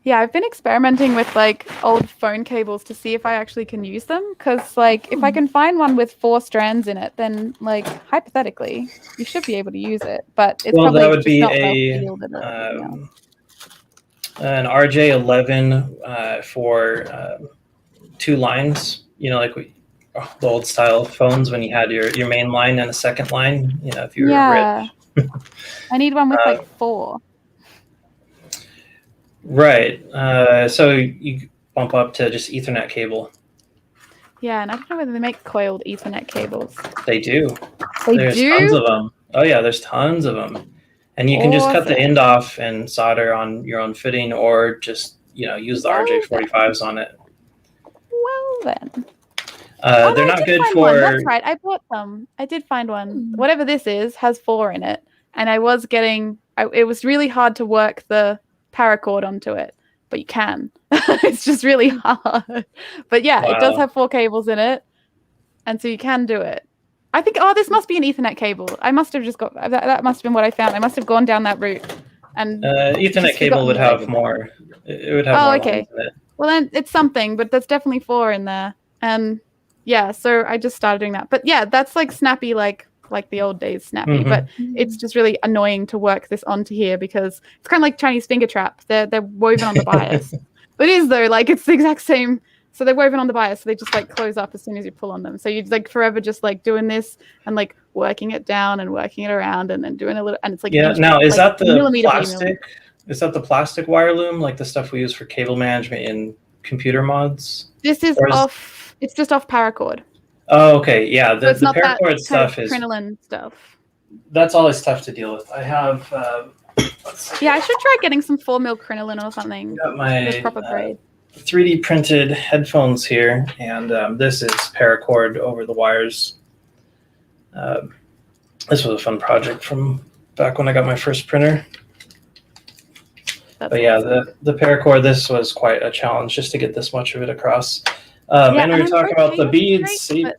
Yeah, I've been experimenting with like old phone cables to see if I actually can use them, because like if I can find one with 4 strands in it, then like hypothetically you should be able to use it. But it's probably that would just be not well-fielded an RJ11 for 2 lines. Like the old style phones when you had your main line and a second line. If you were rich. I need one with like 4. Right. So you bump up to just Ethernet cable. Yeah, and I don't know whether they make coiled Ethernet cables. They do. There's tons of them. Oh yeah, there's tons of them. And you can just cut the end off and solder on your own fitting, or just use the RJ45s on it. Well then. They're not good for. One. That's right. I bought some. I did find one. Whatever this is has 4 in it, and I was getting. It was really hard to work the paracord onto it, but you can. It's just really hard. But yeah, It does have 4 cables in it, and so you can do it. I think. Oh, this must be an Ethernet cable. I must have just got that. That must have been what I found. I must have gone down that route. And Ethernet cable would have more. It would have more. Oh, okay. Well, then it's something, but there's definitely 4 in there, and yeah. So I just started doing that. But yeah, that's like snappy, like the old days snappy, but it's just really annoying to work this onto here because it's kind of like Chinese finger trap. They're woven on the bias. But it is though, like it's the exact same. So they're woven on the bias, so they just like close up as soon as you pull on them. So you're like forever just like doing this and like working it down and working it around and then doing a little, and it's like now is that the plastic? Is that the plastic wire loom, like the stuff we use for cable management in computer mods? This is off. It's just off paracord. Oh, okay. Yeah, the so paracord stuff is crinoline stuff. That's always tough to deal with. I have. Yeah, I should try getting some 4mm crinoline or something. Got my proper braid. 3D printed headphones here, and this is paracord over the wires. This was a fun project from back when I got my first printer. But yeah, the paracord, this was quite a challenge just to get this much of it across. And we were talking about the beads. You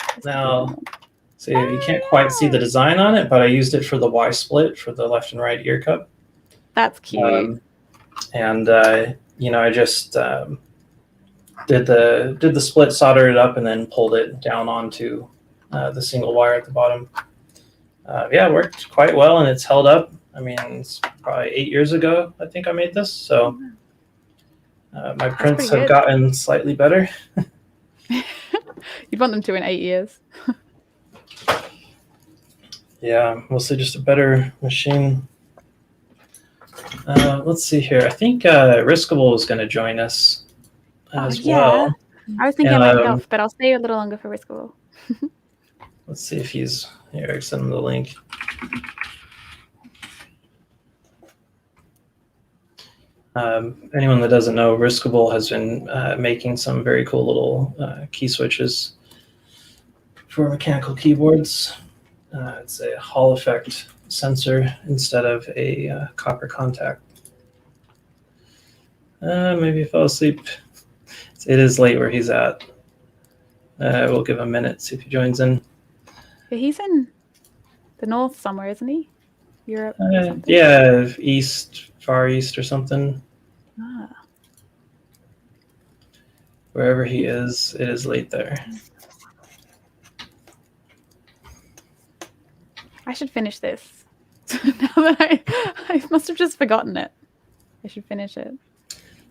can't quite see the design on it, but I used it for the Y split for the left and right ear cup. That's cute. I just did the split, soldered it up, and then pulled it down onto the single wire at the bottom. It worked quite well, and it's held up. I mean, it's probably 8 years ago I think I made this, so my prints have gotten slightly better. You'd want them to in 8 years. Yeah, mostly just a better machine. Let's see here. I think Riskable is going to join us as well. I was thinking I might get off, but I'll stay a little longer for Riskable. Let's see if he's here. I send him the link. Anyone that doesn't know, Riskable has been making some very cool little key switches for mechanical keyboards. It's a Hall effect sensor instead of a copper contact. Maybe he fell asleep. It is late where he's at. We'll give him a minute, see if he joins in. He's in the north somewhere, isn't he? Europe? Yeah, east, far east or something. Wherever he is, it is late there. I should finish this. Now that I must have just forgotten it. I should finish it.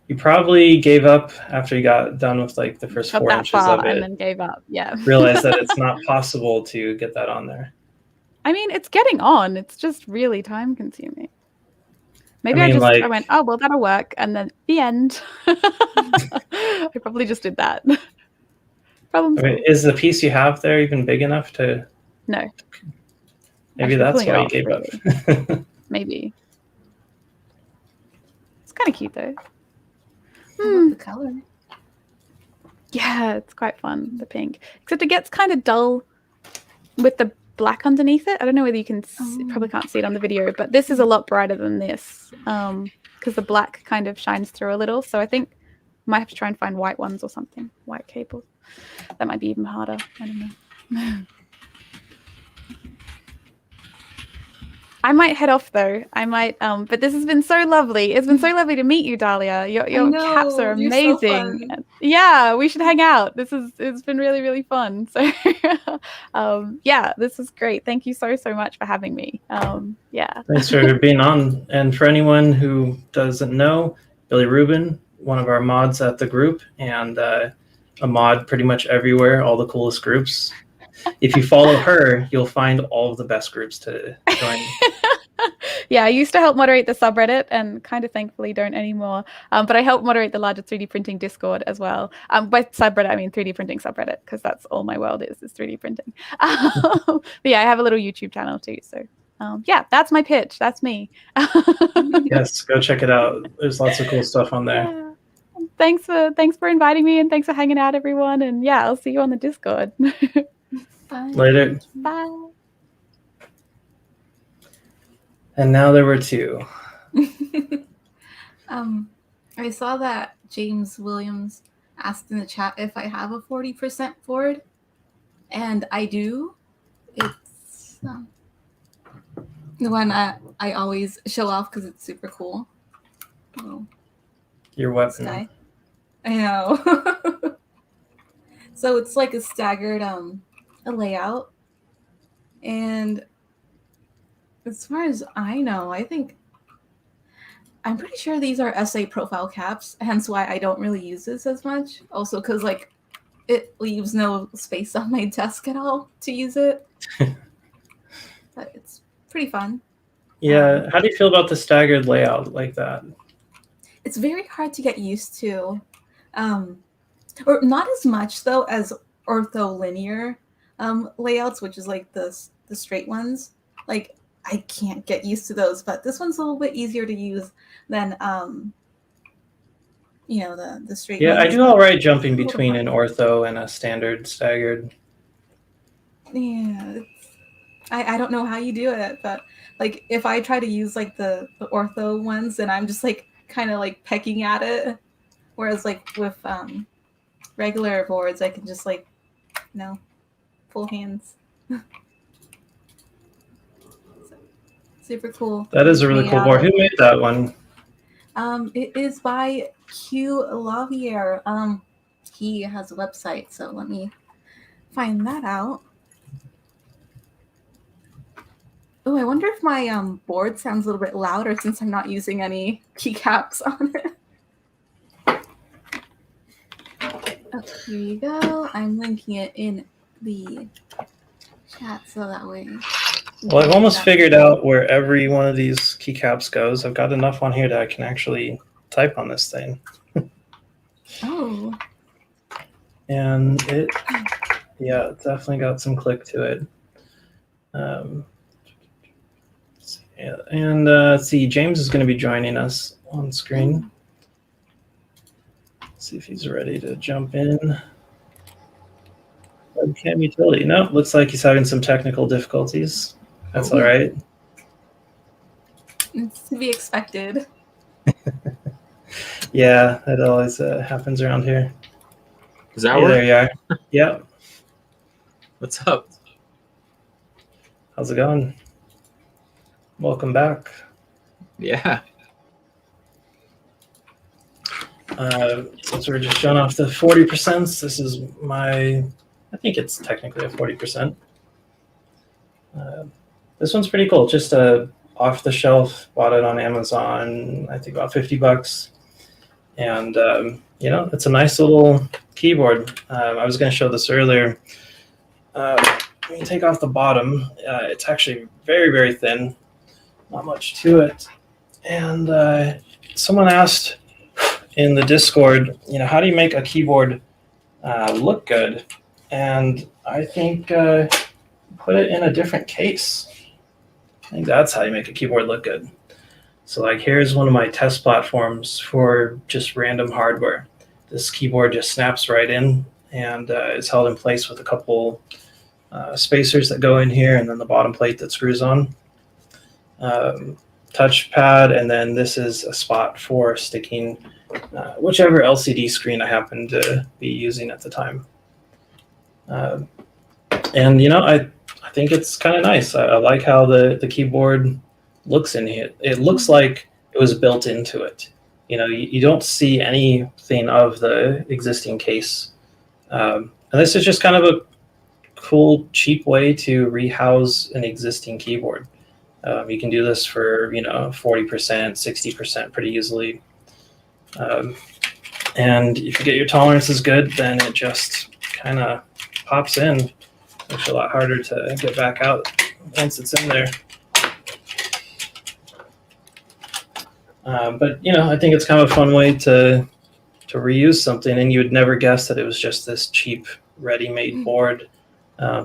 You probably gave up after you got done with like the first Got 4 that inches far of it. and then gave up. Yeah. Realized that it's not possible to get that on there. I mean, it's getting on. It's just really time consuming. Maybe I mean, I went, oh, well, that'll work. And then the end. I probably just did that. Problem solved. Is the piece you have there even big enough to? No. Maybe that's why you gave up. Maybe. It's kind of cute though. I love the color. Yeah, it's quite fun, the pink. Except it gets kind of dull with the black underneath it. I don't know whether you can probably can't see it on the video, but this is a lot brighter than this because the black kind of shines through a little. So I think I might have to try and find white ones or something, white cables. That might be even harder. I don't know. I might head off though. I might, but this has been so lovely. It's been so lovely to meet you, Dahlia. Your caps are amazing. So yeah, we should hang out. It's been really, really fun. So, yeah, this is great. Thank you so much for having me. Yeah. Thanks for being on. And for anyone who doesn't know, Billie Ruban, one of our mods at the group, and a mod pretty much everywhere, all the coolest groups. If you follow her, you'll find all of the best groups to join. Yeah, I used to help moderate the subreddit and kind of thankfully don't anymore. But I help moderate the larger 3D printing Discord as well. By subreddit, I mean 3D printing subreddit, because that's all my world is 3D printing. But yeah, I have a little YouTube channel too. So yeah, that's my pitch. That's me. Yes, go check it out. There's lots of cool stuff on there. Yeah. Thanks for inviting me, and thanks for hanging out, everyone. And yeah, I'll see you on the Discord. Bye. Later. Bye. And now there were 2. I saw that James Williams asked in the chat if I have a 40% board, and I do. It's the one I always show off because it's super cool. Oh, Your weapon. sky. I know. So it's like a staggered a layout, and as far as I know, I'm pretty sure these are essay profile caps, hence why I don't really use this as much. Also because like it leaves no space on my desk at all to use it. But it's pretty fun. Yeah, how do you feel about the staggered layout like that? It's very hard to get used to. Or not as much though as ortholinear layouts, which is like the straight ones. Like I can't get used to those, but this one's a little bit easier to use than the straight Yeah, ones. I do all right jumping between an ortho and a standard staggered. Yeah, I don't know how you do it, but like if I try to use like the ortho ones, then I'm just like kind of like pecking at it, whereas like with regular boards I can just like full hands. Super cool. That is a really cool board. Who made that one? It is by Q Lavier. He has a website, so let me find that out. Oh, I wonder if my board sounds a little bit louder since I'm not using any keycaps on it. Oh, here you go. I'm linking it in the chat so that way. Well, I've almost figured out where every one of these keycaps goes. I've got enough on here that I can actually type on this thing. Oh. And it definitely got some click to it. And let's see, James is going to be joining us on screen. Let's see if he's ready to jump in. Webcam utility. No, looks like he's having some technical difficulties. That's all right. It's to be expected. Yeah, that always happens around here. Is that Hey, work? there you are. Yep. What's up? How's it going? Welcome back. Yeah. Since we're just showing off the 40%, this is my, I think it's technically a 40%. This one's pretty cool. Just off the shelf, bought it on Amazon, I think about $50. And, it's a nice little keyboard. I was going to show this earlier. When you take off the bottom, it's actually very, very thin. Not much to it. And someone asked in the Discord, how do you make a keyboard look good? And I think put it in a different case. I think that's how you make a keyboard look good. So like here's one of my test platforms for just random hardware. This keyboard just snaps right in and is held in place with a couple spacers that go in here and then the bottom plate that screws on. Touchpad, and then this is a spot for sticking whichever LCD screen I happen to be using at the time. I think it's kind of nice. I like how the keyboard looks in here. It looks like it was built into it. You don't see anything of the existing case. And this is just kind of a cool, cheap way to rehouse an existing keyboard. You can do this for 40%, 60% pretty easily. And if you get your tolerances good, then it just kind of pops in. It's a lot harder to get back out once it's in there. But I think it's kind of a fun way to reuse something, and you would never guess that it was just this cheap, ready-made board.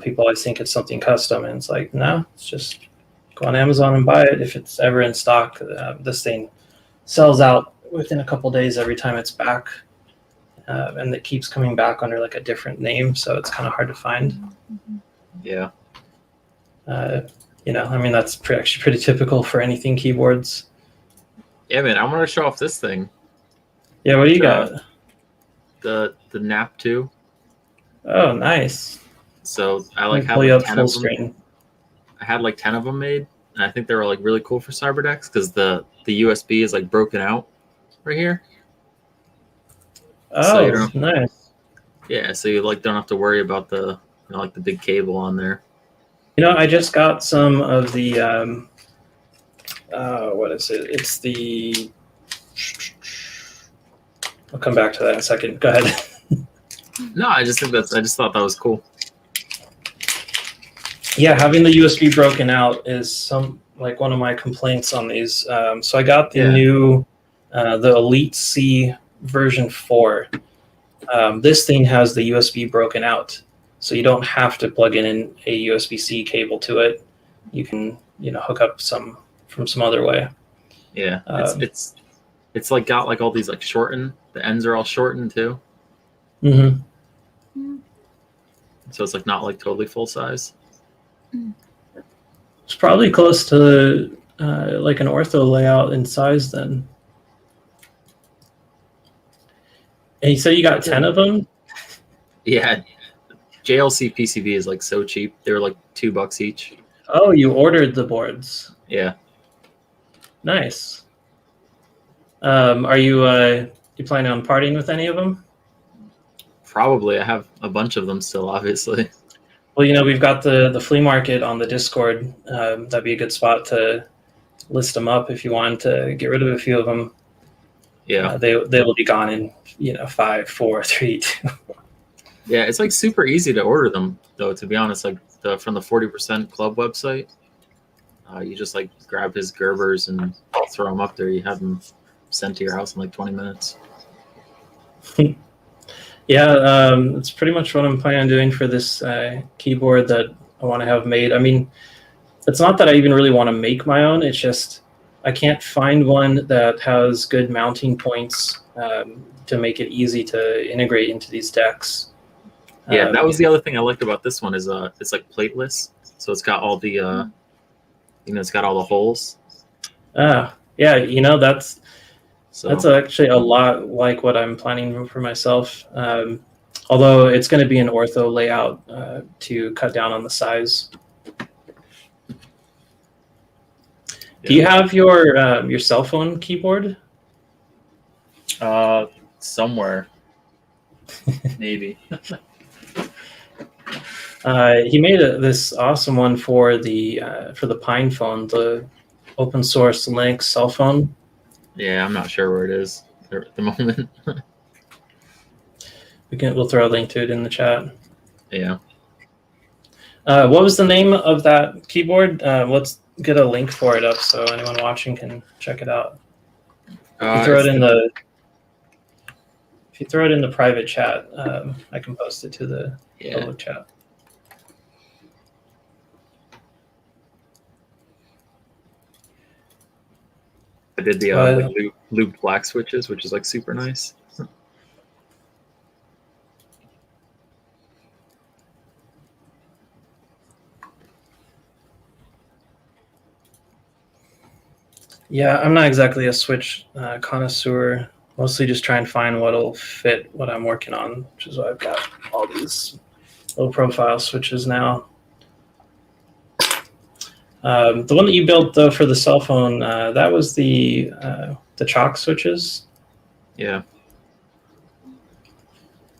People always think it's something custom, and it's like, no, it's just go on Amazon and buy it if it's ever in stock. This thing sells out within a couple days every time it's back, and it keeps coming back under like a different name, so it's kind of hard to find. Yeah. That's actually pretty typical for anything keyboards. Yeah, man, I'm gonna show off this thing. Yeah, what do you got? The Nap 2. Oh, nice. So I had pull you like up 10 full of them. screen. I had like 10 of them made, and I think they were like really cool for Cyberdecks because the USB is like broken out right here. Oh, So nice. Yeah, so you like don't have to worry about the like the big cable on there. I just got some of the what is it? It's the. I'll come back to that in a second. Go ahead. No, I just thought that was cool. Yeah, having the USB broken out is one of my complaints on these. So I got the new, the Elite C version 4. This thing has the USB broken out, so you don't have to plug in a USB-C cable to it. You can, hook up from some other way. Yeah, it's like got like all these like shortened. The ends are all shortened too. Mm-hmm. So it's like not like totally full size. It's probably close to like an ortho layout in size then. And you said you got 10 of them? Yeah, JLC PCB is like so cheap. They were like $2 each. Oh, you ordered the boards. Yeah. Nice. Are you planning on partying with any of them? Probably. I have a bunch of them still, obviously. Well, we've got the flea market on the Discord. That'd be a good spot to list them up if you want to get rid of a few of them. Yeah. They will be gone in 5, 4, 3, 2. Yeah, it's like super easy to order them though. To be honest, like from the 40% Club website, you just like grab his Gerbers and throw them up there. You have them sent to your house in like 20 minutes. Yeah, it's pretty much what I'm planning on doing for this keyboard that I want to have made. I mean, it's not that I even really want to make my own. It's just I can't find one that has good mounting points to make it easy to integrate into these decks. Yeah, that was the other thing I liked about this one is it's like plateless, so it's got all the it's got all the holes. Yeah, that's actually a lot like what I'm planning for myself. Although it's going to be an ortho layout to cut down on the size. Do you have your cell phone keyboard? somewhere. Maybe. He made this awesome one for the Pine phone, the open source Linux cell phone. Yeah, I'm not sure where it is at the moment. We'll throw a link to it in the chat. Yeah. What was the name of that keyboard? Let's get a link for it up so anyone watching can check it out. If you throw it in the private chat, I can post it to the public chat. I did the like looped black switches, which is like super nice. Yeah, I'm not exactly a switch connoisseur. Mostly just try and find what'll fit what I'm working on, which is why I've got all these low profile switches now. The one that you built though for the cell phone, that was the chalk switches. Yeah.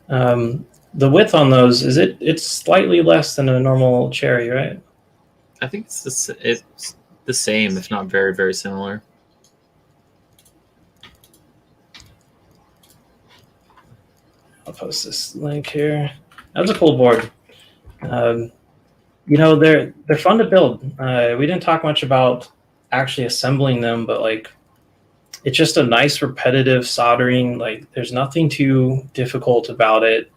The width on those it's slightly less than a normal cherry, right? I think it's the same, if not very, very similar. I'll post this link here. That's a cool board. You know, they're fun to build. We didn't talk much about actually assembling them, but like it's just a nice repetitive soldering. Like there's nothing too difficult about it.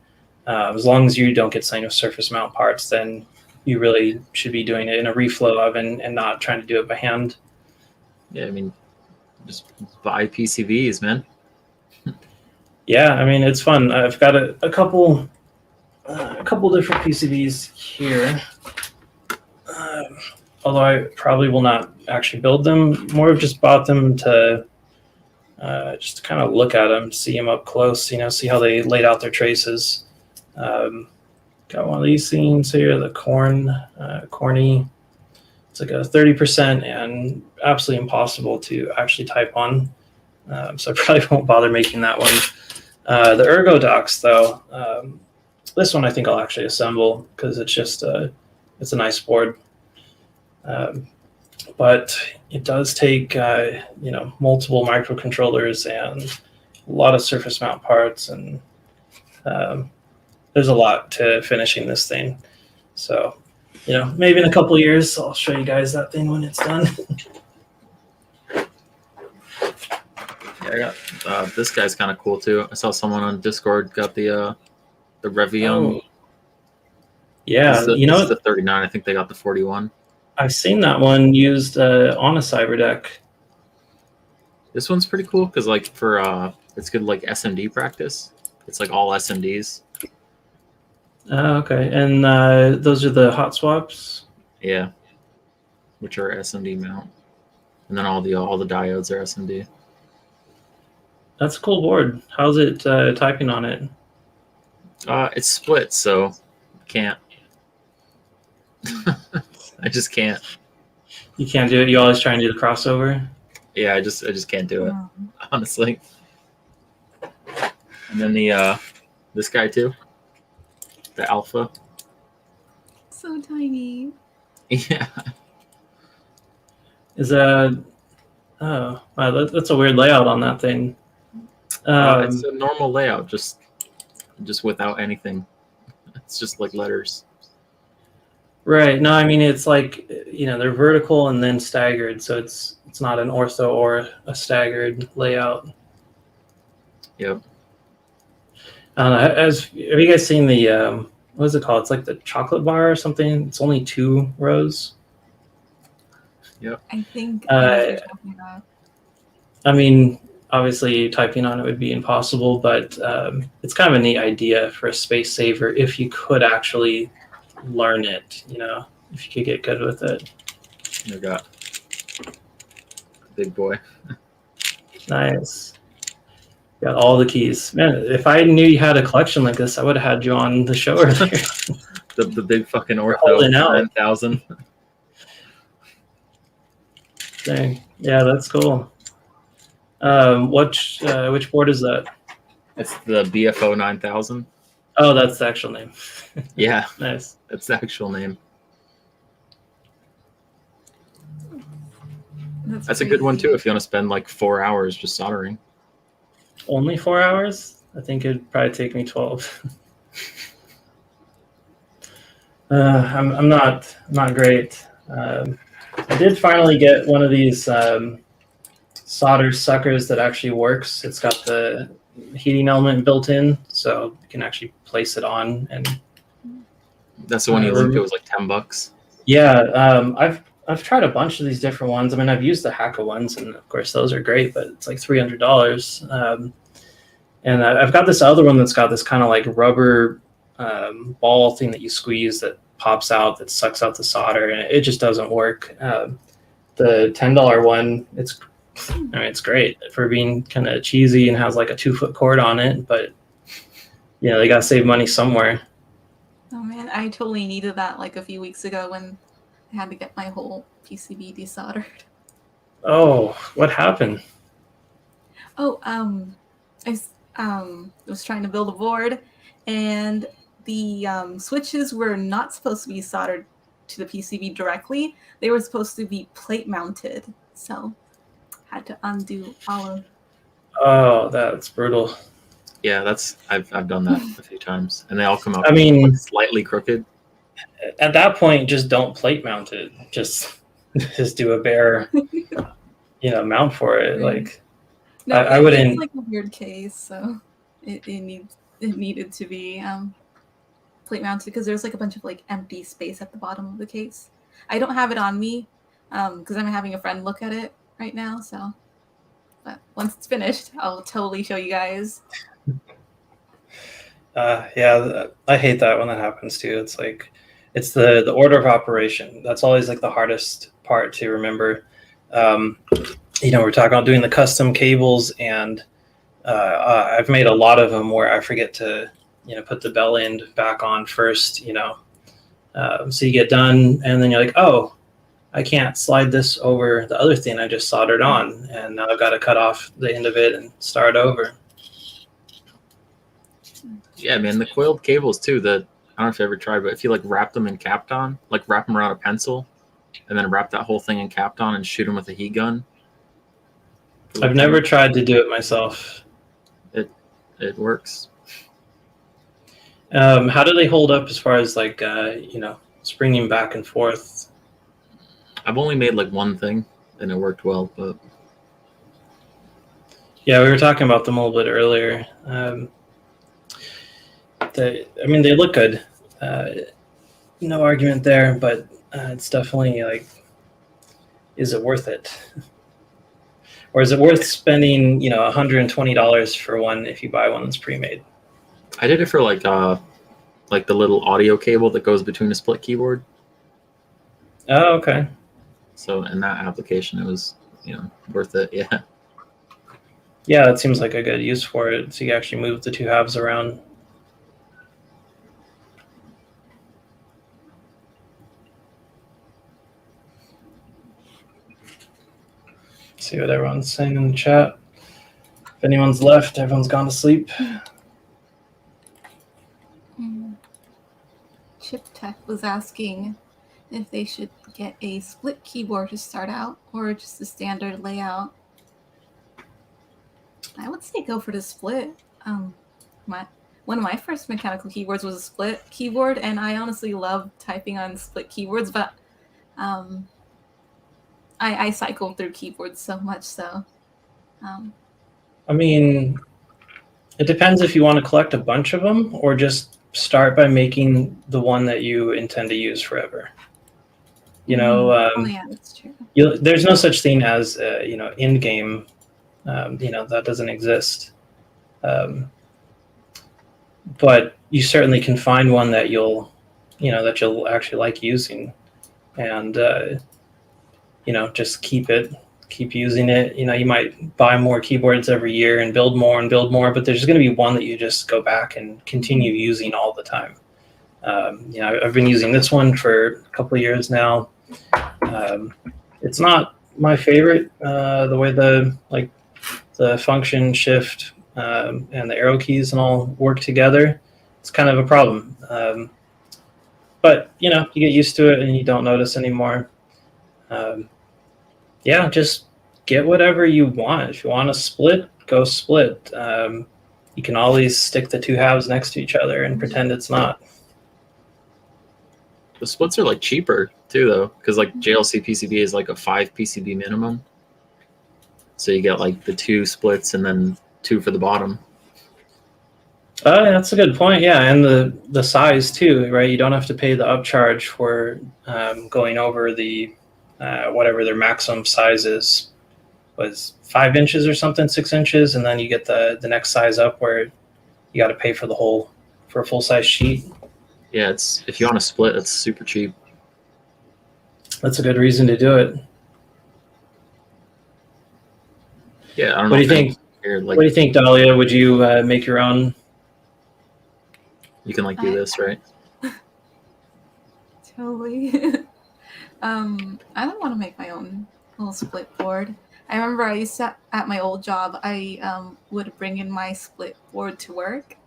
As long as you don't get something with surface mount parts, then you really should be doing it in a reflow oven and not trying to do it by hand. Yeah, I mean, just buy PCBs, man. Yeah, I mean it's fun. I've got a couple different PCBs here. Although I probably will not actually build them. More of just bought them to just to kind of look at them, see them up close, you know, see how they laid out their traces. Got one of these things here, the corny. It's like a 30% and absolutely impossible to actually type on. So I probably won't bother making that one. The Ergo docks, though, this one I think I'll actually assemble because it's just it's a nice board. But it does take you know, multiple microcontrollers and a lot of surface mount parts, and there's a lot to finishing this thing. So, you know, maybe in a couple of years I'll show you guys that thing when it's done. Yeah, I got this guy's kind of cool too. I saw someone on Discord got the Revion. Oh. Yeah, you know, it's the 39. I think they got the 41. I've seen that one used on a Cyberdeck. This one's pretty cool because like for it's good like SMD practice. It's like all SMDs. Okay, and those are the hot swaps. Yeah, which are SMD mount, and then all the diodes are SMD. That's a cool board. How's it typing on it? It's split, so can't. I just can't. You can't do it. You always try and do the crossover. Yeah, I just can't do it, honestly. And then the this guy too, the Alpha. So tiny. Yeah. Is that? Oh, wow, that's a weird layout on that thing. It's a normal layout, just without anything. It's just like letters. Right. No, I mean it's like, you know, they're vertical and then staggered, so it's not an ortho or a staggered layout. Yep. Have you guys seen the what is it called? It's like the chocolate bar or something. It's only 2 rows. Yep. I think I know what you're talking about. I mean, obviously typing on it would be impossible, but it's kind of a neat idea for a space saver if you could actually learn it, you know, if you could get good with it. I got big boy. Nice. Got all the keys. Man, if I knew you had a collection like this, I would have had you on the show earlier. the big fucking ortho Holding out. 10,000. Dang. Yeah, that's cool. Which board is that? It's the BFO 9000. Oh, that's the actual name. Yeah, Nice. that's the actual name. That's a good one too if you want to spend like 4 hours just soldering. Only 4 hours? I think it'd probably take me 12. I'm not great. I did finally get one of these solder suckers that actually works. It's got the heating element built in, so you can actually place it on. And that's the one you linked. It was like $10. Yeah, I've tried a bunch of these different ones. I mean, I've used the Haka ones, and of course those are great, but it's like $300. And I've got this other one that's got this kind of like rubber ball thing that you squeeze that pops out, that sucks out the solder, and it just doesn't work. The $10 one, it's great for being kind of cheesy and has like a 2-foot cord on it, but they gotta save money somewhere. Oh man, I totally needed that like a few weeks ago when I had to get my whole PCB desoldered. Oh, what happened? Oh, I was trying to build a board, and the switches were not supposed to be soldered to the PCB directly. They were supposed to be plate mounted, so I had to undo all of. Oh, that's brutal. Yeah, I've done that a few times, and they all come out. I mean, slightly crooked. At that point, just don't plate mount it. Just do a bare, mount for it. Like, no, I wouldn't. It's like a weird case, so it needed to be plate mounted because there's like a bunch of like empty space at the bottom of the case. I don't have it on me because I'm having a friend look at it right now. So, but once it's finished, I'll totally show you guys. Yeah, I hate that when that happens too. It's like, it's the order of operation. That's always like the hardest part to remember. We're talking about doing the custom cables, and I've made a lot of them where I forget to, put the bell end back on first, so you get done, and then you're like, oh, I can't slide this over the other thing I just soldered on, and now I've got to cut off the end of it and start over. Yeah, man, the coiled cables too, I don't know if you ever tried, but if you like wrap them in Kapton, like wrap them around a pencil, and then wrap that whole thing in Kapton and shoot them with a heat gun. I've never tried to do it myself. It works. How do they hold up as far as like springing back and forth? I've only made like one thing, and it worked well. But yeah, we were talking about them a little bit earlier. They look good. No argument there, but it's definitely like, is it worth it? Or is it worth spending, $120 for one if you buy one that's pre-made? I did it for like the little audio cable that goes between a split keyboard. Oh, okay. So in that application, it was, worth it. Yeah. Yeah, that seems like a good use for it. So you actually move the two halves around. See what everyone's saying in the chat. If anyone's left, everyone's gone to sleep. Chip Tech was asking if they should get a split keyboard to start out or just a standard layout. I would say go for the split. One of my first mechanical keyboards was a split keyboard, and I honestly love typing on split keyboards, but I cycled through keyboards so much, so. It depends if you want to collect a bunch of them or just start by making the one that you intend to use forever. Oh yeah, that's true. There's no such thing as end game. That doesn't exist. But you certainly can find one that you'll actually like using, and just keep using it. You might buy more keyboards every year and build more, but there's going to be one that you just go back and continue using all the time. I've been using this one for a couple of years now. It's not my favorite, the way the function shift and the arrow keys and all work together, it's kind of a problem. But you get used to it and you don't notice anymore. Yeah, just get whatever you want. If you want to split, go split. You can always stick the two halves next to each other and pretend it's not. The splits are like cheaper too, though, because like JLC PCB is like a 5 PCB minimum. So you get like the 2 splits and then 2 for the bottom. That's a good point. Yeah, and the size too, right? You don't have to pay the upcharge for going over the whatever their maximum size is. Was 5 inches or something, 6 inches, and then you get the next size up where you got to pay for a full size sheet. Yeah, it's if you want to split, it's super cheap. That's a good reason to do it. Yeah, I don't know. What do you think? What do you think, Dahlia? Would you make your own? You can like do this, right? Totally. I don't want to make my own little split board. I remember I used to, at my old job, I would bring in my split board to work,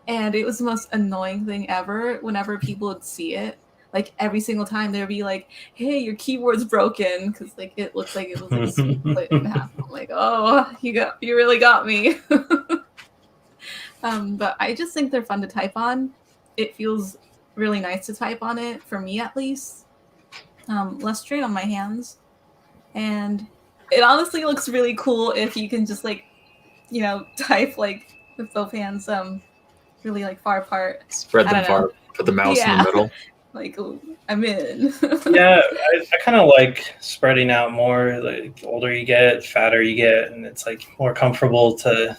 and it was the most annoying thing ever whenever people would see it. Like every single time they'd be like, "Hey, your keyboard's broken," because like it looks like it was like split in half. I'm like, "Oh, you really got me." But I just think they're fun to type on. It feels really nice to type on it, for me at least. Less strain on my hands, and it honestly looks really cool if you can just like, type like with both hands really like far apart. Spread them far. Put the mouse in the middle. Like, ooh, I'm in. Yeah, I kind of like spreading out more. Like, the older you get, fatter you get, and it's like more comfortable to,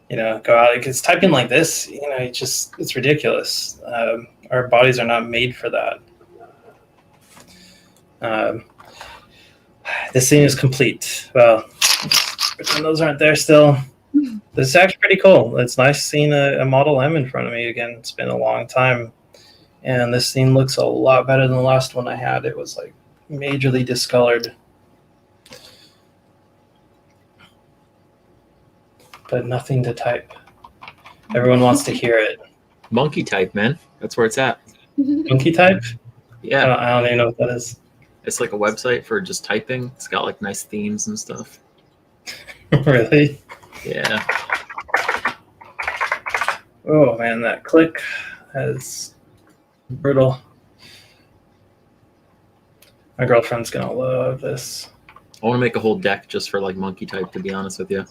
go out. Because typing like this, it's ridiculous. Our bodies are not made for that. This scene is complete. Well, pretend those aren't there still. This is actually pretty cool. It's nice seeing a Model M in front of me again. It's been a long time. And this scene looks a lot better than the last one I had. It was like majorly discolored. But nothing to type. Everyone wants to hear it. Monkey type, man. That's where it's at. Monkey type? Yeah. I don't even know what that is. It's like a website for just typing. It's got like nice themes and stuff. Really? Yeah. Oh man, that click is brutal. My girlfriend's gonna love this. I want to make a whole deck just for like monkey type, to be honest with you.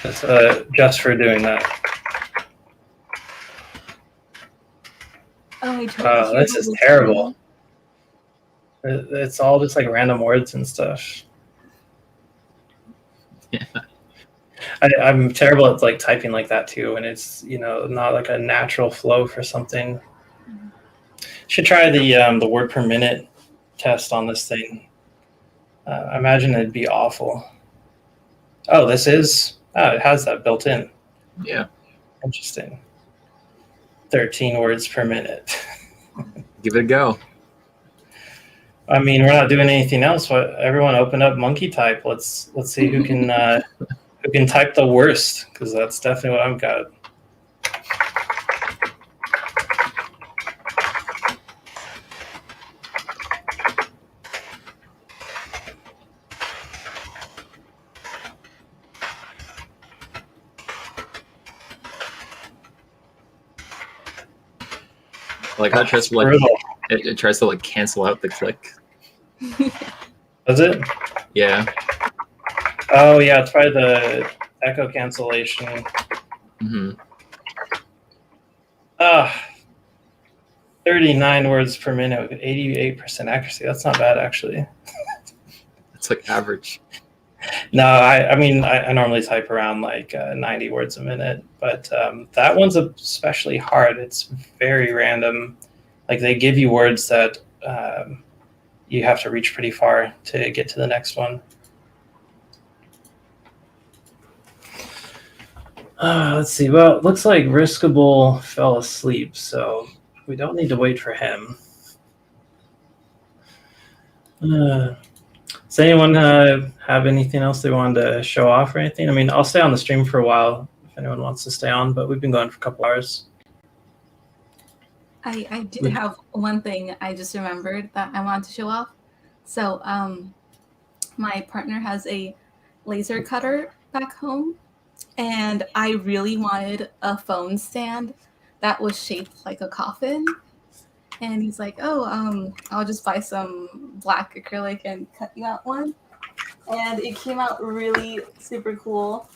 That's just for doing that. Oh, this is terrible. It's all just like random words and stuff. Yeah. I'm terrible at like typing like that too, and it's not like a natural flow for something. Should try the word per minute test on this thing. I imagine it'd be awful. Oh, it has that built in. Yeah. Interesting. 13 words per minute. Give it a go. I mean, we're not doing anything else. Everyone open up monkey type. Let's see who can type the worst, because that's definitely what I've got. Like that tries to like it tries to like cancel out the click. Does it? Yeah. Oh yeah, it's probably the echo cancellation. Mm-hmm. 39 words per minute with 88% accuracy. That's not bad, actually. It's like average. No, I mean, I normally type around like 90 words a minute, but that one's especially hard. It's very random. Like they give you words that you have to reach pretty far to get to the next one. Let's see. Well, it looks like Riskable fell asleep, so we don't need to wait for him. Does anyone have anything else they wanted to show off or anything? I mean, I'll stay on the stream for a while if anyone wants to stay on, but we've been going for a couple hours. I did have one thing I just remembered that I wanted to show off. So my partner has a laser cutter back home, and I really wanted a phone stand that was shaped like a coffin. And he's like, oh, I'll just buy some black acrylic and cut you out one. And it came out really super cool.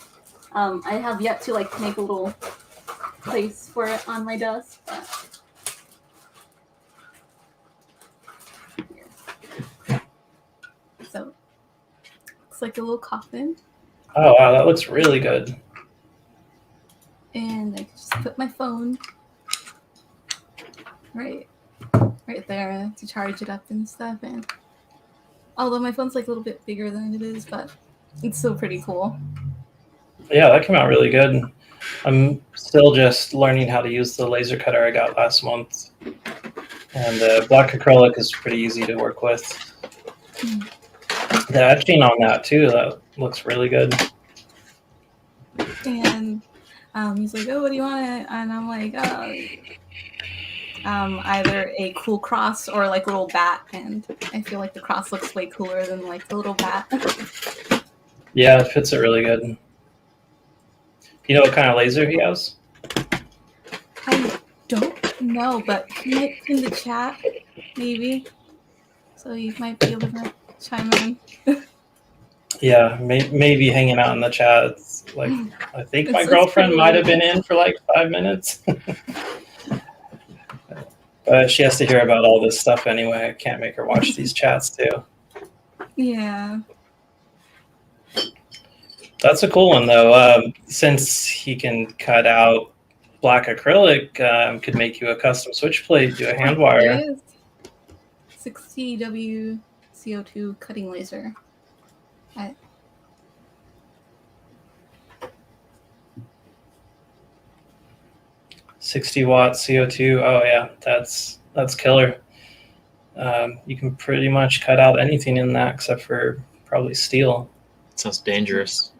I have yet to like make a little place for it on my desk. So, looks like a little coffin. Oh, wow, that looks really good. And I can just put my phone right there to charge it up and stuff. And although my phone's like a little bit bigger than it is, but it's still pretty cool. Yeah, that came out really good. I'm still just learning how to use the laser cutter I got last month. And black acrylic is pretty easy to work with. The etching on that too, that looks really good. And he's like, oh, what do you want? And I'm like, either a cool cross or like a little bat. And I feel like the cross looks way cooler than like the little bat. Yeah, it fits it really good. You know what kind of laser he has? I don't know, but he might in the chat, maybe. So you might be able to chime in. Yeah, maybe hanging out in the chat. It's like, I think my girlfriend pretty might have been in for like 5 minutes. But she has to hear about all this stuff anyway. I can't make her watch these chats too. Yeah. That's a cool one though. Since he can cut out black acrylic, could make you a custom switch plate, do a hand wire. There it is. 60W CO2 cutting laser. 60-watt CO2. Oh yeah, that's killer. You can pretty much cut out anything in that except for probably steel. Sounds dangerous.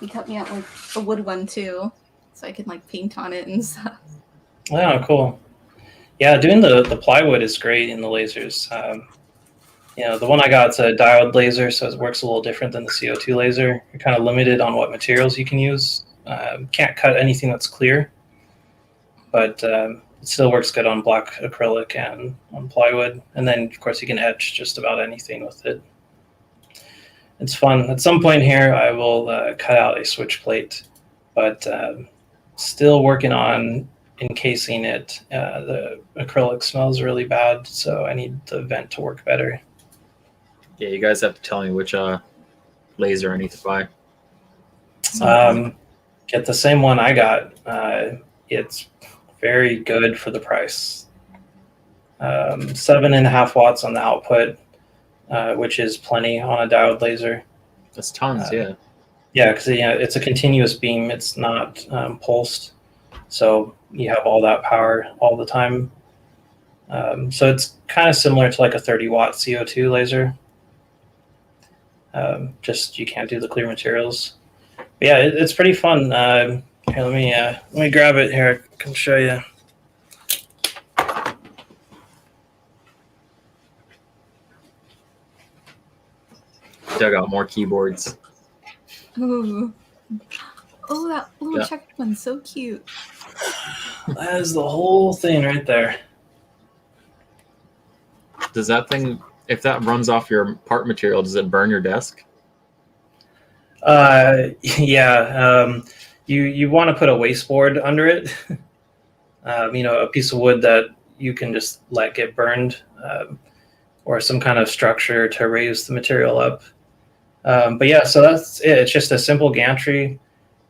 He cut me out with a wood one too, so I could like paint on it and stuff. Oh, cool. Yeah, doing the plywood is great in the lasers. You know, the one I got, it's a diode laser, so it works a little different than the CO2 laser. You're kind of limited on what materials you can use. Can't cut anything that's clear, but it still works good on black acrylic and on plywood. And then, of course, you can etch just about anything with it. It's fun. At some point here, I will cut out a switch plate, but still working on encasing it. The acrylic smells really bad, so I need the vent to work better. Yeah, you guys have to tell me which laser I need to buy. Get the same one I got. It's very good for the price. 7.5 watts on the output, which is plenty on a diode laser. That's tons, yeah. Yeah, because it's a continuous beam. It's not pulsed, so you have all that power all the time. So it's kind of similar to like a 30-watt CO2 laser. Just you can't do the clear materials. But yeah, it's pretty fun. Here, let me grab it here. I can show you. Dug out more keyboards. Ooh. Oh, that little checked one's so cute. That is the whole thing right there. Does that thing, if that runs off your part material, does it burn your desk? Yeah. You want to put a wasteboard under it. A piece of wood that you can just let get burned, or some kind of structure to raise the material up. But yeah, so that's it. It's just a simple gantry.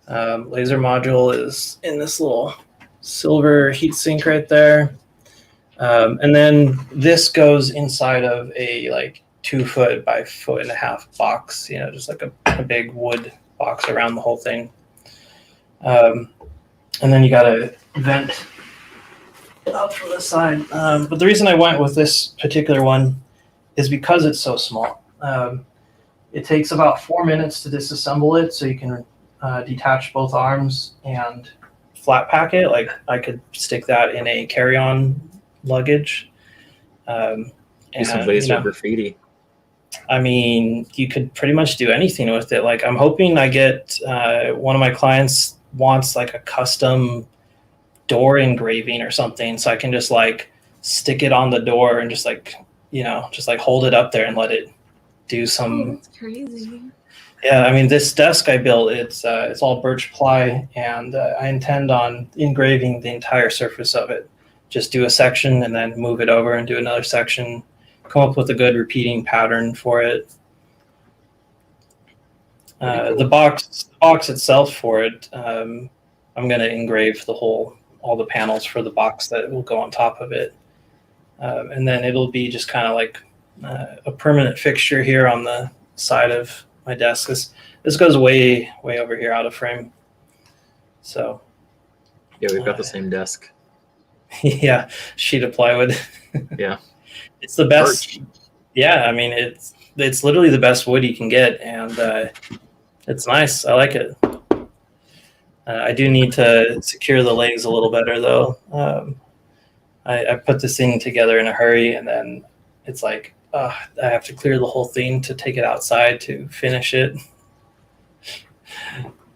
Laser module is in this little silver heatsink right there. And then this goes inside of a like 2 foot by 1.5 foot box, just like a big wood box around the whole thing. And then you got a vent out from the side. But the reason I went with this particular one is because it's so small. It takes about 4 minutes to disassemble it, so you can detach both arms and flat pack it. Like I could stick that in a carry-on luggage. Do some laser graffiti. I mean, you could pretty much do anything with it. Like I'm hoping I get one of my clients wants like a custom door engraving or something, so I can just like stick it on the door and just like, you know, just like hold it up there and let it do some. Oh, that's crazy. Yeah, I mean, this desk I built, it's all birch ply, and I intend on engraving the entire surface of it. Just do a section and then move it over and do another section. Come up with a good repeating pattern for it. Cool. The box itself for it, I'm going to engrave all the panels for the box that will go on top of it, and then it'll be just kind of like a permanent fixture here on the side of my desk. This goes way over here out of frame. So Yeah, we've got the same desk. yeah, sheet of plywood. Yeah. It's the best. Birch. Yeah, I mean it's literally the best wood you can get, and it's nice. I like it. I do need to secure the legs a little better though. I put this thing together in a hurry, and then it's like I have to clear the whole thing to take it outside to finish it.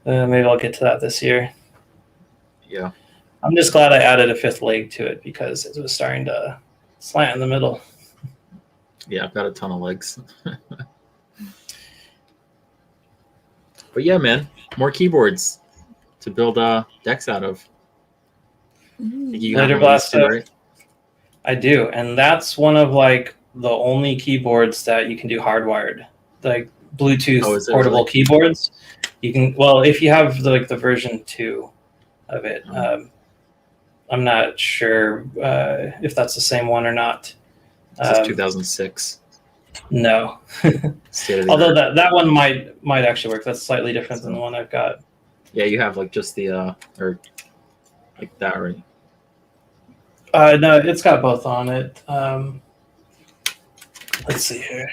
Maybe I'll get to that this year. Yeah. I'm just glad I added a fifth leg to it because it was starting to slant in the middle. Yeah, I've got a ton of legs. But yeah, man, more keyboards to build decks out of. You Later have Blast too, right? I do, and that's one of like the only keyboards that you can do hardwired, like Bluetooth portable really? keyboards. You can, well, if you have the version 2 of it. I'm not sure if that's the same one or not. This is 2006. No. Although that one might actually work. That's slightly different than the one I've got. Yeah, you have like just the or like that, right? No, it's got both on it. Let's see here.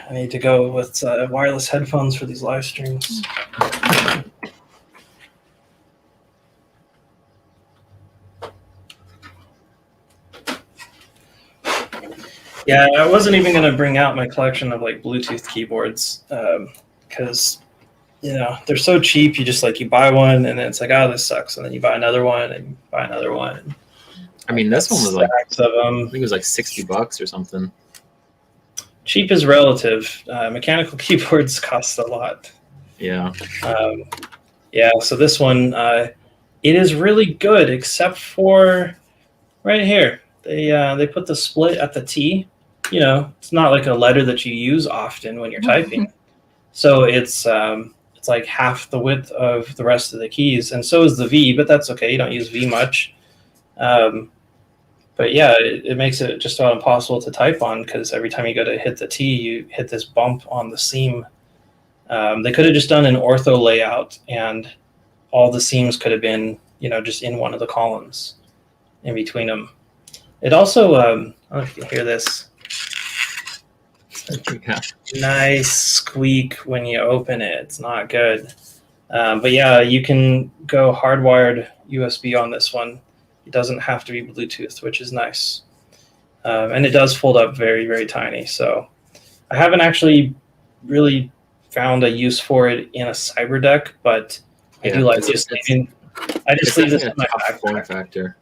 I need to go with wireless headphones for these live streams. Yeah, I wasn't even going to bring out my collection of like Bluetooth keyboards because, you know, they're so cheap. You just you buy one and then it's like, oh, this sucks. And then you buy another one and you buy another one. I mean, this one was like, Stacks of them. I think it was like $60 or something. Cheap is relative. Mechanical keyboards cost a lot. Yeah. Yeah, so this one, it is really good except for right here. They put the split at the T. You know, it's not like a letter that you use often when you're typing. So it's like half the width of the rest of the keys, and so is the V, but that's okay. You don't use V much. But yeah, it makes it just about impossible to type on because every time you go to hit the T, you hit this bump on the seam. They could have just done an ortho layout, and all the seams could have been, you know, just in one of the columns in between them. It also, I don't know if you can hear this. Yeah. Nice squeak when you open it. It's not good. But yeah, you can go hardwired USB on this one. It doesn't have to be Bluetooth, which is nice. And it does fold up very, very tiny. So I haven't actually really found a use for it in a Cyberdeck, but I do like just leaving. I just leave this in my backpack. Factor.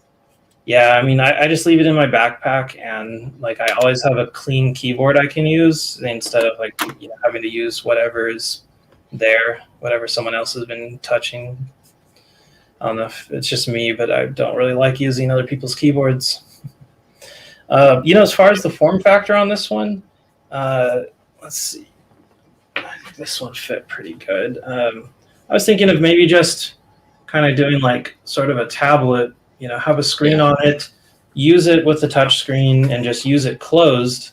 Yeah, I mean, I just leave it in my backpack, and like I always have a clean keyboard I can use instead of like, you know, having to use whatever is there, whatever someone else has been touching. I don't know if it's just me, but I don't really like using other people's keyboards. You know, as far as the form factor on this one, let's see. I think this one fit pretty good. I was thinking of maybe just kind of doing like sort of a tablet, you know, have a screen on it, use it with the touch screen and just use it closed.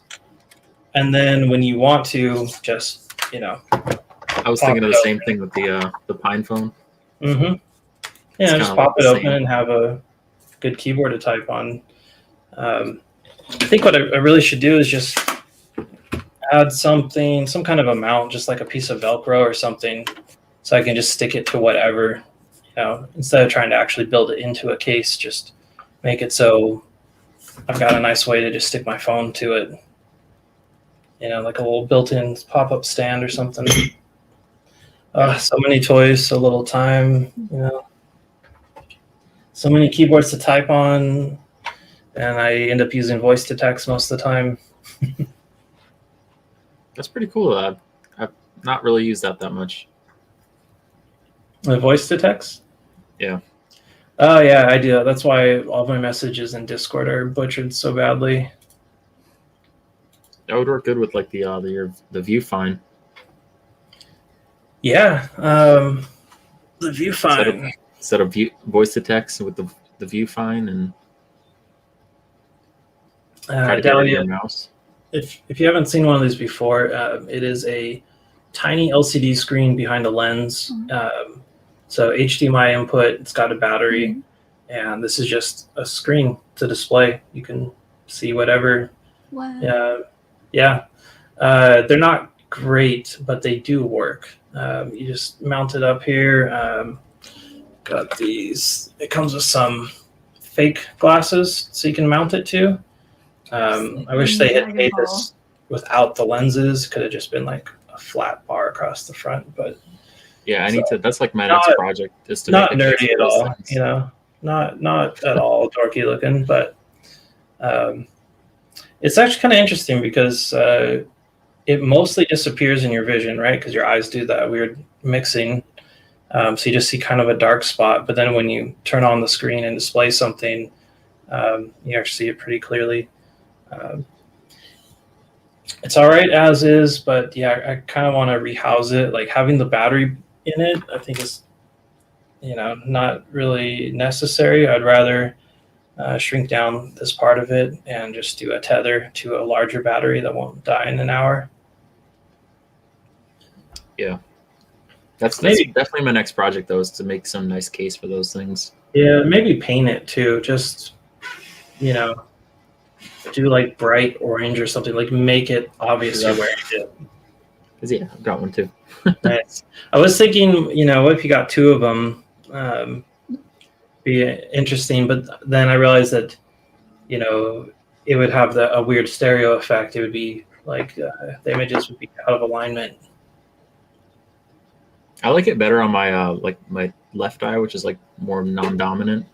And then when you want to just, you know. I was thinking of the same thing with the Pine phone. Mm-hmm. Yeah, just pop it open and have a good keyboard to type on. I think what I really should do is just add something, some kind of a mount, just like a piece of Velcro or something, so I can just stick it to whatever, instead of trying to actually build it into a case, just make it so I've got a nice way to just stick my phone to it, like a little built-in pop-up stand or something. So many toys, so little time, so many keyboards to type on, and I end up using voice to text most of the time. That's pretty cool. I've not really used that much. The voice to text? Yeah. Oh, yeah, I do. That's why all my messages in Discord are butchered so badly. That would work good with like the Viewfind. Yeah, the Viewfind. Instead of voice to text with the Viewfind and try to get rid of your mouse. If you haven't seen one of these before, it is a tiny LCD screen behind a lens. So HDMI input, it's got a battery, and this is just a screen to display. You can see whatever. Wow. Yeah. They're not great, but they do work. You just mount it up here. Got these. It comes with some fake glasses, so you can mount it to. I wish they had made this without the lenses. Could have just been like a flat bar across the front, but yeah, I need to. That's like my next project, is to not make nerdy at all. Not at all dorky looking, but it's actually kind of interesting because it mostly disappears in your vision, right? Because your eyes do that weird mixing, so you just see kind of a dark spot. But then when you turn on the screen and display something, you actually see it pretty clearly. It's all right as is, but yeah, I kind of want to rehouse it. Like having the battery in it, I think is, not really necessary. I'd rather shrink down this part of it and just do a tether to a larger battery that won't die in an hour. Yeah, that's definitely my next project, though, is to make some nice case for those things. Yeah, maybe paint it too. Just, do like bright orange or something. Like make it obvious you're wearing it. Yeah, I've got one too. Nice. I was thinking, what if you got two of them? Be interesting, but then I realized that, it would have a weird stereo effect. It would be like the images would be out of alignment. I like it better on my my left eye, which is like more non-dominant.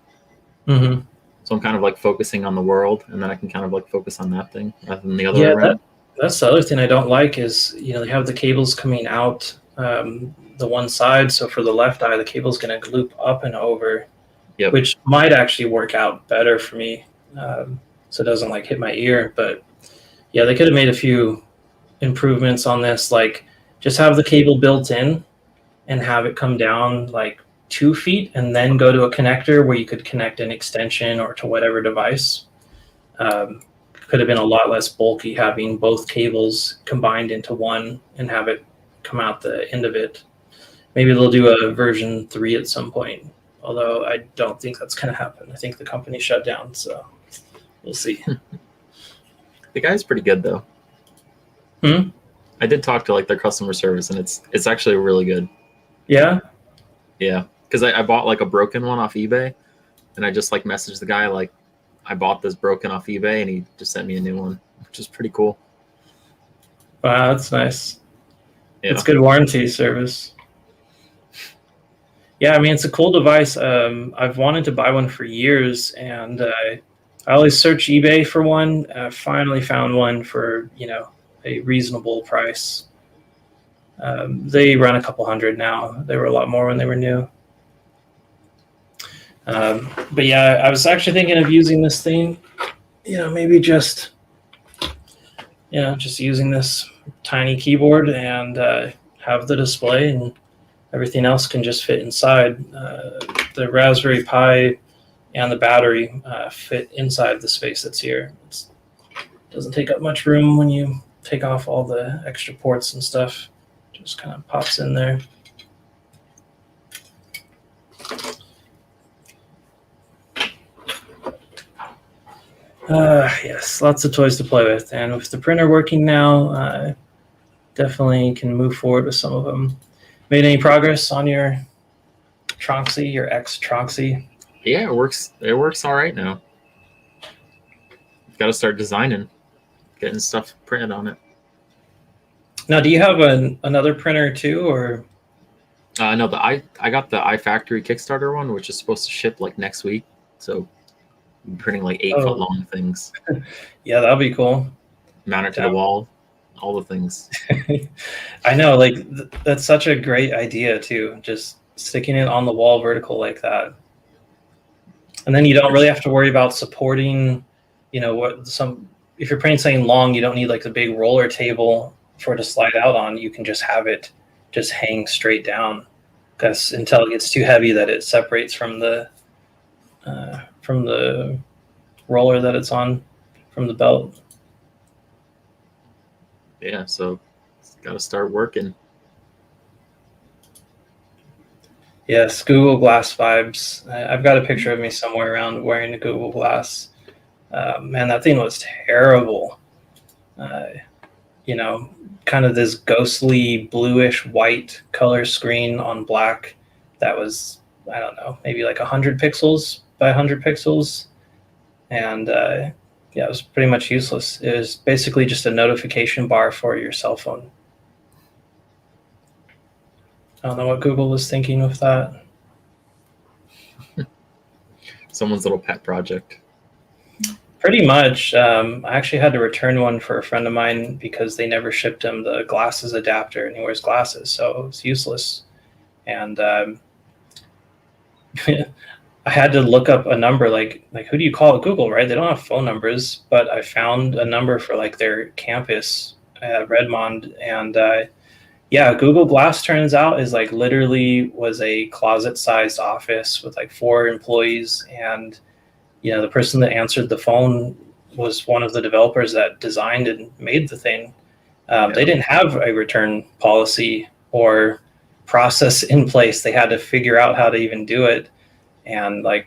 Mm-hmm. So I'm kind of like focusing on the world, and then I can kind of like focus on that thing rather than the other way around. That's the other thing I don't like is, they have the cables coming out the one side. So for the left eye, the cable's going to loop up and over, which might actually work out better for me. So it doesn't like hit my ear. But yeah, they could have made a few improvements on this, like just have the cable built in and have it come down like 2 feet and then go to a connector where you could connect an extension or to whatever device. Could have been a lot less bulky having both cables combined into one and have it come out the end of it. Maybe they'll do a version 3 at some point, although I don't think that's going to happen. I think the company shut down, so we'll see. The guy's pretty good, though. I did talk to like their customer service, and it's actually really good. Yeah? Yeah, because I bought like a broken one off eBay, and I just like messaged the guy like, I bought this broken off eBay, and he just sent me a new one, which is pretty cool. Wow, that's nice. Yeah. It's good warranty service. Yeah, I mean, it's a cool device. I've wanted to buy one for years, and I always search eBay for one. I finally found one for, a reasonable price. They run a couple hundred now. They were a lot more when they were new. But yeah, I was actually thinking of using this thing, maybe just using this tiny keyboard and have the display, and everything else can just fit inside. The Raspberry Pi and the battery fit inside the space that's here. It doesn't take up much room when you take off all the extra ports and stuff. Just kind of pops in there. Yes, lots of toys to play with. And with the printer working now, definitely can move forward with some of them. Made any progress on your Tronxy, your X Tronxy? Yeah, it works. It works all right now. Got to start designing, getting stuff printed on it. Now, do you have another printer too, or? No, I got the iFactory Kickstarter one, which is supposed to ship like next week. So I'm printing like 8-foot long things. Yeah, that'll be cool. Mount it to the wall, all the things. I know, like that's such a great idea too. Just sticking it on the wall vertical like that, and then you don't really have to worry about supporting. You know what? If you're printing something long, you don't need like the big roller table for it to slide out on. You can just have it just hang straight down, because until it gets too heavy that it separates from the roller that it's on from the belt. Yeah, so it's got to start working. Yes, Google Glass vibes. I've got a picture of me somewhere around wearing a Google Glass. Man, that thing was terrible. Kind of this ghostly bluish white color screen on black that was, I don't know, maybe like 100 pixels by 100 pixels. And it was pretty much useless. It was basically just a notification bar for your cell phone. I don't know what Google was thinking with that. Someone's little pet project. Pretty much. I actually had to return one for a friend of mine because they never shipped him the glasses adapter, and he wears glasses, so it's useless. And I had to look up a number, like who do you call at Google, right? They don't have phone numbers, but I found a number for like their campus at Redmond, and Google Glass turns out is like literally was a closet-sized office with like 4 employees, and the person that answered the phone was one of the developers that designed and made the thing. They didn't have a return policy or process in place. They had to figure out how to even do it. And I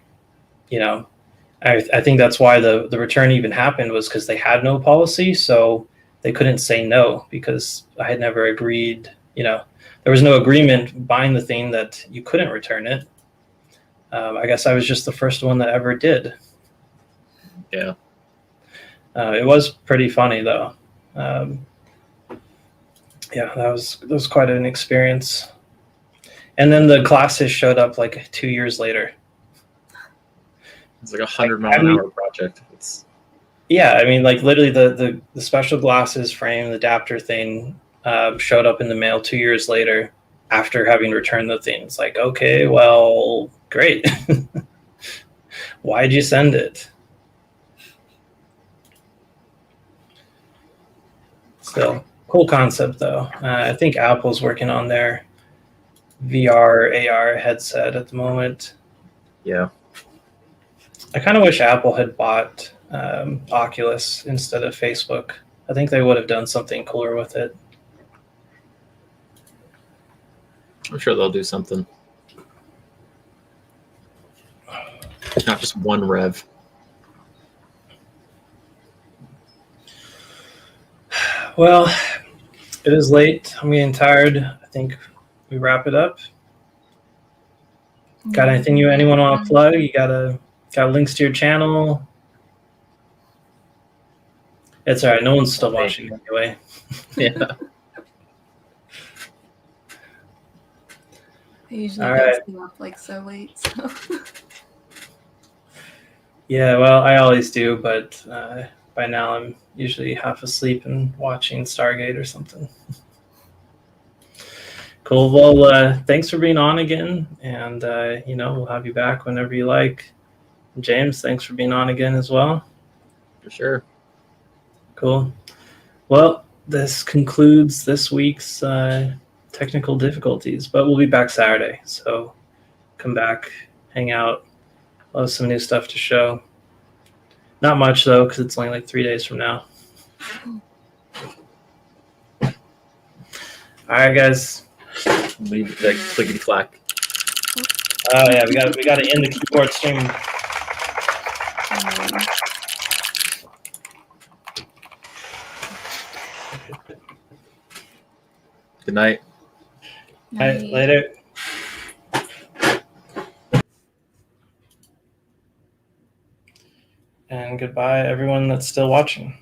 think that's why the return even happened, was because they had no policy. So they couldn't say no, because I had never agreed, there was no agreement buying the thing that you couldn't return it. I guess I was just the first one that ever did. Yeah. It was pretty funny though. That was quite an experience. And then the glasses showed up like 2 years later. It's like 100-mile-an-hour project. Like literally the special glasses frame, the adapter thing, showed up in the mail 2 years later after having returned the thing. It's like, okay, well, great. Why'd you send it? Still, cool concept though. I think Apple's working on their VR AR headset at the moment. Yeah. I kind of wish Apple had bought Oculus instead of Facebook. I think they would have done something cooler with it. I'm sure they'll do something. Not just one rev. Well, it is late. I'm getting tired. I think we wrap it up. Got anything anyone want to plug? You got links to your channel? It's all right. No one's still watching anyway. Yeah. I usually All don't right. stay up like so late. So. Yeah, well, I always do, but by now I'm usually half asleep and watching Stargate or something. Cool. Well, thanks for being on again, and we'll have you back whenever you like. James, thanks for being on again as well. For sure. Cool. Well, this concludes this week's technical difficulties, but we'll be back Saturday, so come back, hang out. We'll have some new stuff to show. Not much though, because it's only like 3 days from now. All right, guys. Leave that clickety clack. Oh yeah, we got to end the keyboard stream. Good night. All right, later. And goodbye, everyone that's still watching.